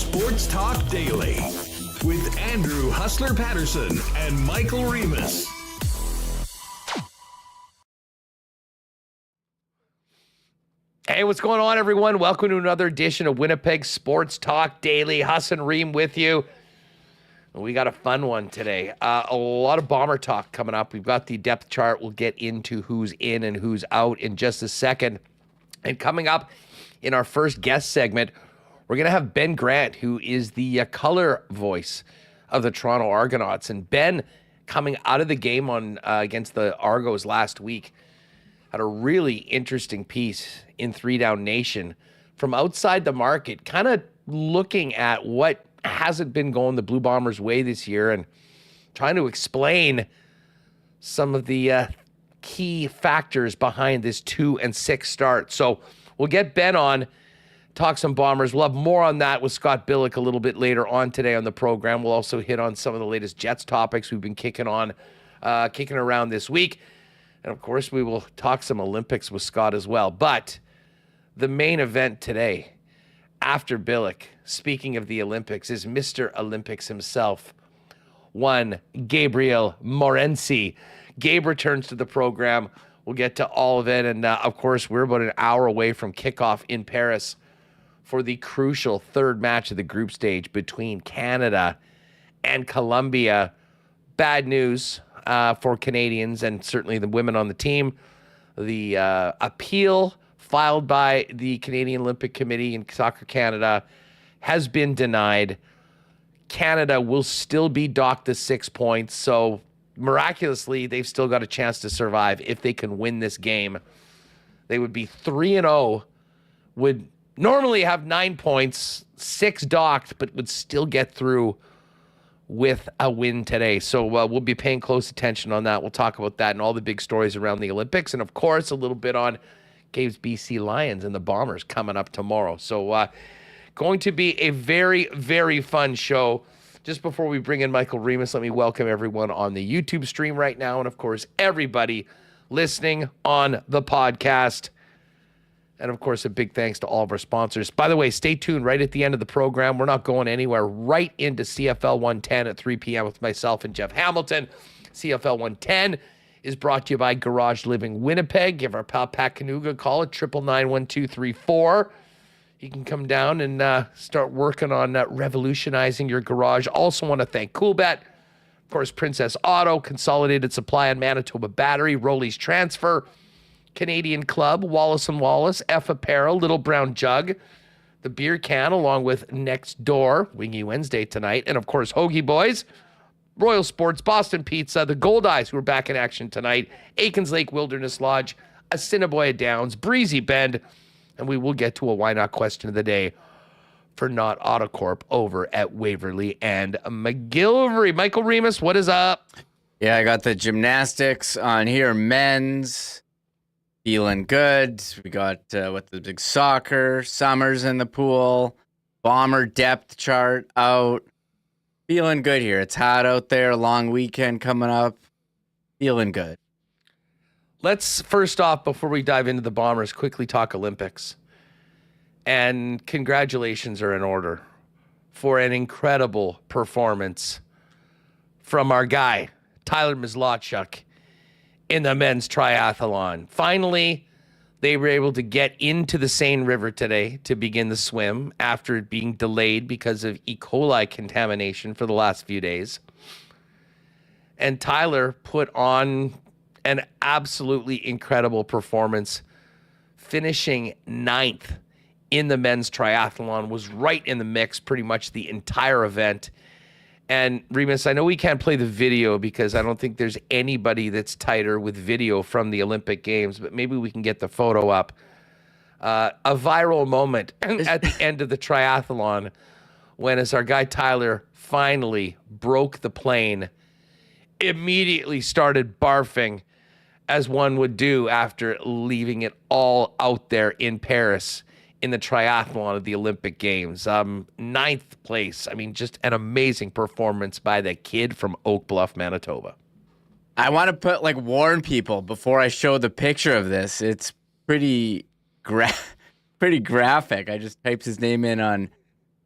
Sports Talk Daily with Andrew Hustler Paterson and Michael Remis. Hey, what's going on, everyone? Welcome to another edition of Winnipeg Sports Talk Daily. Huss and Reem with you. We got a fun one today. A lot of Bomber talk coming up. We've got the depth chart. We'll get into who's in and who's out in just a second. And coming up in our first guest segment, we're going to have Ben Grant, who is the color voice of the Toronto Argonauts. And Ben, coming out of the game on against the Argos last week, had a really interesting piece in 3 Down Nation from outside the market, kind of looking at what hasn't been going the Blue Bombers' way this year and trying to explain some of the key factors behind this 2-6 start. So we'll get Ben on, talk some Bombers. We'll have more on that with Scott Billeck a little bit later on today on the program. We'll also hit on some of the latest Jets topics we've been kicking around this week. And, of course, we will talk some Olympics with Scott as well. But the main event today, after Billeck, speaking of the Olympics, is Mr. Olympics himself, one Gabriel Morenzi. Gabe returns to the program. We'll get to all of it. And, of course, we're about an hour away from kickoff in Paris for the crucial third match of the group stage between Canada and Colombia. Bad news for Canadians and certainly the women on the team. The appeal filed by the Canadian Olympic Committee in Soccer Canada has been denied. Canada will still be docked the 6 points, so miraculously they've still got a chance to survive if they can win this game. They would be 3-0, would normally have 9 points, 6 docked, but would still get through with a win today. So we'll be paying close attention on that. We'll talk about that and all the big stories around the Olympics. And, of course, a little bit on Gabe's BC Lions and the Bombers coming up tomorrow. So going to be a very, very fun show. Just before we bring in Michael Remis, let me welcome everyone on the YouTube stream right now. And, of course, everybody listening on the podcast. And, of course, a big thanks to all of our sponsors. By the way, stay tuned right at the end of the program. We're not going anywhere. Right into CFL 110 at 3 p.m. with myself and Jeff Hamilton. CFL 110 is brought to you by Garage Living Winnipeg. Give our pal Pat Canuga a call at 999-1234. You can come down and start working on revolutionizing your garage. Also want to thank CoolBet. Of course, Princess Auto, Consolidated Supply and Manitoba Battery, Rollies Transfer, Canadian Club, Wallace & Wallace, F Apparel, Little Brown Jug, the Beer Can, along with Next Door, Wingy Wednesday tonight, and, of course, Hoagie Boys, Royal Sports, Boston Pizza, the Gold Eyes, who are back in action tonight, Aikens Lake Wilderness Lodge, Assiniboia Downs, Breezy Bend, and we will get to a Why Not question of the day for Not Autocorp over at Waverly and McGillivray. Michael Remis, what is up? Yeah, I got the gymnastics on here, men's. Feeling good. We got with the big soccer, Summers in the pool, Bomber depth chart out. Feeling good here. It's hot out there. Long weekend coming up. Feeling good. Let's first off, before we dive into the Bombers, quickly talk Olympics. And congratulations are in order for an incredible performance from our guy, Tyler Mizlotchuk, in the men's triathlon. Finally, they were able to get into the Seine River today to begin the swim after it being delayed because of E. coli contamination for the last few days. And Tyler put on an absolutely incredible performance, finishing 9th in the men's triathlon, was right in the mix pretty much the entire event. And Remis, I know we can't play the video because I don't think there's anybody that's tighter with video from the Olympic Games, but maybe we can get the photo up. A viral moment at the end of the triathlon when, as our guy Tyler finally broke the plane, immediately started barfing, as one would do after leaving it all out there in Paris in the triathlon of the Olympic Games. 9th place. I mean, just an amazing performance by the kid from Oak Bluff, Manitoba. I want to warn people before I show the picture of this. It's pretty graphic. I just typed his name in on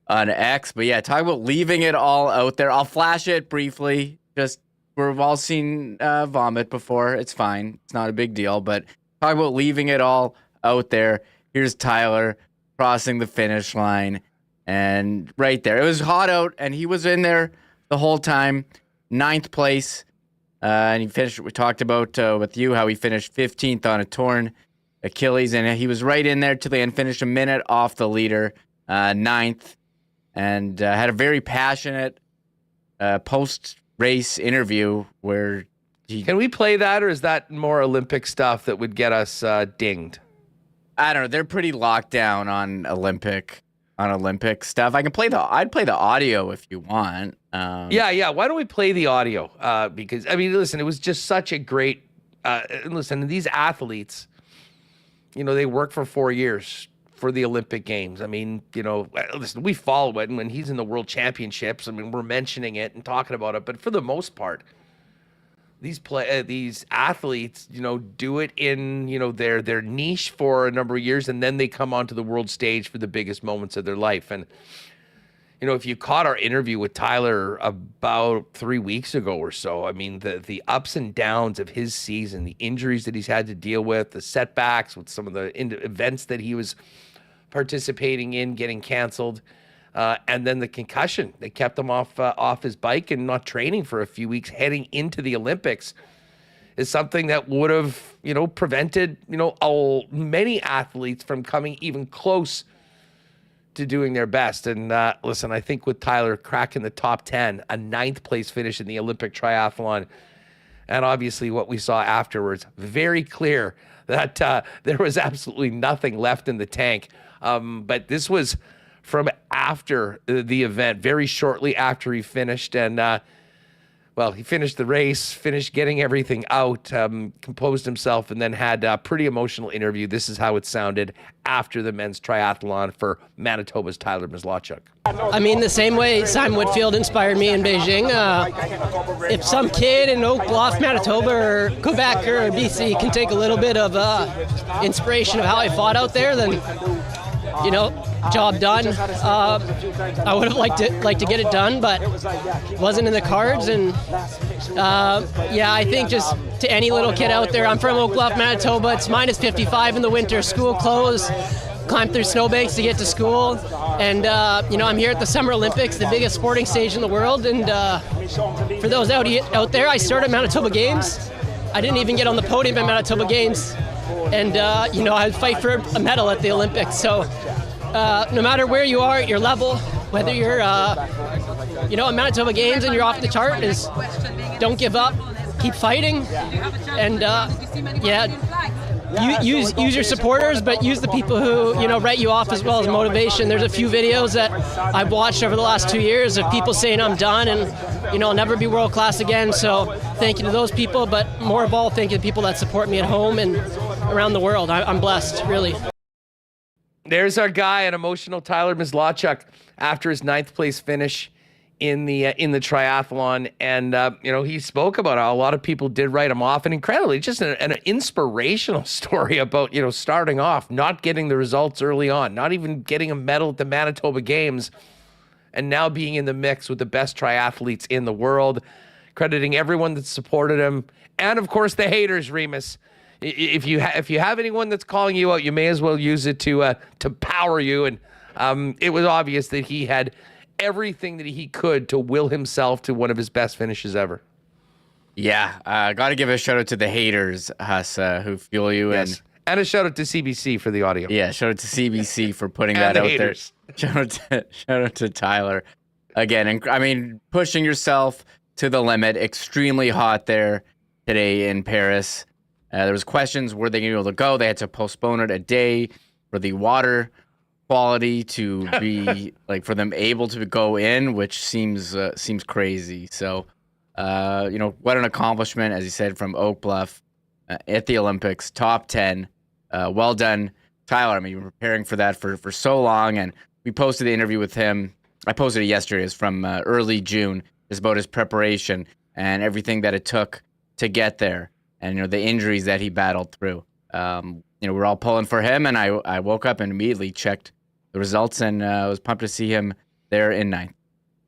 on X. But yeah, talk about leaving it all out there. I'll flash it briefly. Just we've all seen vomit before. It's fine. It's not a big deal. But talk about leaving it all out there. Here's Tyler crossing the finish line, and right there, it was hot out, and he was in there the whole time. 9th place, and he finished. We talked about with you how he finished 15th on a torn Achilles, and he was right in there till the end. Finished a minute off the leader, 9th, and had a very passionate post-race interview where he. Can we play that, or is that more Olympic stuff that would get us dinged? I don't know. They're pretty locked down on Olympic stuff. I'd play the audio if you want. Yeah. Why don't we play the audio? Because I mean, listen, it was just such a great. Listen, these athletes, they work for 4 years for the Olympic Games. I mean, listen, we follow it, and when he's in the World Championships, I mean, we're mentioning it and talking about it. But for the most part, these athletes, do it in their niche for a number of years, and then they come onto the world stage for the biggest moments of their life. And if you caught our interview with Tyler about 3 weeks ago or so, I mean, the ups and downs of his season, the injuries that he's had to deal with, the setbacks with some of the events that he was participating in getting canceled. And then the concussion that kept him off his bike and not training for a few weeks heading into the Olympics is something that would have, prevented, many athletes from coming even close to doing their best. And listen, I think with Tyler cracking the top 10, a 9th place finish in the Olympic triathlon, and obviously what we saw afterwards, very clear that there was absolutely nothing left in the tank. But this was from after the event, very shortly after he finished. And, he finished the race, finished getting everything out, composed himself, and then had a pretty emotional interview. This is how it sounded after the men's triathlon for Manitoba's Tyler Mislawchuk. I mean, the same way Simon Whitfield inspired me in Beijing. If some kid in Oak Bluff, Manitoba, or Quebec, or BC can take a little bit of inspiration of how I fought out there, then job done. I would have liked to get it done, but it wasn't in the cards. And I think just to any little kid out there, I'm from Oak Bluff, Manitoba. It's minus 55 in the winter. School closed. Climb through snowbanks to get to school. And I'm here at the Summer Olympics, the biggest sporting stage in the world. And for those out there, I started Manitoba Games. I didn't even get on the podium at Manitoba Games. And, I'd fight for a medal at the Olympics. So no matter where you are at your level, whether you're, at Manitoba Games and you're off the chart, don't give up, keep fighting. And, use your supporters, but use the people who, write you off as well as motivation. There's a few videos that I've watched over the last 2 years of people saying I'm done and, I'll never be world class again. So thank you to those people, but more of all, thank you to people that support me at home and around the world. I'm blessed, really. There's our guy, an emotional Tyler Mislawchuk after his 9th place finish in the triathlon. And, he spoke about how a lot of people did write him off, and incredibly, just an inspirational story about, starting off, not getting the results early on, not even getting a medal at the Manitoba Games, and now being in the mix with the best triathletes in the world, crediting everyone that supported him. And of course, the haters, Remis. If you have anyone that's calling you out, you may as well use it to power you. And it was obvious that he had everything that he could to will himself to one of his best finishes ever. Yeah, got to give a shout out to the haters, Huss, who fuel you. Yes. And a shout out to CBC for the audio. Yeah, shout out to CBC for putting that out haters there. Shout out to Tyler again. And I mean, pushing yourself to the limit. Extremely hot there today in Paris. There was questions, were they going to be able to go? They had to postpone it a day for the water quality to be for them able to go in, which seems crazy. So, what an accomplishment, as you said, from Oak Bluff at the Olympics, top 10. Well done, Tyler. I mean, you were preparing for that for so long, and we posted the interview with him. I posted it yesterday. It's from early June. It's about his preparation and everything that it took to get there. And, the injuries that he battled through. We're all pulling for him, and I woke up and immediately checked the results, and I was pumped to see him there in ninth.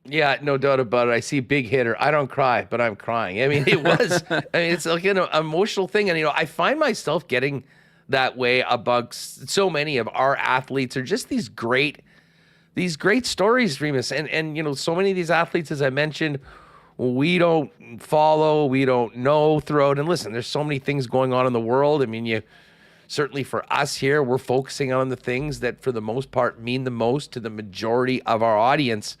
Yeah, no doubt about it. I see big hitter. I don't cry, but I'm crying. I mean, it's like an emotional thing. And, I find myself getting that way amongst so many of our athletes, or just these great stories, Remis. And so many of these athletes, as I mentioned, we don't follow, we don't know throughout. And listen, there's so many things going on in the world. I mean, certainly for us here, we're focusing on the things that for the most part mean the most to the majority of our audience.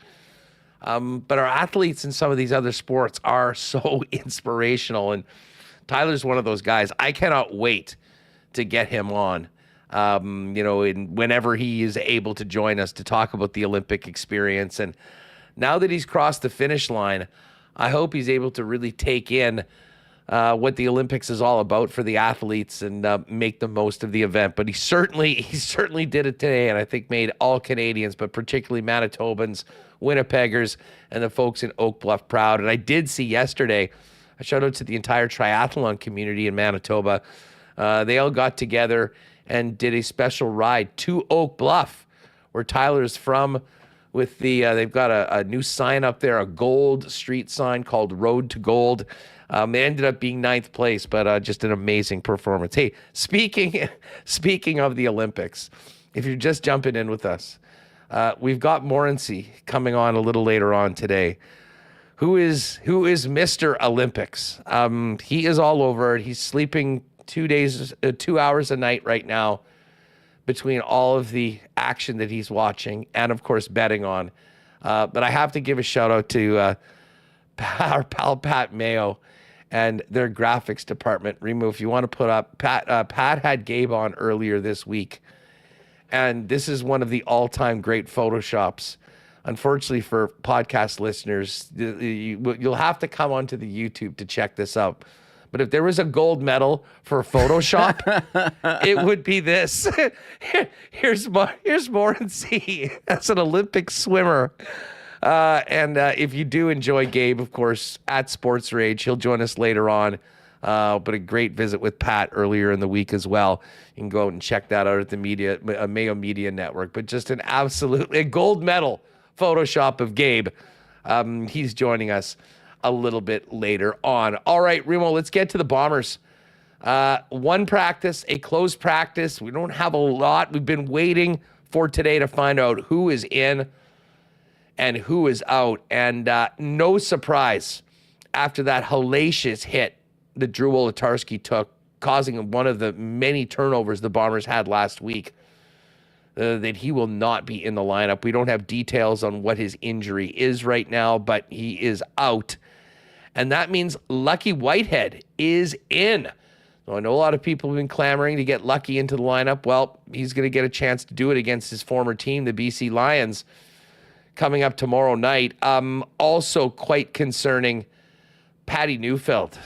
But our athletes in some of these other sports are so inspirational. And Tyler's one of those guys. I cannot wait to get him on, whenever he is able to join us to talk about the Olympic experience. And now that he's crossed the finish line, I hope he's able to really take in what the Olympics is all about for the athletes and make the most of the event. But he certainly did it today, and I think made all Canadians, but particularly Manitobans, Winnipeggers, and the folks in Oak Bluff proud. And I did see yesterday, a shout out to the entire triathlon community in Manitoba. They all got together and did a special ride to Oak Bluff, where Tyler's from, with they've got a new sign up there, a gold street sign called Road to Gold. They ended up being 9th place, but just an amazing performance. Hey, speaking of the Olympics, if you're just jumping in with us, we've got Morency coming on a little later on today, who is Mr. Olympics. He is all over it. He's sleeping 2 hours a night right now between all of the action that he's watching and, of course, betting on. But I have to give a shout out to our pal Pat Mayo and their graphics department. Remo, if you want to put up, Pat had Gabe on earlier this week, and this is one of the all-time great Photoshops. Unfortunately for podcast listeners, you'll have to come onto the YouTube to check this out. But if there was a gold medal for Photoshop, it would be this. Here's Morency as an Olympic swimmer. And if you do enjoy Gabe, of course, at Sports Rage, he'll join us later on. But a great visit with Pat earlier in the week as well. You can go out and check that out at the Mayo Media Network. But just an absolutely gold medal Photoshop of Gabe. He's joining us a little bit later on. All right, Remo, let's get to the Bombers. One practice, a closed practice. We don't have a lot. We've been waiting for today to find out who is in and who is out. And no surprise, after that hellacious hit that Drew Wolitarsky took, causing one of the many turnovers the Bombers had last week, that he will not be in the lineup. We don't have details on what his injury is right now, but he is out. And that means Lucky Whitehead is in. So I know a lot of people have been clamoring to get Lucky into the lineup. Well, he's going to get a chance to do it against his former team, the BC Lions, coming up tomorrow night. Also quite concerning, Patty Neufeld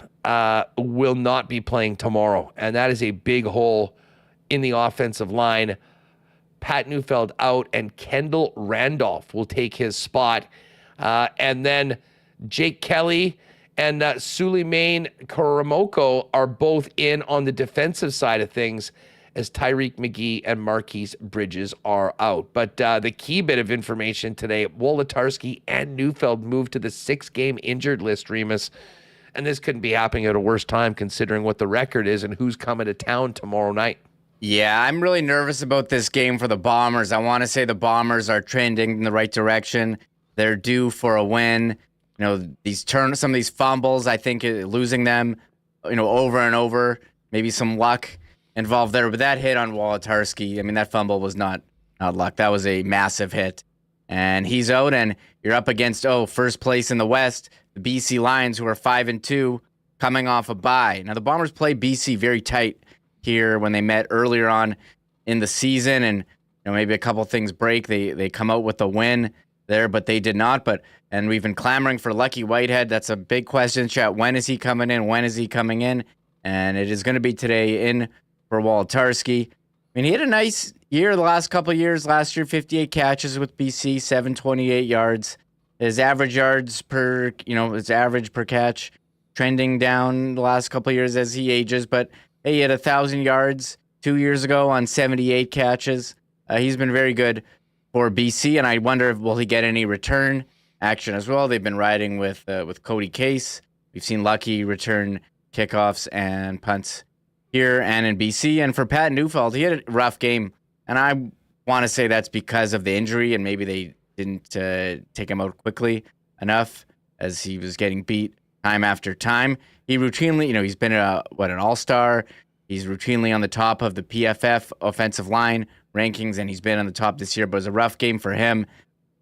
will not be playing tomorrow. And that is a big hole in the offensive line. Pat Neufeld out, and Kendall Randolph will take his spot. And then Jake Kelly and Suleiman Karamoko are both in on the defensive side of things, as Tyreek McGee and Marquise Bridges are out. But the key bit of information today, Wolitarsky and Neufeld moved to the 6-game injured list, Remis. And this couldn't be happening at a worse time considering what the record is and who's coming to town tomorrow night. Yeah, I'm really nervous about this game for the Bombers. I want to say the Bombers are trending in the right direction. They're due for a win. Some of these fumbles, I think losing them, over and over, maybe some luck involved there. But that hit on Wolitarsky, that fumble was not luck. That was a massive hit. And he's out, and you're up against, first place in the West, the BC Lions, who are 5-2, coming off a bye. Now, the Bombers play BC very tight here when they met earlier on in the season, and maybe a couple things break. They come out with a win there, but they did not. And we've been clamoring for Lucky Whitehead. That's a big question, chat. When is he coming in? When is he coming in? And it is going to be today in for Wolitarsky. He had a nice year the last couple of years. Last year, 58 catches with BC, 728 yards. His average yards per catch trending down the last couple of years as he ages. But hey, he had 1,000 yards 2 years ago on 78 catches. He's been very good for BC, and I wonder if will he get any return action as well. They've been riding with Cody Case. We've seen Lucky return kickoffs and punts here and in BC. And for Pat Neufeld, he had a rough game, and I want to say that's because of the injury, and maybe they didn't take him out quickly enough as he was getting beat time after time. He routinely, he's been an all-star. He's routinely on the top of the PFF offensive line rankings, and he's been on the top this year. But it was a rough game for him,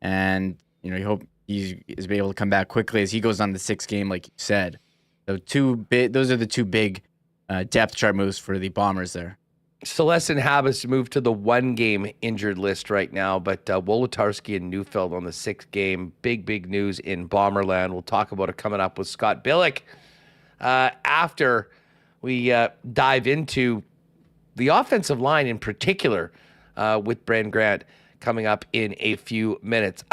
and you hope he is able to come back quickly as he goes on the 6th game, like you said. So those are the two big depth chart moves for the Bombers there. Celestin Habas moved to the 1-game injured list right now, but Wolotarski and Neufeld on the 6th game. Big news in Bomberland. We'll talk about it coming up with Scott Billeck after we dive into the offensive line in particular with Bren Grant coming up in a few minutes.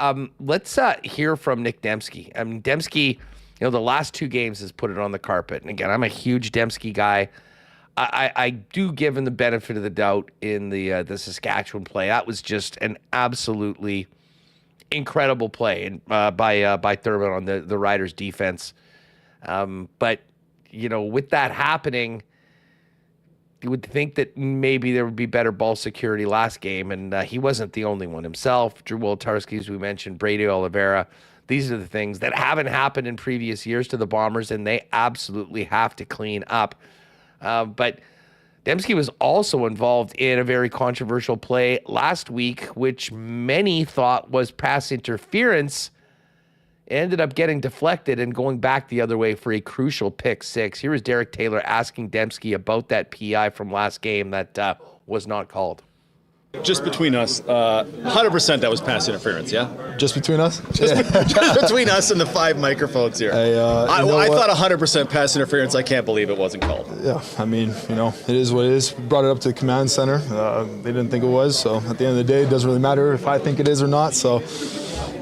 Let's hear from Nick Dembski. Dembski, the last 2 games has put it on the carpet. And again, I'm a huge Dembski guy. I do give him the benefit of the doubt in the Saskatchewan play. That was just an absolutely incredible play by Thurman on the Riders' defense. But with that happening, you would think that maybe there would be better ball security last game, and he wasn't the only one himself. Drew Wolotarski, as we mentioned, Brady Oliveira. These are the things that haven't happened in previous years to the Bombers, and they absolutely have to clean up. But Dembski was also involved in a very controversial play last week, which many thought was pass interference. It ended up getting deflected and going back the other way for a crucial pick 6. Here was Derek Taylor asking Dembski about that PI from last game that was not called. Just between us, 100% that was pass interference, yeah? Just between us? Just between us and the 5 microphones here. I thought 100% pass interference. I can't believe it wasn't called. Yeah, it is what it is. We brought it up to the command center. They didn't think it was, so at the end of the day, it doesn't really matter if I think it is or not. So,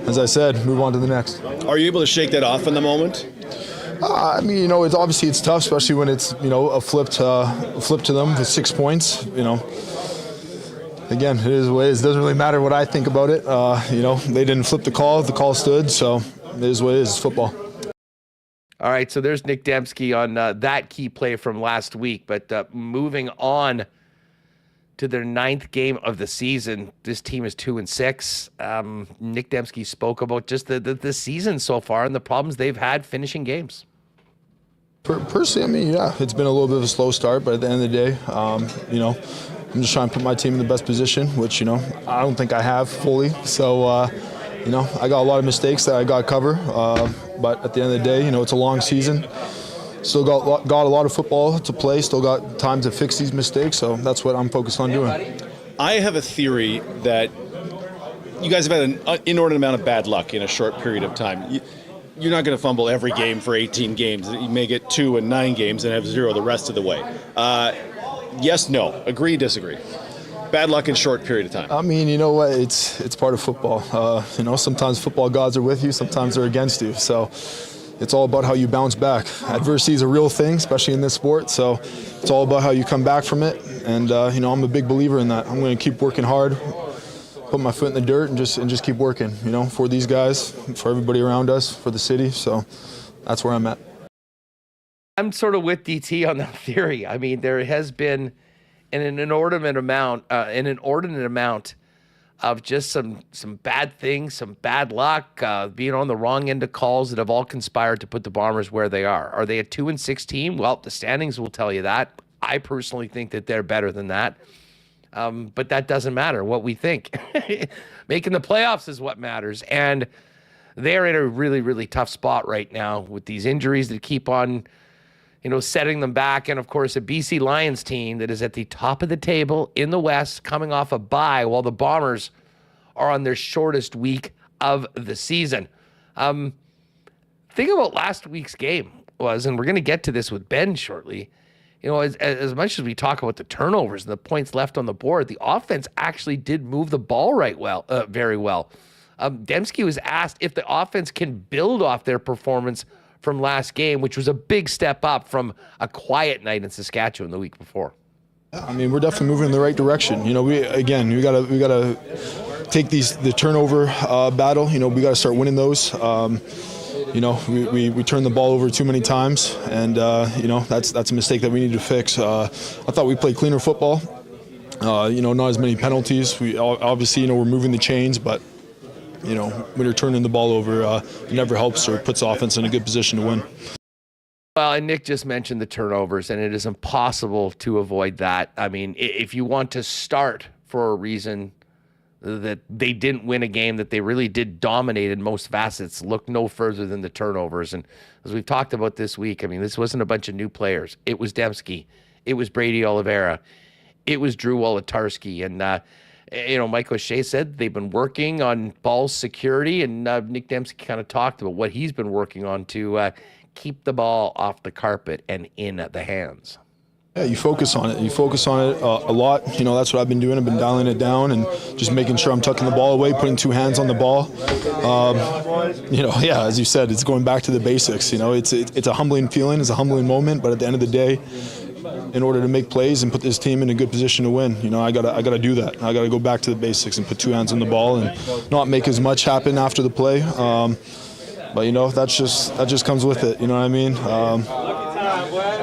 as I said, move on to the next. Are you able to shake that off in the moment? It's obviously it's tough, especially when it's a flip to them with 6 points. Again, it is what it is. It doesn't really matter what I think about it. They didn't flip the call. The call stood, so it is what it is. It's football. All right, so there's Nick Dembski on that key play from last week. But moving on to their 9th game of the season, this team is 2-6. Nick Dembski spoke about just the season so far and the problems they've had finishing games. Personally, it's been a little bit of a slow start, but at the end of the day, I'm just trying to put my team in the best position, which, I don't think I have fully. So, I got a lot of mistakes that I got to cover. But at the end of the day, it's a long season. Still got a lot of football to play. Still got time to fix these mistakes. So that's what I'm focused on doing. I have a theory that you guys have had an inordinate amount of bad luck in a short period of time. You're not going to fumble every game for 18 games. You may get 2 in 9 games and have 0 the rest of the way. Yes, no. Agree, disagree. Bad luck in short period of time. You know what? It's part of football. Sometimes football gods are with you, sometimes they're against you. So it's all about how you bounce back. Adversity is a real thing, especially in this sport. So it's all about how you come back from it. And I'm a big believer in that. I'm going to keep working hard, put my foot in the dirt, and just keep working. For these guys, for everybody around us, for the city. So that's where I'm at. I'm sort of with DT on that theory. There has been an inordinate amount of just some bad things, some bad luck, being on the wrong end of calls that have all conspired to put the Bombers where they are. Are they a 2-6 team? Well, the standings will tell you that. I personally think that they're better than that. But that doesn't matter what we think. Making the playoffs is what matters. And they're in a really, really tough spot right now with these injuries that keep on setting them back. And, of course, a BC Lions team that is at the top of the table in the West coming off a bye while the Bombers are on their shortest week of the season. Think about last week's game was, and we're going to get to this with Ben shortly, as much as we talk about the turnovers and the points left on the board, the offense actually did move the ball very well. Dembski was asked if the offense can build off their performance from last game, which was a big step up from a quiet night in Saskatchewan the week before. We're definitely moving in the right direction. We gotta take the turnover battle. You know, we got to start winning those. You know, we turn the ball over too many times, and you know, that's a mistake that we need to fix. I thought we played cleaner football. You know, not as many penalties. We obviously, you know, we're moving the chains, but you know, when you're turning the ball over, it never helps or puts offense in a good position to win. Well, and Nick just mentioned the turnovers, and it is impossible to avoid that. I mean, if you want to start for a reason that they didn't win a game that they really did dominate in most facets, look no further than the turnovers. And as we've talked about this week, I mean, this wasn't a bunch of new players. It was Dembski. It was Brady Oliveira. It was Drew Wolotarski. And, you know, Mike O'Shea said they've been working on ball security, and Nick Dembski kind of talked about what he's been working on to keep the ball off the carpet and in the hands. Yeah, you focus on it. You focus on it a lot. You know, that's what I've been doing. I've been dialing it down and just making sure I'm tucking the ball away, putting two hands on the ball. You know, yeah, as you said, it's going back to the basics. You know, it's a humbling feeling. It's a humbling moment. But at the end of the day, in order to make plays and put this team in a good position to win, you know, I gotta do that. I gotta go back to the basics and put two hands on the ball and not make as much happen after the play. But you know, that just comes with it. You know what I mean?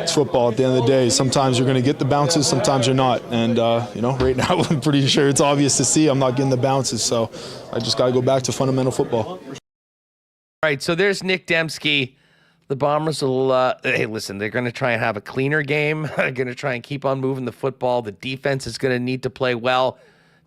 It's football at the end of the day. Sometimes you're going to get the bounces, sometimes you're not. And, you know, right now I'm pretty sure it's obvious to see I'm not getting the bounces. So I just got to go back to fundamental football. All right, so there's Nick Dembski. The Bombers will, hey, listen, they're going to try and have a cleaner game. They're going to try and keep on moving the football. The defense is going to need to play well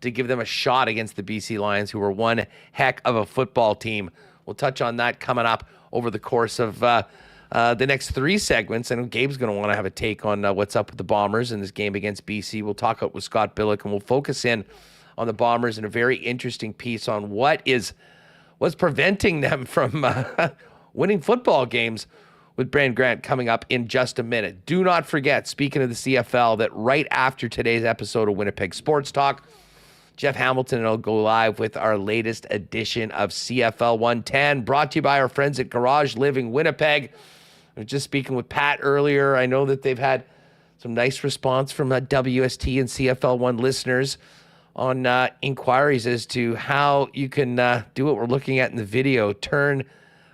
to give them a shot against the BC Lions, who are one heck of a football team. We'll touch on that coming up over the course of the next three segments. I know Gabe's going to want to have a take on what's up with the Bombers in this game against BC. We'll talk with Scott Billeck, and we'll focus in on the Bombers in a very interesting piece on what's preventing them from winning football games with Brand Grant coming up in just a minute. Do not forget, speaking of the CFL, that right after today's episode of Winnipeg Sports Talk, Jeff Hamilton and I'll go live with our latest edition of CFL 110, brought to you by our friends at Garage Living Winnipeg. I was just speaking with Pat earlier. I know that they've had some nice response from WST and CFL 1 listeners on inquiries as to how you can do what we're looking at in the video, turn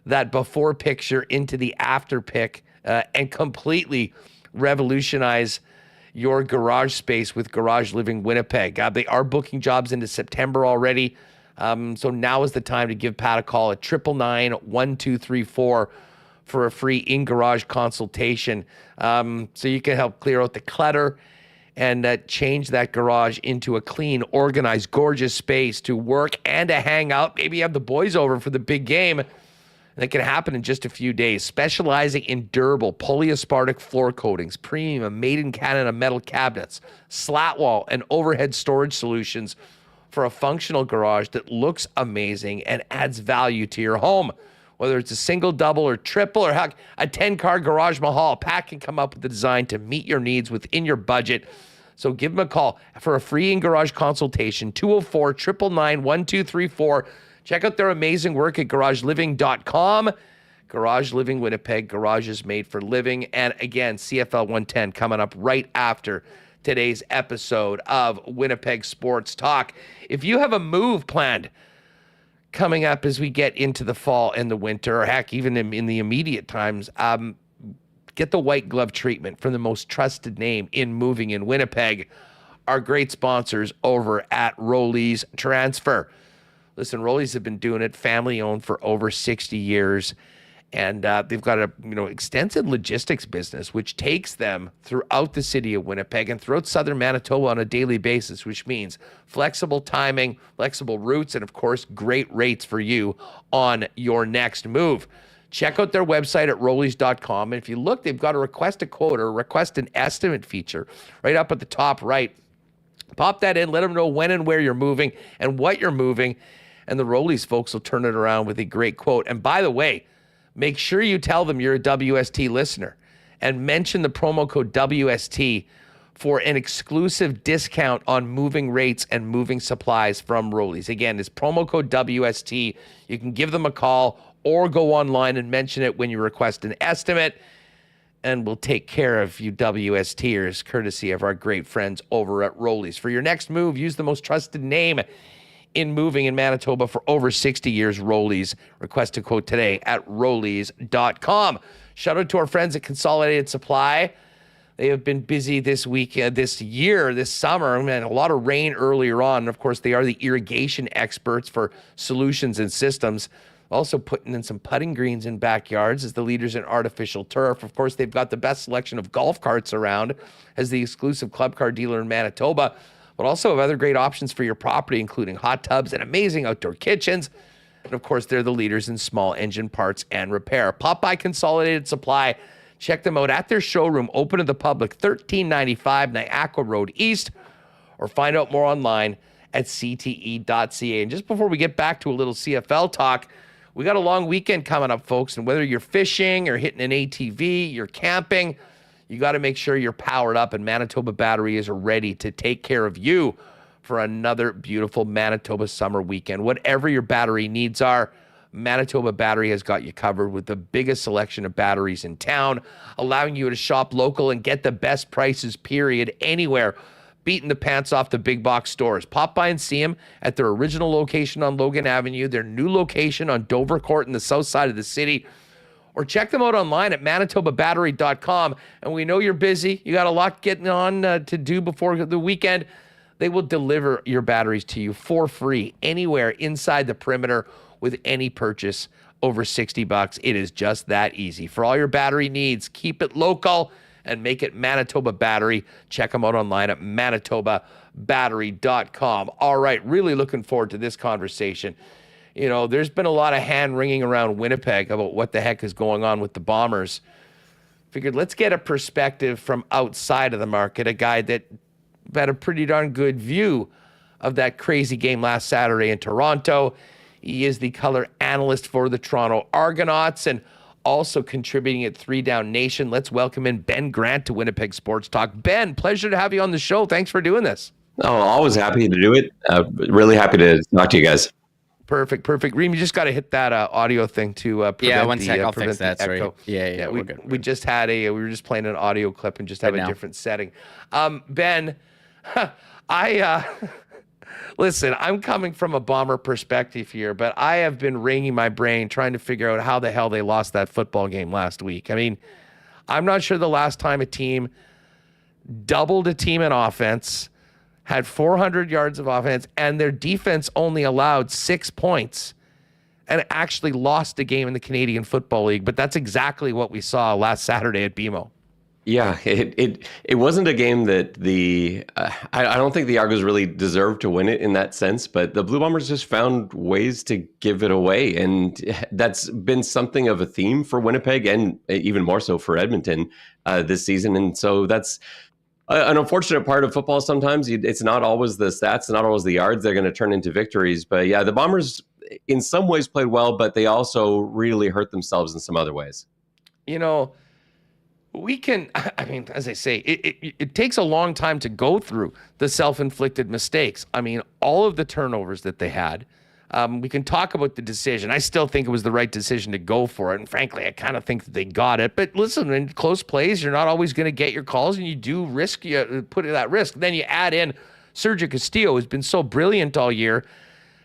that before picture into the after pic and completely revolutionize your garage space with Garage Living Winnipeg. They are booking jobs into September already. So now is the time to give Pat a call at 999-1234 for a free in-garage consultation. So you can help clear out the clutter and change that garage into a clean, organized, gorgeous space to work and to hang out. Maybe you have the boys over for the big game. And it can happen in just a few days. Specializing in durable polyaspartic floor coatings, premium made-in-Canada metal cabinets, slat wall and overhead storage solutions for a functional garage that looks amazing and adds value to your home. Whether it's a single, double, or triple, or heck, a 10-car garage mahal, Pat can come up with a design to meet your needs within your budget. So give him a call for a free in-garage consultation, 204-999-1234. Check out their amazing work at garageliving.com. Garage Living Winnipeg, garages made for living. And again, CFL 110 coming up right after today's episode of Winnipeg Sports Talk. If you have a move planned coming up as we get into the fall and the winter, or heck, even in the immediate times, get the white glove treatment from the most trusted name in moving in Winnipeg, our great sponsors over at Rollies Transfer. Listen, Rollies have been doing it, family-owned for over 60 years, and they've got a extensive logistics business, which takes them throughout the city of Winnipeg and throughout southern Manitoba on a daily basis, which means flexible timing, flexible routes, and, of course, great rates for you on your next move. Check out their website at rollies.com, and if you look, they've got a request a quote or request an estimate feature right up at the top right. Pop that in, let them know when and where you're moving and what you're moving, and the Rollies folks will turn it around with a great quote. And by the way, make sure you tell them you're a WST listener and mention the promo code WST for an exclusive discount on moving rates and moving supplies from Rollies. Again, it's promo code WST. You can give them a call or go online and mention it when you request an estimate, and we'll take care of you WSTers, courtesy of our great friends over at Rollies. For your next move, use the most trusted name in moving in Manitoba for over 60 years. Rollies. Request a quote today at rollies.com. Shout out to our friends at Consolidated Supply. They have been busy this week, this summer. A lot of rain earlier on. And of course, they are the irrigation experts for solutions and systems. Also putting in some putting greens in backyards as the leaders in artificial turf. Of course, they've got the best selection of golf carts around as the exclusive club car dealer in Manitoba, but also have other great options for your property, including hot tubs and amazing outdoor kitchens. And of course, they're the leaders in small engine parts and repair. Pop by Consolidated Supply. Check them out at their showroom, open to the public, 1395 Niagara Road East, or find out more online at cte.ca. And just before we get back to a little CFL talk, we got a long weekend coming up, folks. And whether you're fishing or hitting an ATV, you're camping, you got to make sure you're powered up, and Manitoba Battery is ready to take care of you for another beautiful Manitoba summer weekend. Whatever your battery needs are, Manitoba Battery has got you covered with the biggest selection of batteries in town, allowing you to shop local and get the best prices, period, anywhere, beating the pants off the big box stores. Pop by and see them at their original location on Logan Avenue, their new location on Dover Court in the south side of the city, or check them out online at manitobabattery.com. And we know you're busy. You got a lot getting on to do before the weekend. They will deliver your batteries to you for free anywhere inside the perimeter with any purchase over $60. It is just that easy. For all your battery needs, keep it local and make it Manitoba Battery. Check them out online at manitobabattery.com. All right, really looking forward to this conversation. You know, there's been a lot of hand-wringing around Winnipeg about what the heck is going on with the Bombers. Figured let's get a perspective from outside of the market, a guy that had a pretty darn good view of that crazy game last Saturday in Toronto. He is the color analyst for the Toronto Argonauts and also contributing at 3 Down Nation. Let's welcome in Ben Grant to Winnipeg Sports Talk. Ben, pleasure to have you on the show. Thanks for doing this. Oh, always happy to do it. Really happy to talk to you guys. Perfect. Reem, you just got to hit that audio thing to prevent one sec. I'll fix that. echo. Sorry. Yeah. We just had we were just playing an audio clip and just have a different setting. Ben, listen, I'm coming from a Bomber perspective here, but I have been wringing my brain trying to figure out how the hell they lost that football game last week. I mean, I'm not sure the last time a team doubled a team in offense, had 400 yards of offense, and their defense only allowed 6 points and actually lost a game in the Canadian Football League. But that's exactly what we saw last Saturday at BMO. Yeah, it wasn't a game that I don't think the Argos really deserved to win it in that sense, but the Blue Bombers just found ways to give it away, and that's been something of a theme for Winnipeg and even more so for Edmonton this season. And so that's an unfortunate part of football. Sometimes it's not always the stats, not always the yards that are going to turn into victories. But yeah, the Bombers in some ways played well, but they also really hurt themselves in some other ways. You know, I mean, as I say, it takes a long time to go through the self-inflicted mistakes. I mean, all of the turnovers that they had, we can talk about the decision. I still think it was the right decision to go for it. And frankly, I kind of think that they got it. But listen, in close plays, you're not always going to get your calls, and you do put it at risk. Then you add in Sergio Castillo, who's been so brilliant all year,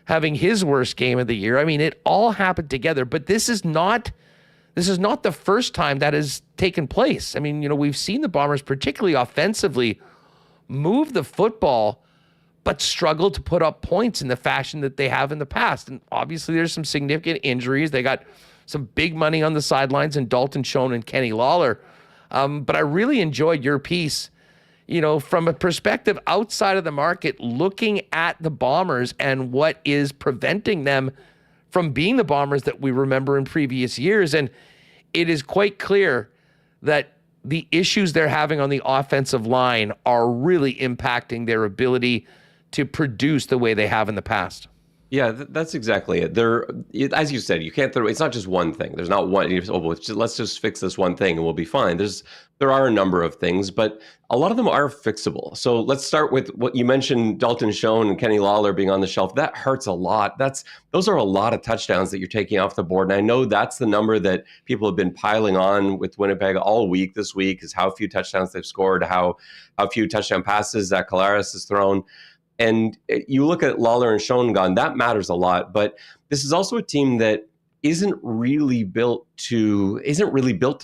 having his worst game of the year. I mean, it all happened together. But this is not the first time that has taken place. I mean, you know, we've seen the Bombers, particularly offensively, move the football, but struggle to put up points in the fashion that they have in the past. And obviously there's some significant injuries. They got some big money on the sidelines in Dalton Schoen and Kenny Lawler. But I really enjoyed your piece, you know, from a perspective outside of the market, looking at the Bombers and what is preventing them from being the Bombers that we remember in previous years. And it is quite clear that the issues they're having on the offensive line are really impacting their ability to produce the way they have in the past. Yeah, that's exactly it. As you said, you can't throw. It's not just one thing. There's not one. Let's just fix this one thing and we'll be fine. There are a number of things, but a lot of them are fixable. So let's start with what you mentioned: Dalton Schoen and Kenny Lawler being on the shelf. That hurts a lot. Those are a lot of touchdowns that you're taking off the board. And I know that's the number that people have been piling on with Winnipeg all week. This week is how few touchdowns they've scored, how few touchdown passes that Collaros has thrown. And you look at Lawler and Schoen gone, that matters a lot. But this is also a team that isn't really built to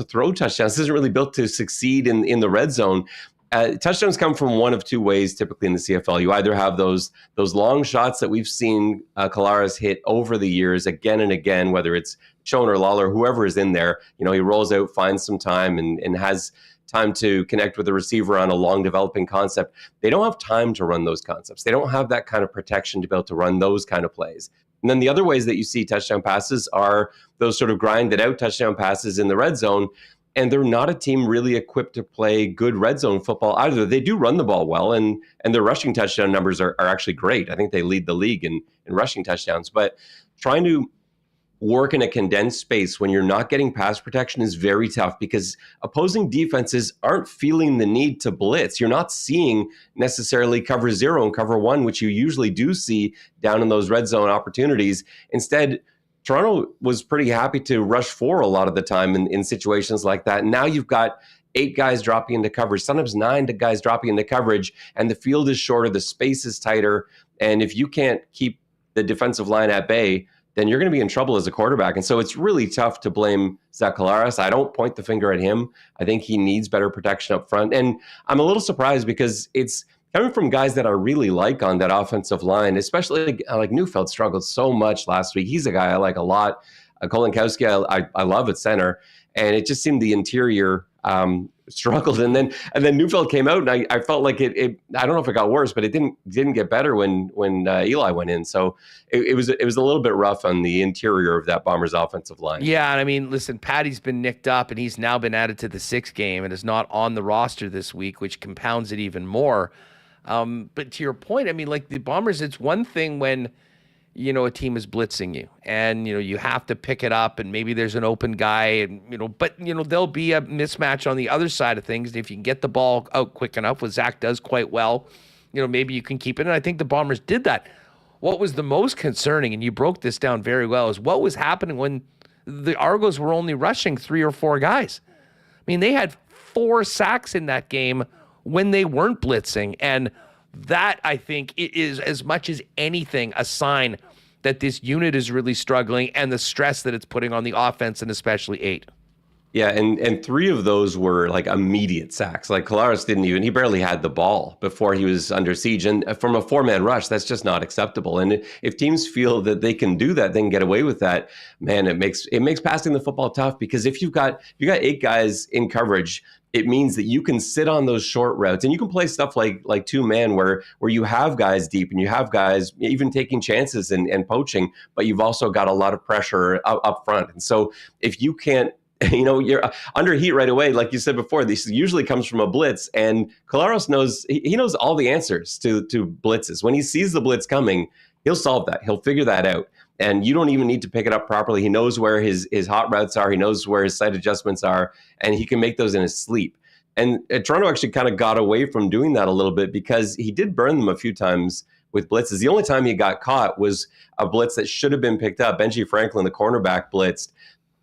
throw touchdowns, isn't really built to succeed in the red zone. Touchdowns come from one of two ways typically in the CFL. You either have those long shots that we've seen Collaros hit over the years again and again, whether it's Schoen or Lawler, whoever is in there, he rolls out, finds some time and has time to connect with the receiver on a long developing concept. They don't have time to run those concepts. They don't have that kind of protection to be able to run those kind of plays. And then the other ways that you see touchdown passes are those sort of grinded out touchdown passes in the red zone. And they're not a team really equipped to play good red zone football either. They do run the ball well, and their rushing touchdown numbers are actually great. I think they lead the league in rushing touchdowns. But trying to work in a condensed space when you're not getting pass protection is very tough because opposing defenses aren't feeling the need to blitz. You're not seeing necessarily cover 0 and cover 1, which you usually do see down in those red zone opportunities. Instead, Toronto was pretty happy to rush 4 a lot of the time in situations like that. And now you've got 8 guys dropping into coverage, sometimes 9 guys dropping into coverage, and the field is shorter, the space is tighter. And if you can't keep the defensive line at bay, then you're going to be in trouble as a quarterback. And so it's really tough to blame Zach Collaros. I don't point the finger at him. I think he needs better protection up front. And I'm a little surprised because it's coming from guys that I really like on that offensive line, especially like Neufeld struggled so much last week. He's a guy I like a lot. Kolinkowski, I love at center. And it just seemed the interior struggled. And then Neufeld came out, and I felt like it I don't know if it got worse, but it didn't get better when Eli went in. So it was a little bit rough on the interior of that Bombers offensive line. Yeah, and I mean, listen, Patty's been nicked up, and he's now been added to the 6th game and is not on the roster this week, which compounds it even more. But to your point, I mean, like the Bombers, it's one thing when, a team is blitzing you and, you have to pick it up and maybe there's an open guy and, but, there'll be a mismatch on the other side of things. And if you can get the ball out quick enough, what Zach does quite well, maybe you can keep it. And I think the Bombers did that. What was the most concerning, and you broke this down very well, is what was happening when the Argos were only rushing 3 or 4 guys. I mean, they had 4 sacks in that game when they weren't blitzing. And that, I think, is as much as anything a sign that this unit is really struggling and the stress that it's putting on the offense, and especially 8. Yeah, and 3 of those were like immediate sacks. Like Collaros he barely had the ball before he was under siege. And from a 4-man rush, that's just not acceptable. And if teams feel that they can do that, they can get away with that, man, it makes passing the football tough, because if you've got 8 guys in coverage, it means that you can sit on those short routes and you can play stuff like 2-man where you have guys deep and you have guys even taking chances and poaching, but you've also got a lot of pressure up front. And so if you can't, you're under heat right away, like you said before, this usually comes from a blitz, and Collaros knows all the answers to blitzes. When he sees the blitz coming, he'll solve that. He'll figure that out. And you don't even need to pick it up properly. He knows where his hot routes are. He knows where his sight adjustments are, and he can make those in his sleep. And Toronto actually kind of got away from doing that a little bit because he did burn them a few times with blitzes. The only time he got caught was a blitz that should have been picked up. Benji Franklin, the cornerback, blitzed.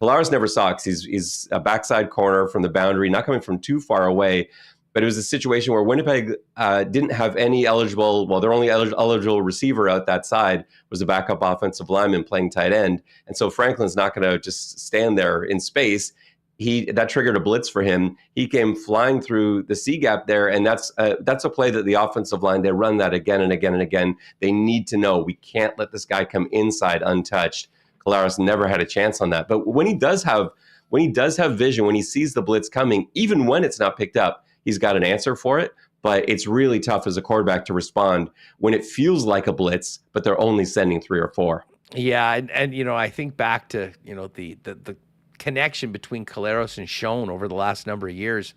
Pilaris never saw it because he's a backside corner from the boundary, not coming from too far away. But it was a situation where Winnipeg didn't have any eligible, their only eligible receiver out that side was a backup offensive lineman playing tight end. And so Franklin's not going to just stand there in space. That triggered a blitz for him. He came flying through the C gap there, and that's a play that the offensive line, they run that again and again and again. They need to know, we can't let this guy come inside untouched. Collaros never had a chance on that. But when he does have vision, when he sees the blitz coming, even when it's not picked up, he's got an answer for it. But it's really tough as a quarterback to respond when it feels like a blitz, but they're only sending 3 or 4. Yeah, and I think back to the connection between Collaros and Schoen over the last number of years.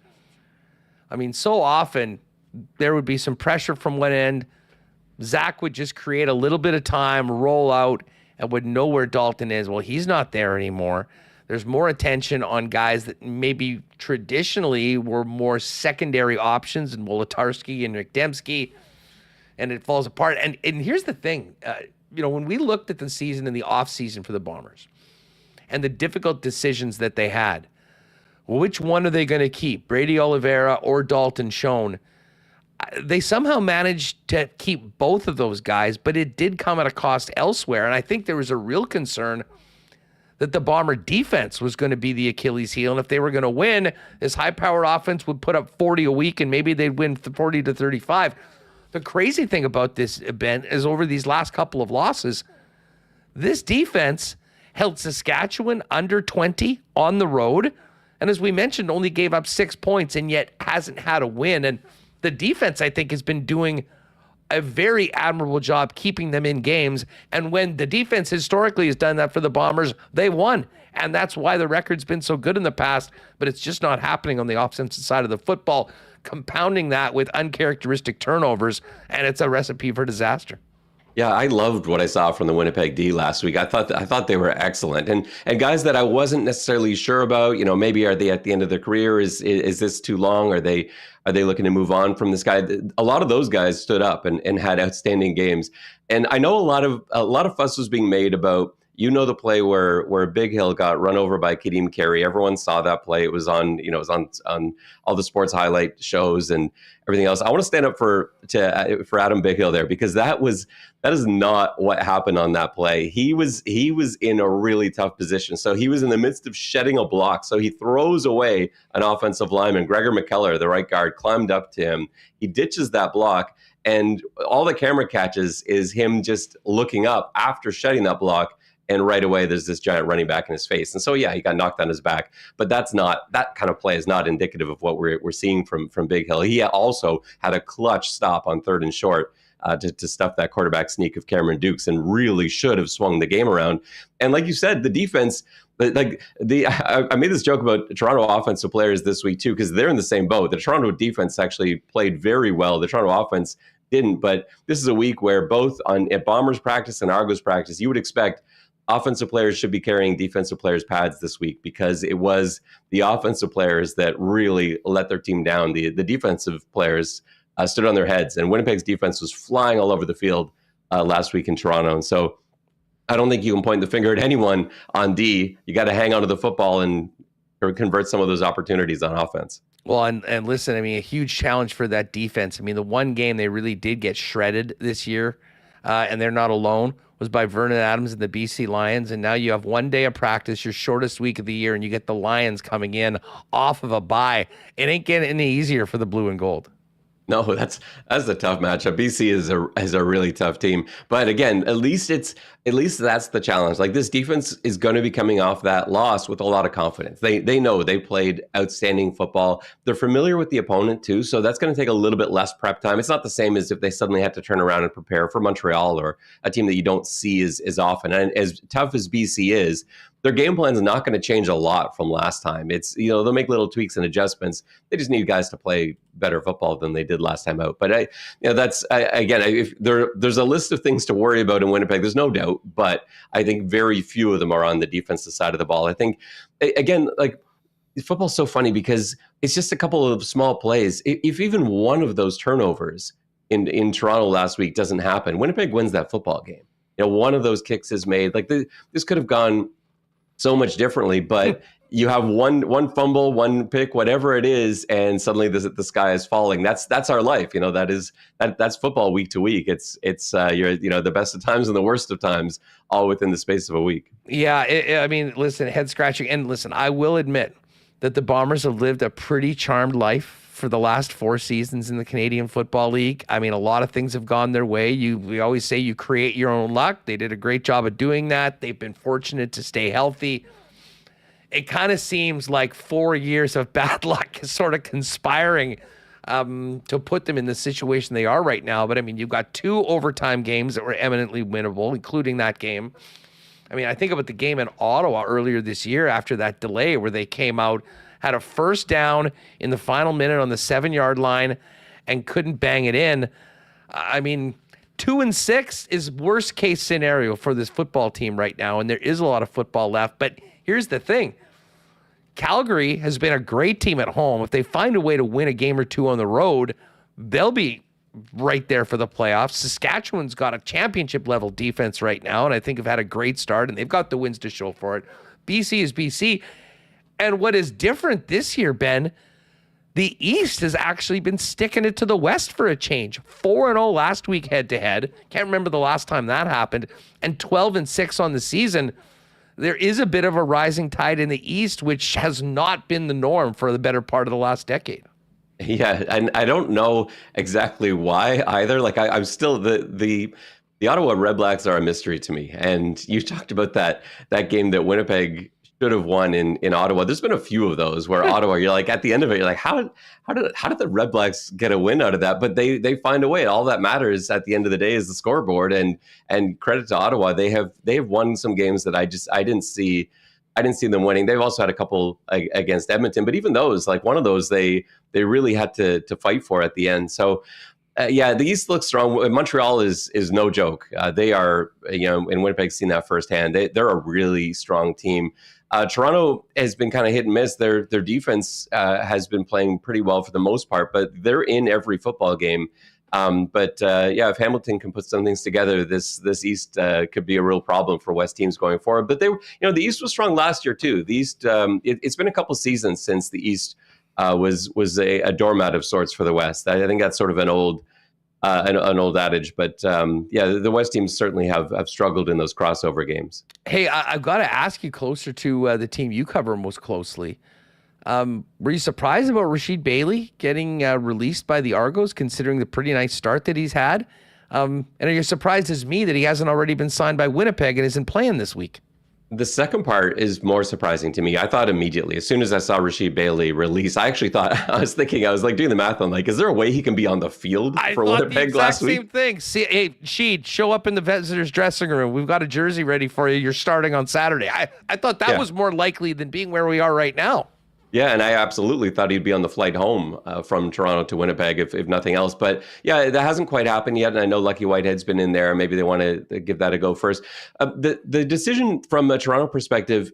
I mean, so often there would be some pressure from one end. Zach would just create a little bit of time, roll out, and would know where Dalton is. Well, he's not there anymore. There's more attention on guys that maybe traditionally were more secondary options, and Wolodarski and Rick Dembski, and it falls apart. And here's the thing, when we looked at the season and the offseason for the Bombers and the difficult decisions that they had, which one are they going to keep, Brady Oliveira or Dalton Schoen? they somehow managed to keep both of those guys, but it did come at a cost elsewhere. And I think there was a real concern that the Bomber defense was going to be the Achilles heel. And if they were going to win, this high-powered offense would put up 40 a week, and maybe they'd win 40 to 35. The crazy thing about this, Ben, is over these last couple of losses, this defense held Saskatchewan under 20 on the road. And as we mentioned, only gave up 6 points and yet hasn't had a win. And the defense, I think, has been doing a very admirable job keeping them in games. And when the defense historically has done that for the Bombers, they won. And that's why the record's been so good in the past, but it's just not happening on the offensive side of the football, compounding that with uncharacteristic turnovers, and it's a recipe for disaster. Yeah, I loved what I saw from the Winnipeg D last week. I thought they were excellent, and guys that I wasn't necessarily sure about. You know, maybe are they at the end of their career? Is this too long? Are they looking to move on from this guy? A lot of those guys stood up and had outstanding games. And I know a lot of fuss was being made about, you know, the play where Big Hill got run over by Kadeem Carey. Everyone saw that play. It was on all the sports highlight shows and everything else. I want to stand up for Adam Big Hill there, because that is not what happened on that play. He was in a really tough position. So he was in the midst of shedding a block. So he throws away an offensive lineman. Gregor McKellar, the right guard, climbed up to him. He ditches that block, and all the camera catches is him just looking up after shedding that block. And right away, there's this giant running back in his face. And so, yeah, he got knocked on his back. But that kind of play is not indicative of what we're seeing from Big Hill. He also had a clutch stop on 3rd and short to stuff that quarterback sneak of Cameron Dukes, and really should have swung the game around. And like you said, the defense, I made this joke about Toronto offensive players this week too, because they're in the same boat. The Toronto defense actually played very well. The Toronto offense didn't. But this is a week where both at Bombers practice and Argos practice, you would expect offensive players should be carrying defensive players' pads this week, because it was the offensive players that really let their team down. The defensive players stood on their heads, and Winnipeg's defense was flying all over the field last week in Toronto. And so I don't think you can point the finger at anyone on D. You got to hang on to the football and convert some of those opportunities on offense. Well, and listen, I mean, a huge challenge for that defense. I mean, the one game they really did get shredded this year, and they're not alone, was by Vernon Adams and the BC Lions. And now you have 1 day of practice, your shortest week of the year, and you get the Lions coming in off of a bye. It ain't getting any easier for the blue and gold. No, that's a tough matchup. BC is a really tough team, but again, at least that's the challenge. Like, this defense is going to be coming off that loss with a lot of confidence. They know they played outstanding football. They're familiar with the opponent too, so that's going to take a little bit less prep time. It's not the same as if they suddenly had to turn around and prepare for Montreal, or a team that you don't see as often. And as tough as BC is, their game plan is not going to change a lot from last time. It's, they'll make little tweaks and adjustments. They just need guys to play better football than they did last time out. But if there's a list of things to worry about in Winnipeg, there's no doubt. But I think very few of them are on the defensive side of the ball. I think, again, like, football's so funny because it's just a couple of small plays. If even one of those turnovers in Toronto last week doesn't happen, Winnipeg wins that football game. One of those kicks is made. Like, this could have gone so much differently, but you have one fumble, one pick, whatever it is, and suddenly the sky is falling. That's our life. That's football week to week. It's you're the best of times and the worst of times, all within the space of a week. Yeah, listen, head scratching, and listen, I will admit that the Bombers have lived a pretty charmed life for the last 4 seasons in the Canadian Football League. I mean, a lot of things have gone their way. We always say you create your own luck. They did a great job of doing that. They've been fortunate to stay healthy. It kind of seems like 4 years of bad luck is sort of conspiring to put them in the situation they are right now. But I mean, you've got 2 overtime games that were eminently winnable, including that game. I mean, I think about the game in Ottawa earlier this year after that delay where they came out, had a first down in the final minute on the 7-yard line and couldn't bang it in. I mean, 2-6 is worst case scenario for this football team right now, and there is a lot of football left. But here's the thing. Calgary has been a great team at home. If they find a way to win a game or 2 on the road, they'll be right there for the playoffs. Saskatchewan's got a championship level defense right now, and I think have had a great start, and they've got the wins to show for it. BC is BC. And what is different this year, Ben, The East has actually been sticking it to the West for a change. 4-0 last week head-to-head. Can't remember the last time that happened. And 12-6 on the season. There is a bit of a rising tide in the East, which has not been the norm for the better part of the last decade. Yeah, and I don't know exactly why either. Like I'm still the Ottawa Red Blacks are a mystery to me. And you talked about that game that Winnipeg should have won in Ottawa. There's been a few of those where Ottawa, you're like at the end of it, you're like, how did the Red Blacks get a win out of that? But they find a way. All that matters at the end of the day is the scoreboard. And credit to Ottawa, they have won some games that I didn't see them winning. They've also had a couple against Edmonton, but even those, like one of those, they really had to fight for at the end. So. The East looks strong. Montreal is no joke. They are, and Winnipeg's seen that firsthand. They're a really strong team. Toronto has been kind of hit and miss. Their defense has been playing pretty well for the most part, but they're in every football game. If Hamilton can put some things together, this East could be a real problem for West teams going forward. But the East was strong last year too. The East, it's been a couple seasons since the East was a doormat of sorts for the West. I think that's sort of an old adage, but the West teams certainly have struggled in those crossover games. Hey, I've got to ask you closer to the team you cover most closely. Were you surprised about Rasheed Bailey getting released by the Argos, considering the pretty nice start that he's had? And are you surprised as me that he hasn't already been signed by Winnipeg and isn't playing this week? The second part is more surprising to me. I thought immediately, as soon as I saw Rasheed Bailey release, I was doing the math on like, is there a way he can be on the field for Winnipeg last week? Same thing. See, hey, Sheed, show up in the visitors' dressing room. We've got a jersey ready for you. You're starting on Saturday. I thought that was more likely than being where we are right now. Yeah, and I absolutely thought he'd be on the flight home from Toronto to Winnipeg, if nothing else. But yeah, that hasn't quite happened yet. And I know Lucky Whitehead's been in there. Maybe they want to give that a go first. The decision from a Toronto perspective,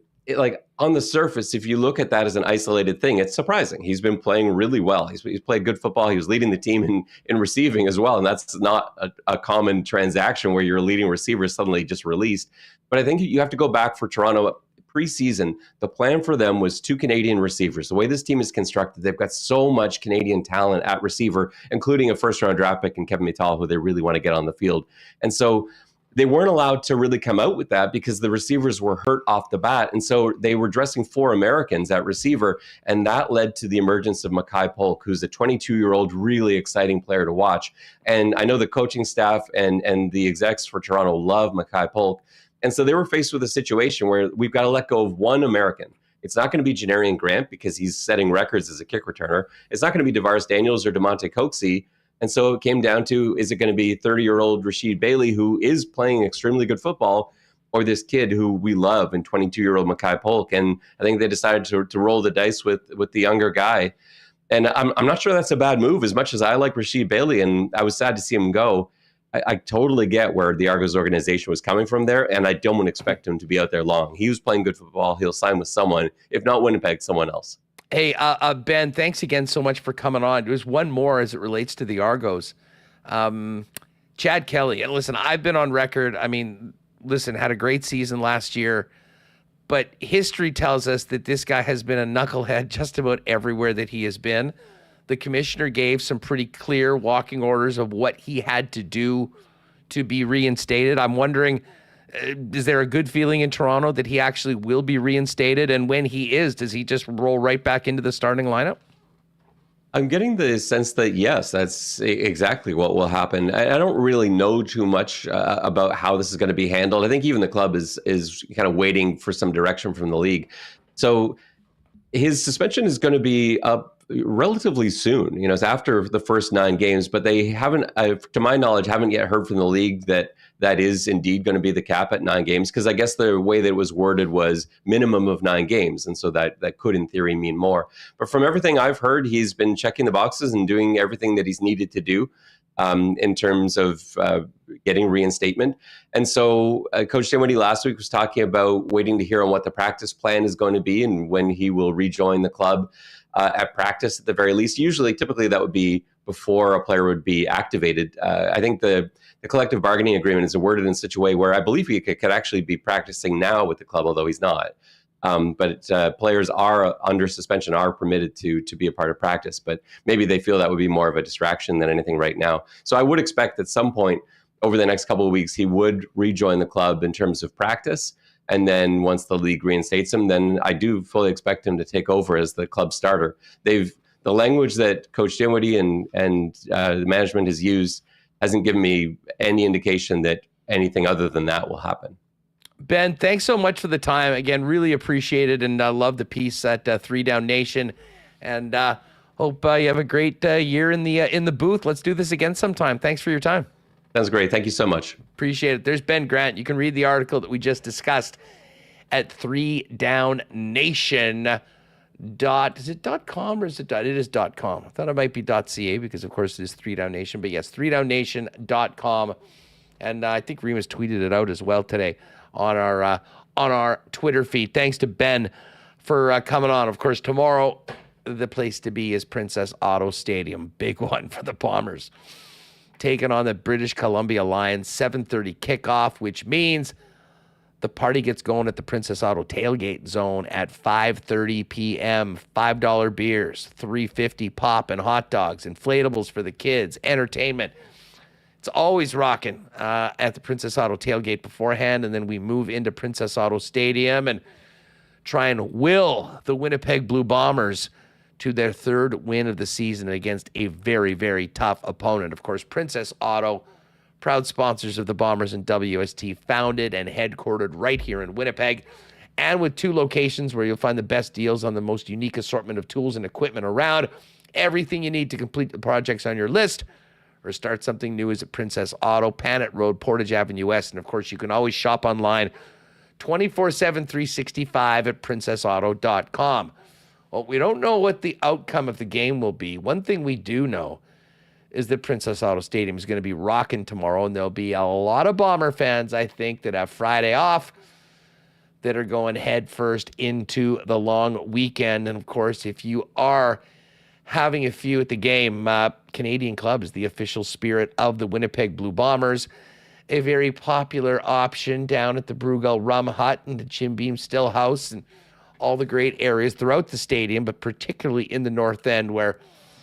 on the surface, if you look at that as an isolated thing, it's surprising. He's been playing really well. He's played good football. He was leading the team in receiving as well. And that's not a common transaction where your leading receiver is suddenly just released. But I think you have to go back for Toronto. Preseason, the plan for them was 2 Canadian receivers. The way this team is constructed, they've got so much Canadian talent at receiver, including a first-round draft pick in Kevin Mittal, who they really want to get on the field. And so they weren't allowed to really come out with that because the receivers were hurt off the bat. And so they were dressing 4 Americans at receiver, and that led to the emergence of Mackay Polk, who's a 22-year-old, really exciting player to watch. And I know the coaching staff and the execs for Toronto love Mackay Polk. And so they were faced with a situation where we've got to let go of 1 American. It's not going to be Janarian Grant because he's setting records as a kick returner. It's not going to be DeVaris Daniels or DeMonte Coxie. And so it came down to, is it going to be 30-year-old Rasheed Bailey, who is playing extremely good football, or this kid who we love, and 22-year-old Mackay Polk? And I think they decided to roll the dice with the younger guy. And I'm not sure that's a bad move. As much as I like Rasheed Bailey, and I was sad to see him go, I totally get where the Argos organization was coming from there, and I don't expect him to be out there long. He was playing good football. He'll sign with someone, if not Winnipeg, someone else. Hey, Ben, thanks again so much for coming on. There's one more as it relates to the Argos. Chad Kelly, and listen, I've been on record. I mean, listen, had a great season last year, but history tells us that this guy has been a knucklehead just about everywhere that he has been. The commissioner gave some pretty clear walking orders of what he had to do to be reinstated. I'm wondering, is there a good feeling in Toronto that he actually will be reinstated? And when he is, does he just roll right back into the starting lineup? I'm getting the sense that, yes, that's exactly what will happen. I don't really know too much about how this is going to be handled. I think even the club is kind of waiting for some direction from the league. So his suspension is going to be up relatively soon. It's after the first 9 games, but they haven't, to my knowledge, haven't yet heard from the league that is indeed going to be the cap at 9 games. Because I guess the way that it was worded was minimum of 9 games, and so that could, in theory, mean more. But from everything I've heard, he's been checking the boxes and doing everything that he's needed to do in terms of getting reinstatement. And so Coach Dinwiddie last week was talking about waiting to hear on what the practice plan is going to be and when he will rejoin the club. At practice at the very least. Typically that would be before a player would be activated. I think the collective bargaining agreement is worded in such a way where I believe he could actually be practicing now with the club, although he's not. But players are under suspension, are permitted to be a part of practice, but maybe they feel that would be more of a distraction than anything right now. So I would expect at some point over the next couple of weeks, he would rejoin the club in terms of practice. And then once the league reinstates him, then I do fully expect him to take over as the club starter. The language that Coach Dinwiddie and the management has used hasn't given me any indication that anything other than that will happen. Ben, thanks so much for the time. Again, really appreciate it, and love the piece at 3 Down Nation. And hope you have a great year in the booth. Let's do this again sometime. Thanks for your time. Sounds great. Thank you so much. Appreciate it. There's Ben Grant. You can read the article that we just discussed at 3downnation. Is it .com or is it .? It is .com. I thought it might be .ca because, of course, it is 3 Down Nation. But yes, 3downnation.com. And I think Remis tweeted it out as well today on our Twitter feed. Thanks to Ben for coming on. Of course, tomorrow the place to be is Princess Auto Stadium. Big one for the Bombers. Taking on the British Columbia Lions, 7:30 kickoff, which means the party gets going at the Princess Auto tailgate zone at 5:30 p.m. $5 beers, $3.50 pop and hot dogs, inflatables for the kids, entertainment. It's always rocking at the Princess Auto tailgate beforehand, and then we move into Princess Auto Stadium and try and will the Winnipeg Blue Bombers to their 3rd win of the season against a very, very tough opponent. Of course, Princess Auto, proud sponsors of the Bombers and WST, founded and headquartered right here in Winnipeg, and with 2 locations where you'll find the best deals on the most unique assortment of tools and equipment around. Everything you need to complete the projects on your list or start something new is at Princess Auto, Panet Road, Portage Avenue West. And of course, you can always shop online 24/7, 365 at princessauto.com. Well, we don't know what the outcome of the game will be. One thing we do know is that Princess Auto Stadium is going to be rocking tomorrow, and there'll be a lot of Bomber fans, I think, that have Friday off that are going head first into the long weekend. And of course, if you are having a few at the game, Canadian Club is the official spirit of the Winnipeg Blue Bombers, a very popular option down at the Bruegel Rum Hut and the Jim Beam Still House and all the great areas throughout the stadium, but particularly in the North End where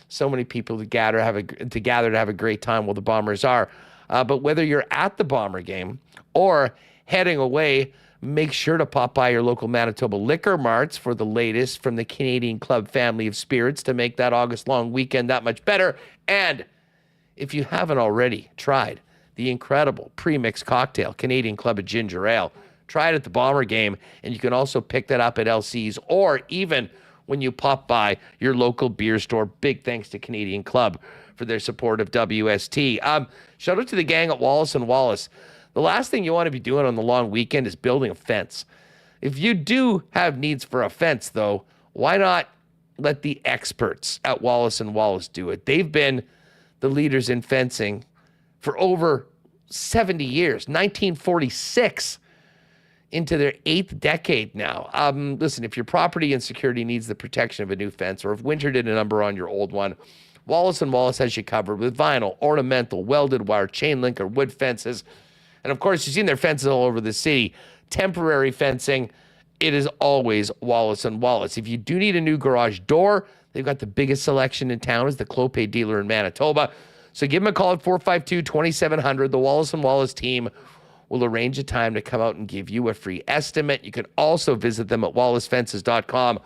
so many people gather to have a great time while the Bombers are. But whether you're at the Bomber game or heading away, make sure to pop by your local Manitoba liquor marts for the latest from the Canadian Club family of spirits to make that August long weekend that much better. And if you haven't already tried the incredible pre-mixed cocktail, Canadian Club of Ginger Ale, try it at the Bomber game, and you can also pick that up at LC's or even when you pop by your local beer store. Big thanks to Canadian Club for their support of WST. Shout out to the gang at Wallace & Wallace. The last thing you want to be doing on the long weekend is building a fence. If you do have needs for a fence, though, why not let the experts at Wallace & Wallace do it? They've been the leaders in fencing for over 70 years, 1946. Into their 8th decade now. Listen, if your property and security needs the protection of a new fence, or if winter did a number on your old one, Wallace & Wallace has you covered with vinyl, ornamental, welded wire, chain link, or wood fences. And of course, you've seen their fences all over the city. Temporary fencing, it is always Wallace & Wallace. If you do need a new garage door, they've got the biggest selection in town as the Clopay dealer in Manitoba. So give them a call at 452-2700. The Wallace & Wallace team will arrange a time to come out and give you a free estimate. You can also visit them at wallacefences.com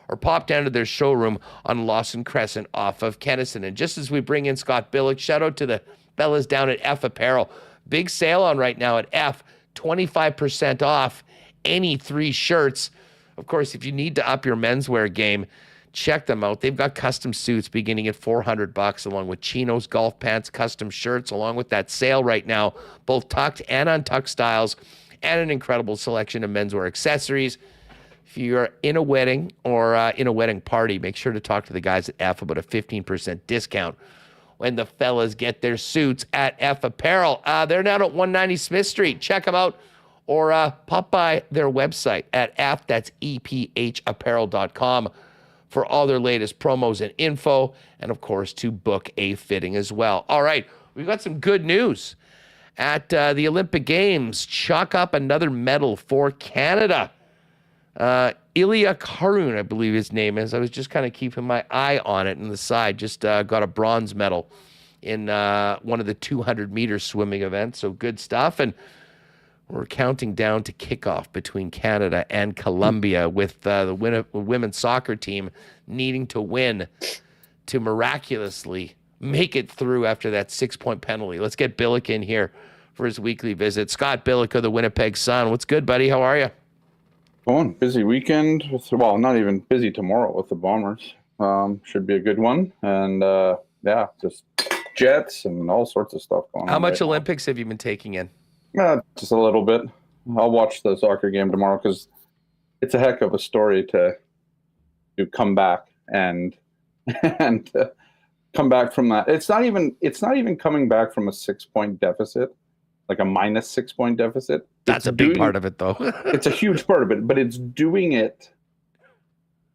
or pop down to their showroom on Lawson Crescent off of Kennison. And just as we bring in Scott Billeck, shout out to the fellas down at F Apparel. Big sale on right now at F, 25% off any 3 shirts. Of course, if you need to up your menswear game, check them out. They've got custom suits beginning at $400, along with chinos, golf pants, custom shirts, along with that sale right now, both tucked and untucked styles, and an incredible selection of menswear accessories. If you're in a wedding or in a wedding party, make sure to talk to the guys at F about a 15% discount when the fellas get their suits at F Apparel. They're down at 190 Smith Street. Check them out or pop by their website at F, that's EPHapparel.com. for all their latest promos and info, and of course, to book a fitting as well. All right, we've got some good news at the Olympic Games. Chalk up another medal for Canada. Ilya Karun, I believe his name is. I was just kind of keeping my eye on it on the side. Just got a bronze medal in one of the 200-meter swimming events. So good stuff. And we're counting down to kickoff between Canada and Colombia with the women's soccer team needing to win to miraculously make it through after that 6-point penalty. Let's get Billeck in here for his weekly visit. Scott Billeck of the Winnipeg Sun. What's good, buddy? How are you? Busy weekend. Well, not even busy tomorrow with the Bombers. Should be a good one. And just jets and all sorts of stuff going on. How much Olympics have you been taking in? Just a little bit. I'll watch the soccer game tomorrow because it's a heck of a story to come back and come back from that. It's not even coming back from a 6-point deficit, like a minus 6-point deficit. That's a big part of it, though. It's a huge part of it, but it's doing it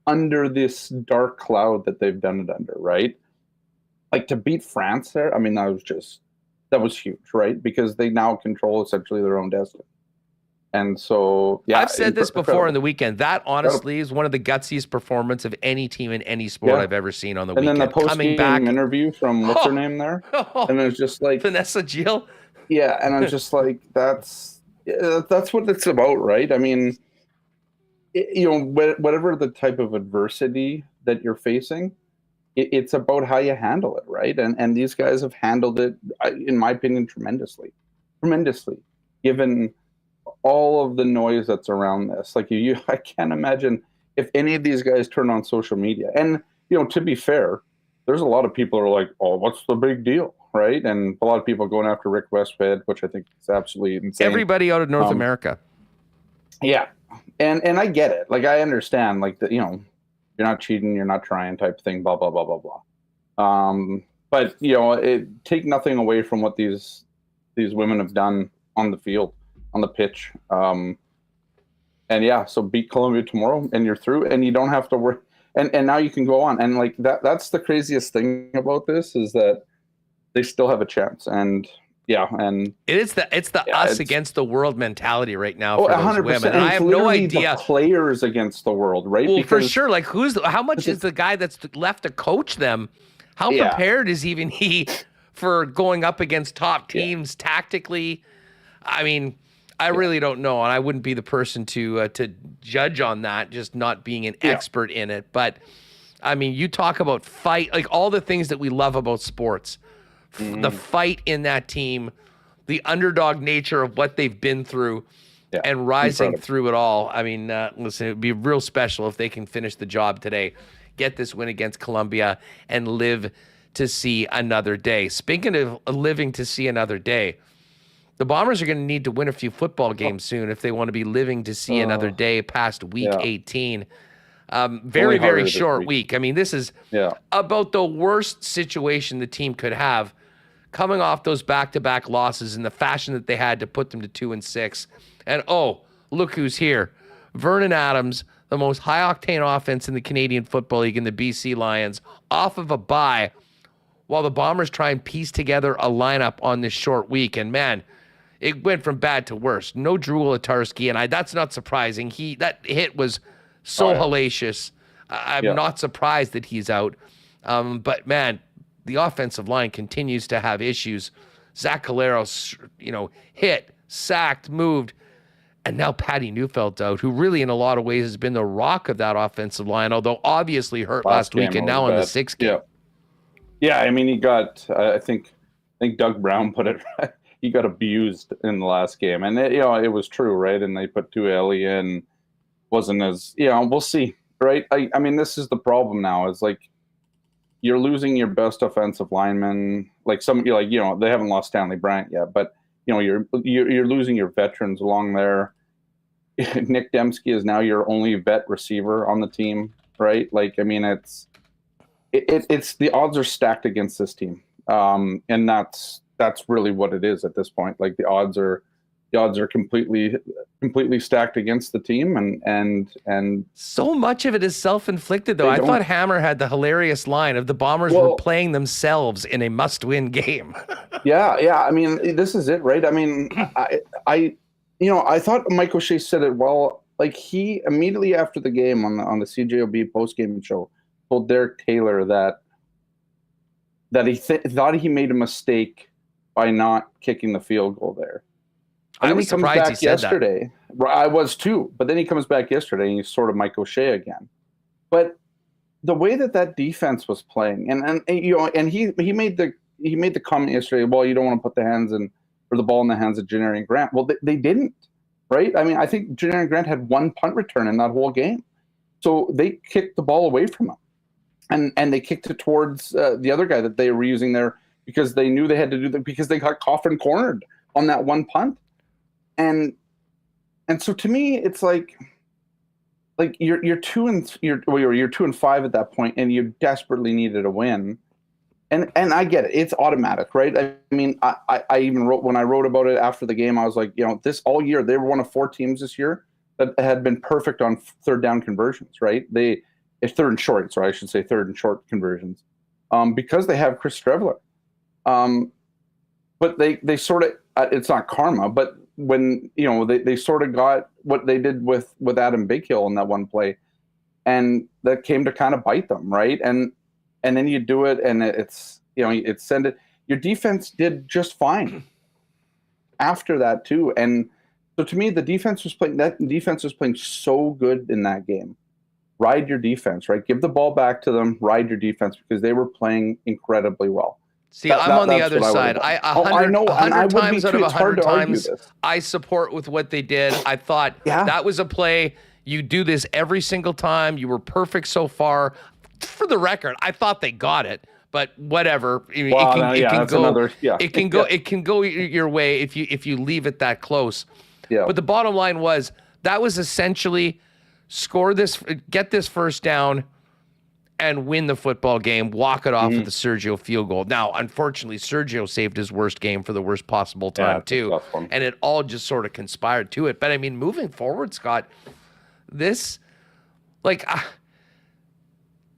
under this dark cloud that they've done it under, right? Like to beat France there, I mean, that was huge, right? Because they now control essentially their own destiny. And so, yeah. I've said this before in the weekend. That honestly is one of the gutsiest performance of any team in any sport I've ever seen on the weekend. And then the post-game interview from what's her name there? And it was just like Vanessa Jill. Yeah, and I'm just like, that's what it's about, right? I mean, whatever the type of adversity that you're facing, it's about how you handle it, right? And these guys have handled it, in my opinion, tremendously, given all of the noise that's around this. Like I can't imagine if any of these guys turn on social media. And to be fair, there's a lot of people who are like, "Oh, what's the big deal?" Right? And a lot of people going after Rick Westhead, which I think is absolutely insane. Everybody out of North America. Yeah, and I get it. Like I understand. Like that, you're not cheating, you're not trying, type thing. Blah blah blah blah blah. But take nothing away from what these women have done on the field, on the pitch. And yeah, so beat Colombia tomorrow, and you're through, and you don't have to worry. And now you can go on. And like that's the craziest thing about this is that they still have a chance. And it's us against the world mentality right now for those 100%. women. And I have no idea. The players against the world, right? Well, for sure. Like how much is the guy that's left to coach them? How prepared is even he for going up against top teams tactically? I mean, I really don't know, and I wouldn't be the person to judge on that, just not being an expert in it. But I mean, you talk about fight, like all the things that we love about sports, the fight in that team, the underdog nature of what they've been through, and rising through it all. I mean, listen, it would be real special if they can finish the job today, get this win against Colombia, and live to see another day. Speaking of living to see another day, the Bombers are going to need to win a few football games soon if they want to be living to see another day past week 18. Very, very short week. I mean, this is about the worst situation the team could have, coming off those back-to-back losses in the fashion that they had to put them to 2-6. And look who's here. Vernon Adams, the most high-octane offense in the Canadian Football League in the BC Lions, off of a bye, while the Bombers try and piece together a lineup on this short week. And man, it went from bad to worse. No Drew Olatarski, and that's not surprising. That hit was so hellacious. I'm not surprised that he's out. But man, the offensive line continues to have issues. Zach Caleros, hit, sacked, moved, and now Patty Neufeld's out, who really in a lot of ways has been the rock of that offensive line, although obviously hurt last week and now on the 6th game. Yeah, I mean, he got, I think Doug Brown put it right. He got abused in the last game, and it was true, right? And they put Tueli in, wasn't as we'll see, right? I mean, this is the problem now. Is like you're losing your best offensive lineman. Like they haven't lost Stanley Bryant yet, but you're losing your veterans along there. Nick Dembski is now your only vet receiver on the team, right? Like, I mean, it's the odds are stacked against this team, and that's really what it is at this point. Like the odds are completely stacked against the team, and so much of it is self-inflicted though. I thought Hammer had the hilarious line of the Bombers were playing themselves in a must-win game. yeah. I mean, this is it, right? I mean, I thought Mike O'Shea said it well like he immediately after the game on the CJOB post game show told Derek Taylor that he thought he made a mistake by not kicking the field goal there. I was surprised he said yesterday. That. I was too, but then he comes back yesterday and he's sort of Mike O'Shea again. But the way that defense was playing, and you know, and he made the comment yesterday. Well, you don't want to put the ball in the hands of Janarian Grant. Well, they didn't, right? I mean, I think Janarian Grant had one punt return in that whole game, so they kicked the ball away from him, and they kicked it towards the other guy that they were using there because they knew they had to do that because they got coffin cornered on that one punt, and so to me, it's like you're 2-5 at that point, and you desperately needed a win. And I get it. It's automatic, right? I mean, I even wrote, when I wrote about it after the game, I was like, you know, this all year, they were one of 4 teams this year that had been perfect on third down conversions, right? It's third and short, sorry, I should say third and short conversions, because they have Chris Streveler. But they sort of, it's not karma, but when, you know, they sort of got what they did with Adam Bighill in that one play, and that came to kind of bite them, right? And then you do it, and it's, you know, it's send it. Your defense did just fine after that too, and so to me, the defense was playing so good in that game. Ride your defense, right? Give the ball back to them. Ride your defense because they were playing incredibly well. See, I'm on the other side. I know 100 times out of 100 times, I support with what they did. I thought that was a play. You do this every single time. You were perfect so far. For the record, I thought they got it, but whatever. It can go your way if you leave it that close. Yeah. But the bottom line was that was essentially get this first down, and win the football game. Walk it off with the Sergio field goal. Now, unfortunately, Sergio saved his worst game for the worst possible time too, and it all just sort of conspired to it. But I mean, moving forward, Scott, this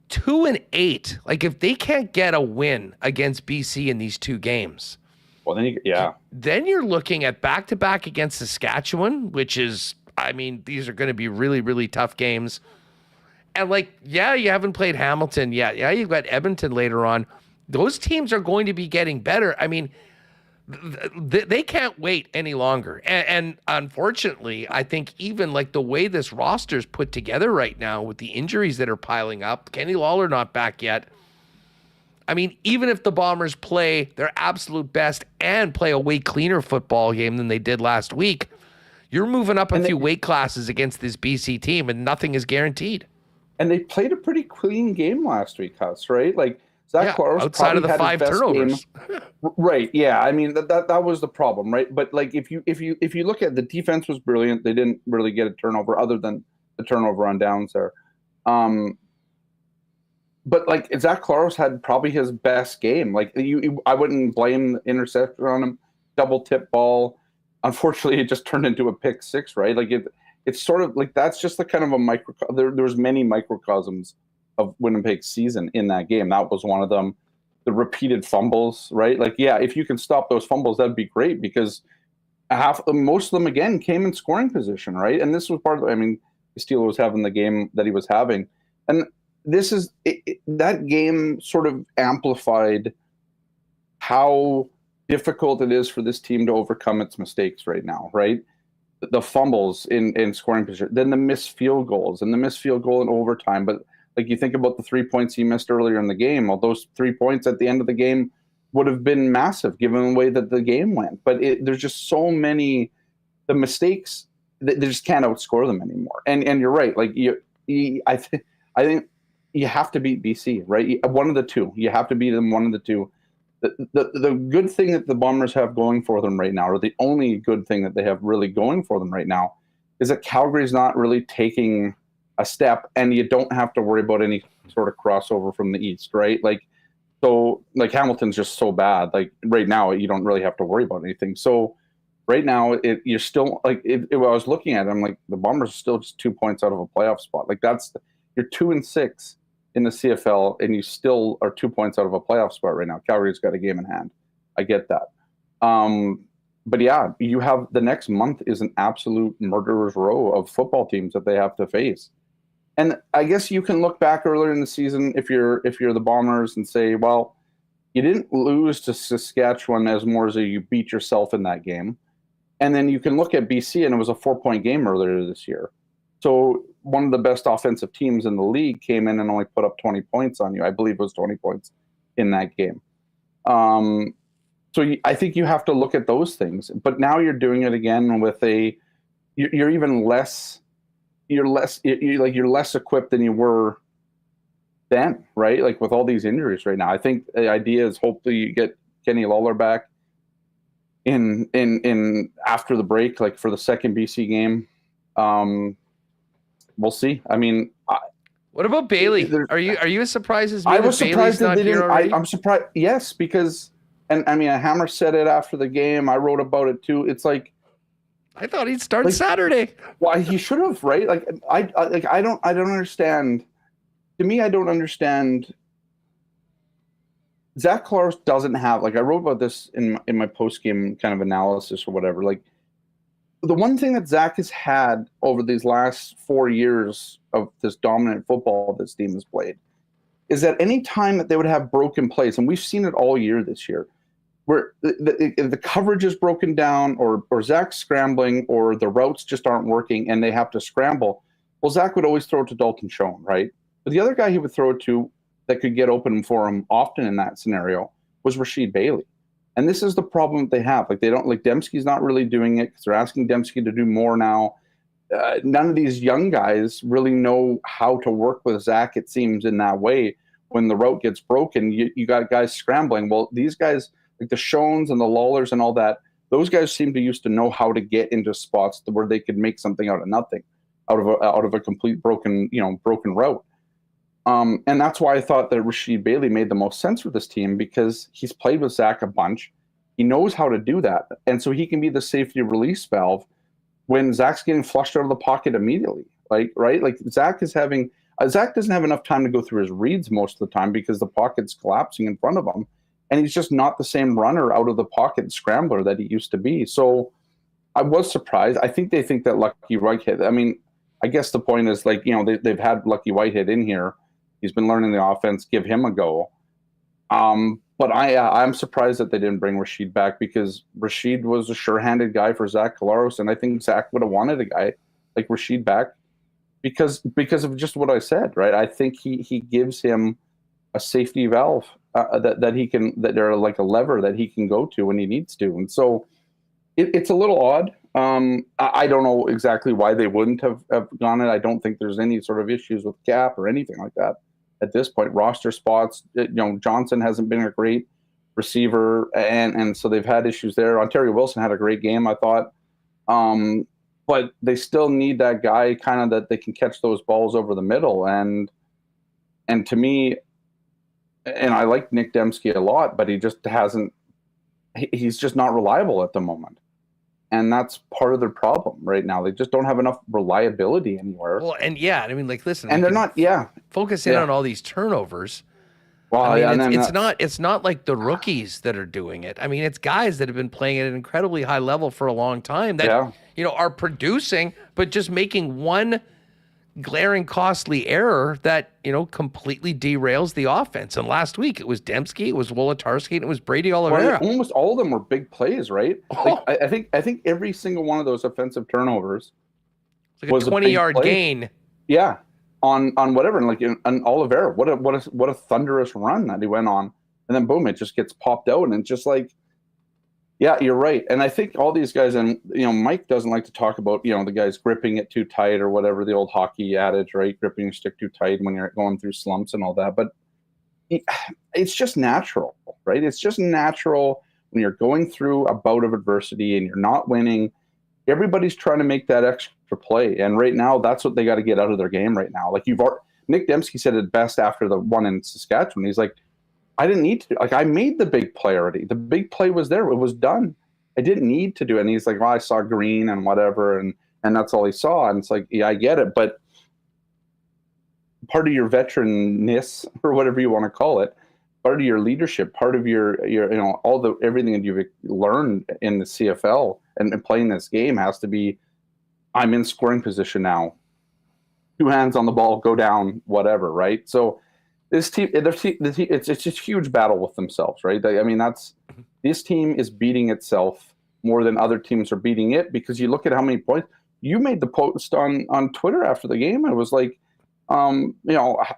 2-8. Like, if they can't get a win against BC in these 2 games, well, then you're looking at back-to-back against Saskatchewan, which is, I mean, these are going to be really, really tough games. And you haven't played Hamilton yet. Yeah, you've got Edmonton later on. Those teams are going to be getting better. I mean, they can't wait any longer. And unfortunately, I think even the way this roster's put together right now with the injuries that are piling up, Kenny Lawler not back yet. I mean, even if the Bombers play their absolute best and play a way cleaner football game than they did last week, you're moving up a few weight classes against this BC team, and nothing is guaranteed. And they played a pretty clean game last week, Huss, right? Zach Claros outside of the 5 turnovers. Right. Yeah. I mean, that was the problem, right? But if you look at the defense was brilliant. They didn't really get a turnover other than the turnover on downs there. But Zach Claros had probably his best game. I wouldn't blame the interception on him. Double tip ball. Unfortunately, it just turned into a pick 6, right? It's sort of that's just the kind of a there was many microcosms of Winnipeg's season in that game. That was one of them. The repeated fumbles, right? If you can stop those fumbles, that'd be great because most of them again came in scoring position, right? And this was part of. I mean, Steele was having the game that he was having, and that game sort of amplified how difficult it is for this team to overcome its mistakes right now, right? The fumbles in scoring position, then the missed field goals and the missed field goal in overtime. But you think about the 3 points he missed earlier in the game. Well, those 3 points at the end of the game would have been massive given the way that the game went. But there's just so many, the mistakes, they just can't outscore them anymore. And you're right. I think you have to beat BC, right? One of the two. You have to beat them one of the two. The good thing that the Bombers have going for them right now, or the only good thing that they have really going for them right now, is that Calgary's not really taking a step, and you don't have to worry about any sort of crossover from the East, right? Hamilton's just so bad. Right now, you don't really have to worry about anything. So right now, you're still I was looking at it, I'm like, the Bombers are still just 2 points out of a playoff spot. You're 2-6. In the CFL, and you still are 2 points out of a playoff spot right now. Calgary's got a game in hand. I get that. yeah, you have the next month is an absolute murderer's row of football teams that they have to face. And I guess you can look back earlier in the season if you're the Bombers and say, well, you didn't lose to Saskatchewan as more as you beat yourself in that game. And then you can look at BC, and it was a 4-point game earlier this year. So one of the best offensive teams in the league came in and only put up 20 points on you. I believe it was 20 points in that game. So I think you have to look at those things. But now you're doing it again with you're even less. You're less equipped than you were then, right? Like with all these injuries right now. I think the idea is hopefully you get Kenny Lawler back in after the break, like for the second BC game. We'll see. I mean, what about Bailey? Are you as surprised as me? I was surprised that they didn't. I'm surprised. Yes, because I mean, Hammer said it after the game. I wrote about it too. It's like I thought he'd start Saturday. Well, he should have, right? Like I don't understand. To me, I don't understand. Zach Collaros doesn't have, like I wrote about this in my post-game kind of analysis or whatever. Like the one thing that Zach has had over these last 4 years of this dominant football this team has played is that any time that they would have broken plays, and we've seen it all year this year, where the coverage is broken down or Zach's scrambling or the routes just aren't working and they have to scramble. Well, Zach would always throw it to Dalton Schoen, right? But the other guy he would throw it to that could get open for him often in that scenario was Rasheed Bailey. And this is the problem that they have. Like they don't, like Dembski's not really doing it because they're asking Dembski to do more now. None of these young guys really know how to work with Zach, it seems, in that way. When the route gets broken, you got guys scrambling. Well, these guys, like the Schoens and the Lawlers and all that, those guys seem to used to know how to get into spots where they could make something out of nothing, out of a complete broken route. And that's why I thought that Rasheed Bailey made the most sense for this team because he's played with Zach a bunch. He knows how to do that. And so he can be the safety release valve when Zach's getting flushed out of the pocket immediately. Like Zach doesn't have enough time to go through his reads most of the time because the pocket's collapsing in front of him. And he's just not the same runner out of the pocket scrambler that he used to be. So I was surprised. I think they think that Lucky Whitehead, I mean, I guess the point is like, they've had Lucky Whitehead in here. He's been learning the offense. Give him a go. But I'm surprised that they didn't bring Rasheed back because Rasheed was a sure-handed guy for Zach Collaros, and I think Zach would have wanted a guy like Rasheed back because of just what I said, right? I think he gives him a safety valve that they're like a lever that he can go to when he needs to, and so it's a little odd. I don't know exactly why they wouldn't have gone it. I don't think there's any sort of issues with cap or anything like that at this point. Roster spots, Johnson hasn't been a great receiver, and so they've had issues there. Ontario Wilson had a great game, I thought, but they still need that guy kind of that they can catch those balls over the middle. And to me, and I like Nick Dembski a lot, but he just hasn't. He's just not reliable at the moment. And that's part of their problem right now. They just don't have enough reliability anywhere. Well, and yeah, I mean, like, listen, and they're not. Yeah, focus in on all these turnovers. Well, I mean, it's not like the rookies that are doing it. I mean, it's guys that have been playing at an incredibly high level for a long time that are producing, but just making one glaring costly error that completely derails the offense. And last week it was Dembski, it was Wolodarski, and it was Brady Oliveira. Well, almost all of them were big plays, right? Like, I think every single one of those offensive turnovers was a 20-yard gain. Yeah, on whatever, and Oliveira, what a thunderous run that he went on, and then boom, it just gets popped out, and it's just like. Yeah, you're right. And I think all these guys, and Mike doesn't like to talk about, the guys gripping it too tight or whatever, the old hockey adage, right? Gripping your stick too tight when you're going through slumps and all that. But it's just natural, right? It's just natural when you're going through a bout of adversity and you're not winning. Everybody's trying to make that extra play. And right now, that's what they got to get out of their game right now. Like Nick Dembski said it best after the one in Saskatchewan. He's like, I didn't need to I made the big play already. The big play was there. It was done. I didn't need to do it. And he's like, well, I saw green and whatever. And that's all he saw. And it's like, yeah, I get it. But part of your veteranness or whatever you want to call it part of your leadership, part of your everything that you've learned in the CFL and playing this game has to be, I'm in scoring position now. 2 hands on the ball, go down, whatever, right? So this team, it's just a huge battle with themselves, right? I mean, this team is beating itself more than other teams are beating it, because you look at how many points. You made the post on Twitter after the game. It was like, how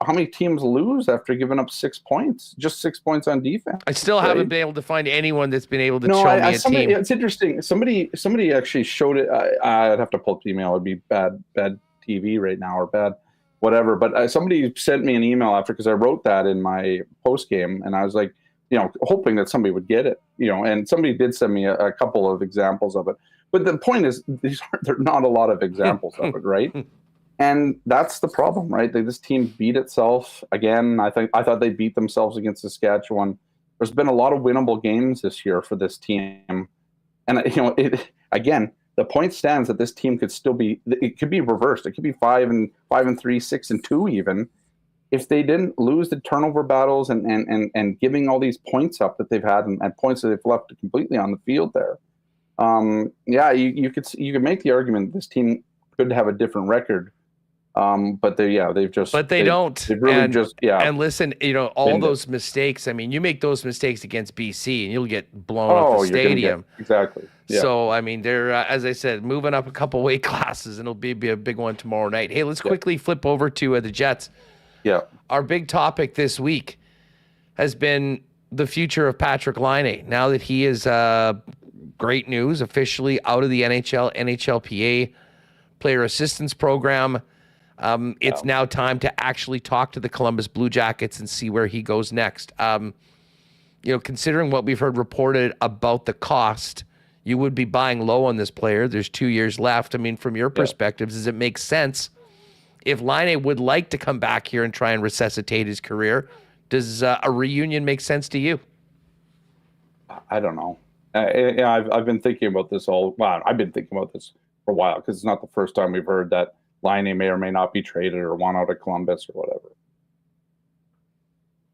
many teams lose after giving up 6 points, just 6 points on defense? I still haven't been able to find anyone that's been able to show me a team. It's interesting. Somebody actually showed it. I'd have to pull up the email. It'd be bad TV right now, or bad whatever. But somebody sent me an email after, because I wrote that in my post game, and I was like, hoping that somebody would get it, and somebody did send me a couple of examples of it. But the point is, there are not a lot of examples of it, right? And that's the problem, right? This team beat itself again. I thought they beat themselves against Saskatchewan. There's been a lot of winnable games this year for this team, and again, the point stands that this team could still be. It could be reversed. It could be 5-3, 6-2 even, if they didn't lose the turnover battles and giving all these points up that they've had, and points that they've left completely on the field there. You could make the argument that this team could have a different record. But they don't. They've really And listen, all those mistakes. I mean, you make those mistakes against BC, and you'll get blown off the stadium. Exactly. Yeah. So I mean, they're as I said, moving up a couple weight classes, and it'll be a big one tomorrow night. Hey, let's quickly flip over to the Jets. Yeah. Our big topic this week has been the future of Patrik Laine. Now that he is great news, officially out of the NHLPA player assistance program. It's now time to actually talk to the Columbus Blue Jackets and see where he goes next. Considering what we've heard reported about the cost, you would be buying low on this player. There's 2 years left. I mean, from your perspective, does it make sense if Laine would like to come back here and try and resuscitate his career? Does a reunion make sense to you? I don't know. I've been thinking about this I've been thinking about this for a while, because it's not the first time we've heard that Laine may or may not be traded or want out of Columbus or whatever.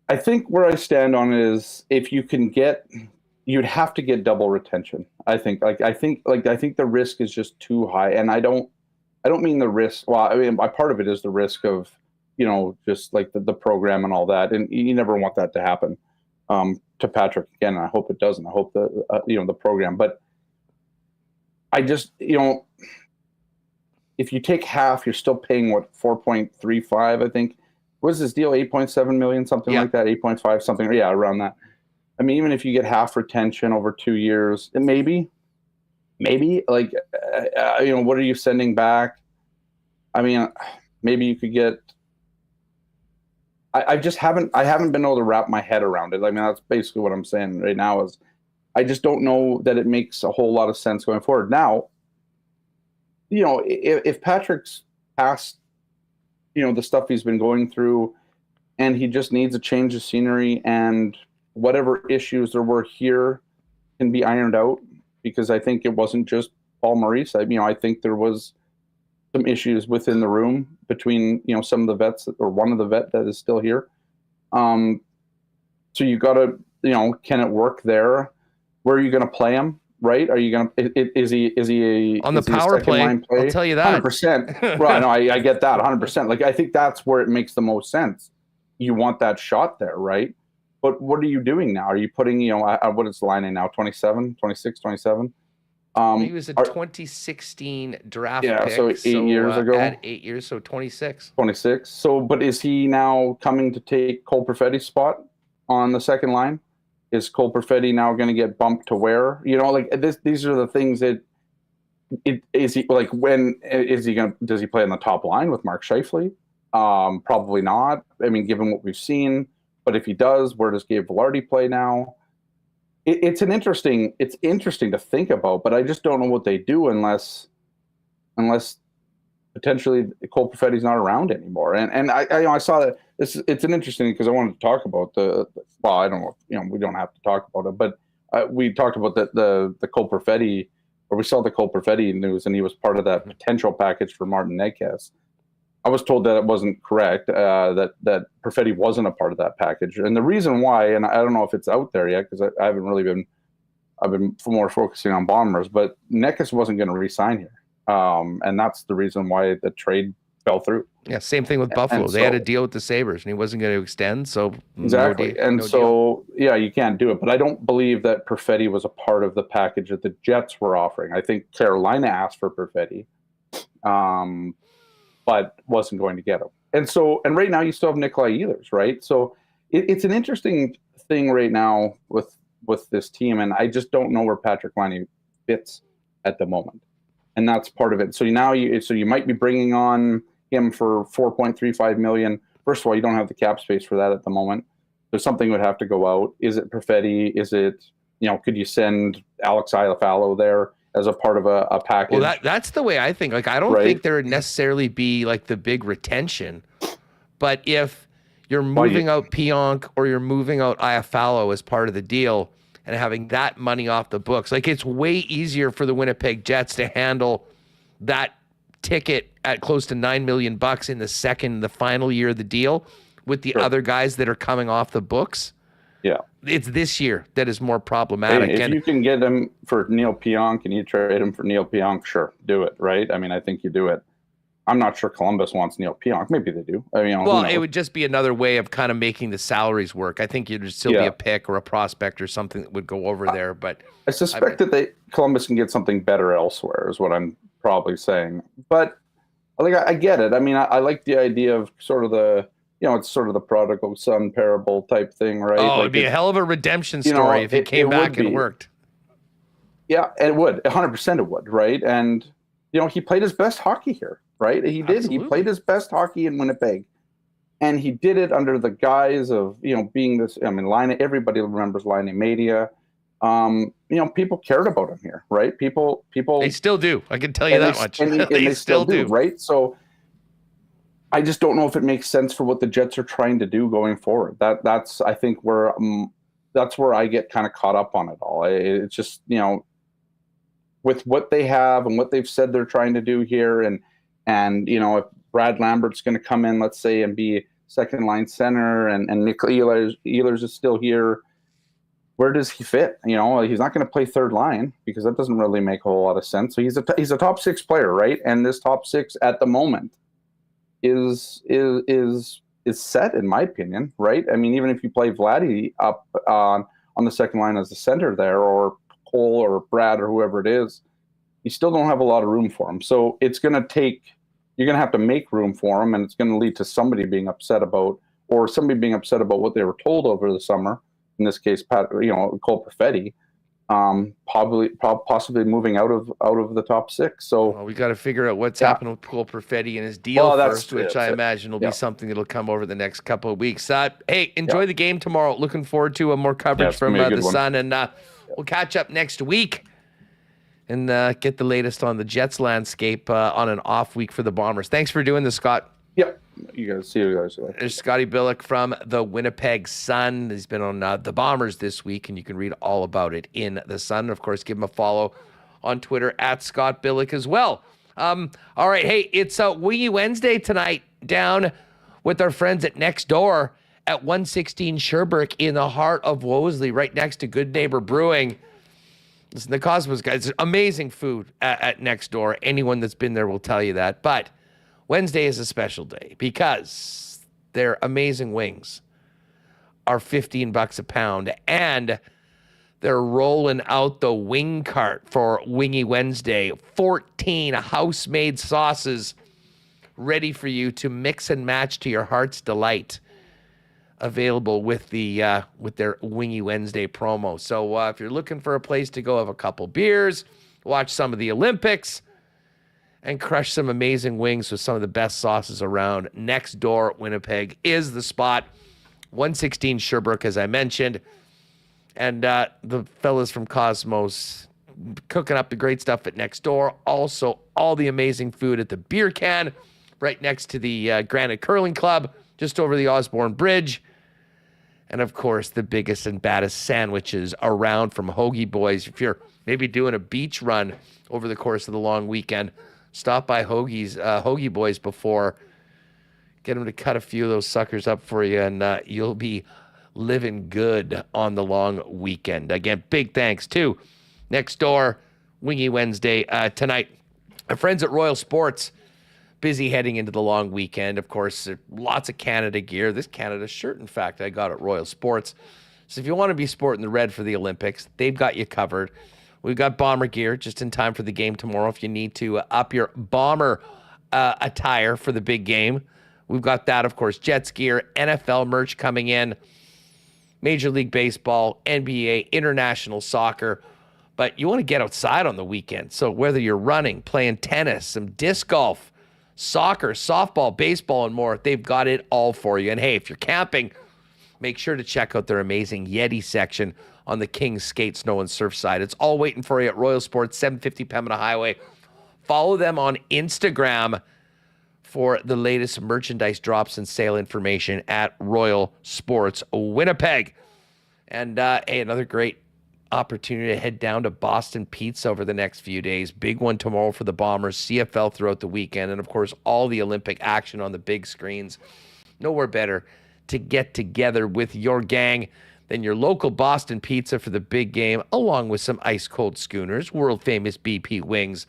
I think where I stand on it is, if you can you'd have to get double retention. I think the risk is just too high, and I don't mean the risk. Well, I mean, part of it is the risk of, just like the program and all that, and you never want that to happen to Patrik again. And I hope it doesn't. I hope the program, but I just if you take half, you're still paying 4.35, I think. What is this deal? 8.7 million, something like that. 8.5, something. Yeah, around that. I mean, even if you get half retention over 2 years, maybe like, what are you sending back? I mean, maybe you could get. I haven't been able to wrap my head around it. I mean, that's basically what I'm saying right now. Is I just don't know that it makes a whole lot of sense going forward. Now, if Patrick's past, the stuff he's been going through, and he just needs a change of scenery, and whatever issues there were here can be ironed out, because I think it wasn't just Paul Maurice. I think there was some issues within the room between, some of the vets, or one of the vet that is still here. So you got to, can it work there? Where are you going to play him? Right? Are you going to? Is he on the power play? I'll tell you that 100%. Right? No, I get that 100%. Like, I think that's where it makes the most sense. You want that shot there, right? But what are you doing now? Are you putting, what is the line in now? 27, 26, 27? He was a 2016 draft pick. So 8 years ago. At 8 years, so 26. 26. So, but is he now coming to take Cole Perfetti's spot on the second line? Is Cole Perfetti now going to get bumped to where? These are the things that. Is he like? When is he going? Does he play on the top line with Mark Scheifele? Probably not. I mean, given what we've seen. But if he does, where does Gabe Velarde play now? It's interesting to think about, but I just don't know what they do unless potentially Cole Perfetti's not around anymore. And I saw that it's an interesting, because I wanted to talk about I don't know, we don't have to talk about it, but we talked about the Cole Perfetti, or we saw the Cole Perfetti news, and he was part of that potential package for Martin Necas. I was told that it wasn't correct, that Perfetti wasn't a part of that package. And the reason why, and I don't know if it's out there yet because I haven't really been, I've been more focusing on Bombers, but Necas wasn't going to re-sign here. And that's the reason why the trade fell through. Yeah, same thing with Buffalo. They had a deal with the Sabres, and he wasn't going to extend, so exactly. Yeah, you can't do it. But I don't believe that Perfetti was a part of the package that the Jets were offering. I think Carolina asked for Perfetti, but wasn't going to get him. And right now you still have Nikolai Ehlers, right? So it's an interesting thing right now with this team, and I just don't know where Patrick Laine fits at the moment, and that's part of it. So you might be bringing on him for $4.35 million. First of all, you don't have the cap space for that at the moment. There's something would have to go out. Is it Perfetti? Is it, could you send Alex Iafallo there as a part of a package? Well, that's the way I think. Like, I don't think there would necessarily be like the big retention, but if you're moving out Pionk or you're moving out Iafallo as part of the deal and having that money off the books, like it's way easier for the Winnipeg Jets to handle that ticket at close to $9 million in the final year of the deal with the other guys that are coming off the books. Yeah. It's this year that is more problematic. Hey, if you can get him for Neil Pionk and you trade him for Neil Pionk, sure, do it, right? I mean, I think you do it. I'm not sure Columbus wants Neil Pionk. Maybe they do. I mean, well, it would just be another way of kind of making the salaries work. I think you'd still be a pick or a prospect or something that would go over there. But I suspect that Columbus can get something better elsewhere, is what I'm probably saying. But I get it. I mean, I like the idea of sort of the, it's sort of the prodigal son parable type thing, right? Oh, it'd be a hell of a redemption story if he came back and worked. Yeah, it would. 100% it would, right? And, he played his best hockey here, right? He did. Absolutely. He played his best hockey in Winnipeg. And he did it under the guise of, being this, Laine, everybody remembers Laine Media. People cared about him here, right? People. They still do. I can tell you that much. And they still do, right? So I just don't know if it makes sense for what the Jets are trying to do going forward. That's I think where I get kind of caught up on it all. It's just with what they have and what they've said they're trying to do here, and if Brad Lambert's going to come in, let's say, and be second line center, and Nick Ehlers is still here. Where does he fit? He's not going to play third line because that doesn't really make a whole lot of sense. So he's a top six player, right? And this top six at the moment is set, in my opinion, right? I mean, even if you play Vladdy up on the second line as the center there, or Cole or Brad or whoever it is, you still don't have a lot of room for him. So you're going to have to make room for him, and it's going to lead to somebody being upset about what they were told over the summer. In this case, Cole Perfetti, possibly moving out of the top six. So we got to figure out what's happened with Cole Perfetti and his deal first, which I imagine will be something that'll come over the next couple of weeks. Hey, enjoy the game tomorrow. Looking forward to more coverage from the Sun, and we'll catch up next week and get the latest on the Jets landscape on an off week for the Bombers. Thanks for doing this, Scott. Yep. See you guys. There's Scotty Billeck from the Winnipeg Sun. He's been on the Bombers this week, and you can read all about it in the Sun. Of course, give him a follow on Twitter at Scott Billeck as well. All right, hey, it's Wingy Wednesday tonight down with our friends at Next Door at 116 Sherbrooke in the heart of Wolseley, right next to Good Neighbor Brewing. Listen, the Cosmos guys, amazing food at Next Door. Anyone that's been there will tell you that. But Wednesday is a special day because their amazing wings are $15 a pound, and they're rolling out the wing cart for Wingy Wednesday. 14 house-made sauces ready for you to mix and match to your heart's delight. Available with their Wingy Wednesday promo. So if you're looking for a place to go have a couple beers, watch some of the Olympics, and crush some amazing wings with some of the best sauces around, Next Door Winnipeg is the spot. 116 Sherbrooke, as I mentioned. And the fellas from Cosmos cooking up the great stuff at Next Door. Also, all the amazing food at the Beer Can, right next to the Granite Curling Club, just over the Osborne Bridge. And, of course, the biggest and baddest sandwiches around from Hoagie Boys. If you're maybe doing a beach run over the course of the long weekend, stop by Hoagie Boys before Get him to cut a few of those suckers up for you, and you'll be living good on the long weekend. Again, big thanks to Next Door, Wingy Wednesday tonight. Our friends at Royal Sports, busy heading into the long weekend. Of course, lots of Canada gear. This Canada shirt, in fact, I got at Royal Sports. So if you want to be sporting the red for the Olympics, they've got you covered. We've got Bomber gear just in time for the game tomorrow if you need to up your Bomber attire for the big game. We've got that, of course, Jets gear, NFL merch coming in, Major League Baseball, NBA, international soccer. But you want to get outside on the weekend. So whether you're running, playing tennis, some disc golf, soccer, softball, baseball, and more, they've got it all for you. And hey, if you're camping, make sure to check out their amazing Yeti section on the King's Skate, Snow, and Surf side. It's all waiting for you at Royal Sports, 750 Pembina Highway. Follow them on Instagram for the latest merchandise drops and sale information at Royal Sports Winnipeg. And hey, another great opportunity to head down to Boston Pizza over the next few days. Big one tomorrow for the Bombers, CFL throughout the weekend, and of course, all the Olympic action on the big screens. Nowhere better to get together with your gang than your local Boston Pizza for the big game, along with some ice-cold schooners, world-famous BP wings,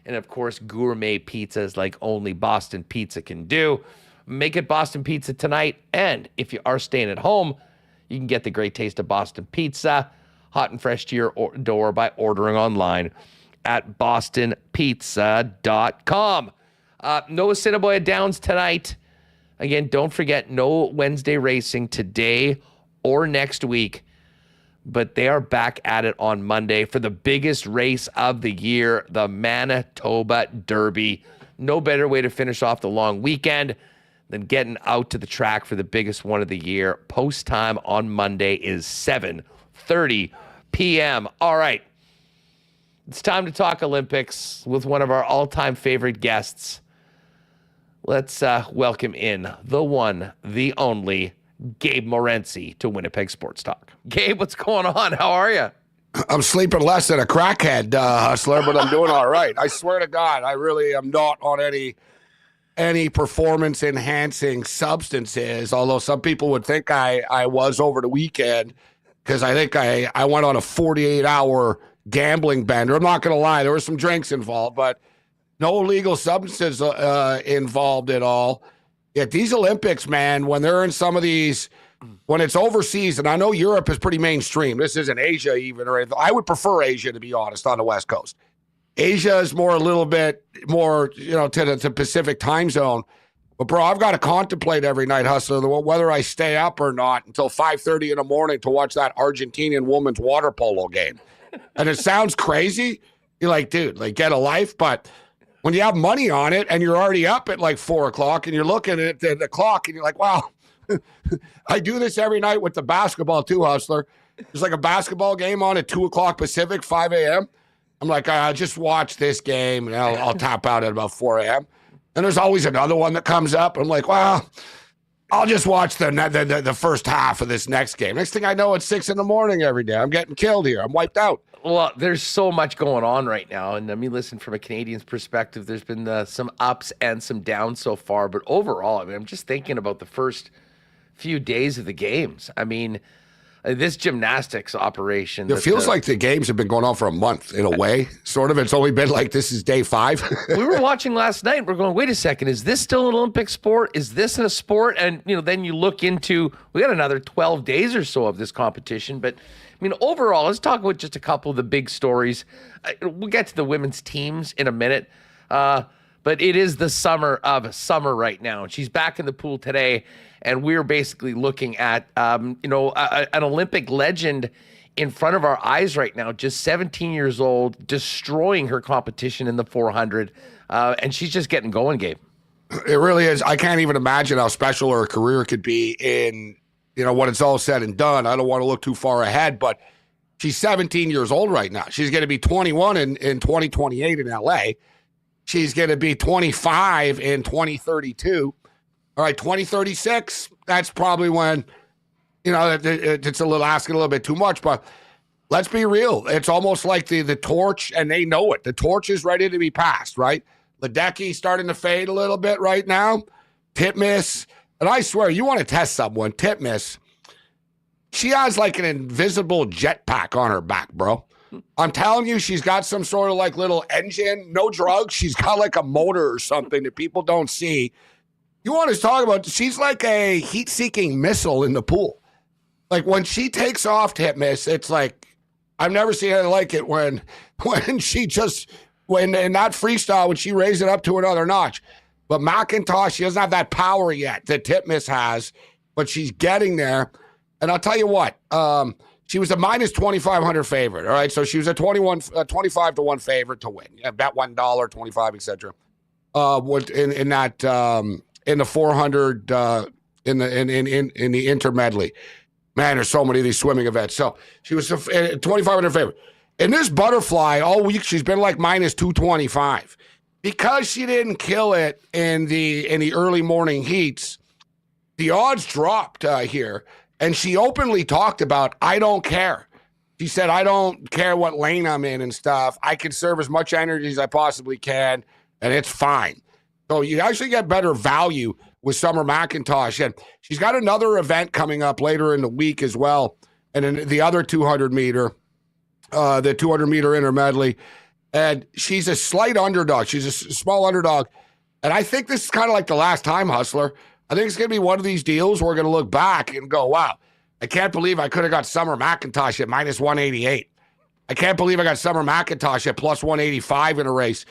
and of course, gourmet pizzas like only Boston Pizza can do. Make it Boston Pizza tonight, and if you are staying at home, you can get the great taste of Boston Pizza hot and fresh to your door by ordering online at bostonpizza.com. No Assiniboia Downs tonight. Again, don't forget, no Wednesday racing today or next week, but they are back at it on Monday for the biggest race of the year, the Manitoba Derby. No better way to finish off the long weekend than getting out to the track for the biggest one of the year. Post time on Monday is 7:30 p.m. All right. It's time to talk Olympics with one of our all-time favorite guests. Let's welcome in the one, the only, Gabe Morenzi to Winnipeg Sports Talk. Gabe, what's going on? How are you? I'm sleeping less than a crackhead, Hustler, but I'm doing all right. I swear to God, I really am not on any performance-enhancing substances, although some people would think I was over the weekend, because I think I went on a 48-hour gambling bender. I'm not going to lie. There were some drinks involved, but no illegal substances involved at all. Yet these Olympics, man, when they're in some of these, when it's overseas, and I know Europe is pretty mainstream. This isn't Asia even, or I would prefer Asia, to be honest, on the West Coast. Asia is a little bit more, to the Pacific time zone. But, bro, I've got to contemplate every night, Hustler, whether I stay up or not until 5:30 in the morning to watch that Argentinian women's water polo game. And it sounds crazy. You're like, dude, get a life. But when you have money on it and you're already up at 4 o'clock and you're looking at the clock and you're like, wow, I do this every night with the basketball too, Hustler. There's a basketball game on at 2 o'clock Pacific, 5 a.m. I'm like, I'll just watch this game and I'll tap out at about 4 a.m. And there's always another one that comes up. I'm like, well, I'll just watch the first half of this next game. Next thing I know, it's 6 a.m. every day. I'm getting killed here. I'm wiped out. Well, there's so much going on right now. And I mean, listen, from a Canadian's perspective, there's been some ups and some downs so far. But overall, I mean, I'm just thinking about the first few days of the games. I mean, this gymnastics operation. It feels like the games have been going on for a month in a way, sort of. It's only been this is day 5. We were watching last night. We're going, wait a second. Is this still an Olympic sport? Is this a sport? And, then you look into, we got another 12 days or so of this competition. But, I mean, overall, let's talk about just a couple of the big stories. We'll get to the women's teams in a minute. But it is the summer of summer right now. And she's back in the pool today. And we're basically looking at, an Olympic legend in front of our eyes right now, just 17 years old, destroying her competition in the 400. And she's just getting going, Gabe. It really is. I can't even imagine how special her career could be in, when it's all said and done. I don't want to look too far ahead, but she's 17 years old right now. She's going to be 21 in 2028 in LA. She's going to be 25 in 2032. All right, 2036, that's probably when, it's asking a little bit too much, but let's be real. It's almost like the torch, and they know it. The torch is ready to be passed, right? Ledecky starting to fade a little bit right now. Titmus, and I swear, you want to test someone, Titmus, she has like an invisible jetpack on her back, bro. I'm telling you, she's got some sort of like little engine, no drugs. She's got like a motor or something that people don't see. You want to talk about, she's like a heat-seeking missile in the pool. Like when she takes off, Titmus, it's like, I've never seen anything like it when she just, when in that freestyle, when she raised it up to another notch. But McIntosh, she doesn't have that power yet that Titmus has, but she's getting there. And I'll tell you what, she was a minus 2,500 favorite. All right, so she was a 25 to 1 favorite to win. Yeah, bet $1, 25, etc. In the 400 in the intermedley. Man, there's so many of these swimming events. So she was a 2,500 favorite. In this butterfly, all week she's been like minus 225 because she didn't kill it in the early morning heats. The odds dropped here. And she openly talked about, I don't care. She said, I don't care what lane I'm in and stuff. I can serve as much energy as I possibly can, and it's fine. So you actually get better value with Summer McIntosh. And she's got another event coming up later in the week as well. And then the other 200-meter, the 200-meter intermedley. And she's a slight underdog. She's a small underdog. And I think this is kind of like the last time, Hustler. I think it's going to be one of these deals where we're going to look back and go, wow, I can't believe I could have got Summer McIntosh at minus 188. I can't believe I got Summer McIntosh at plus 185 in a race.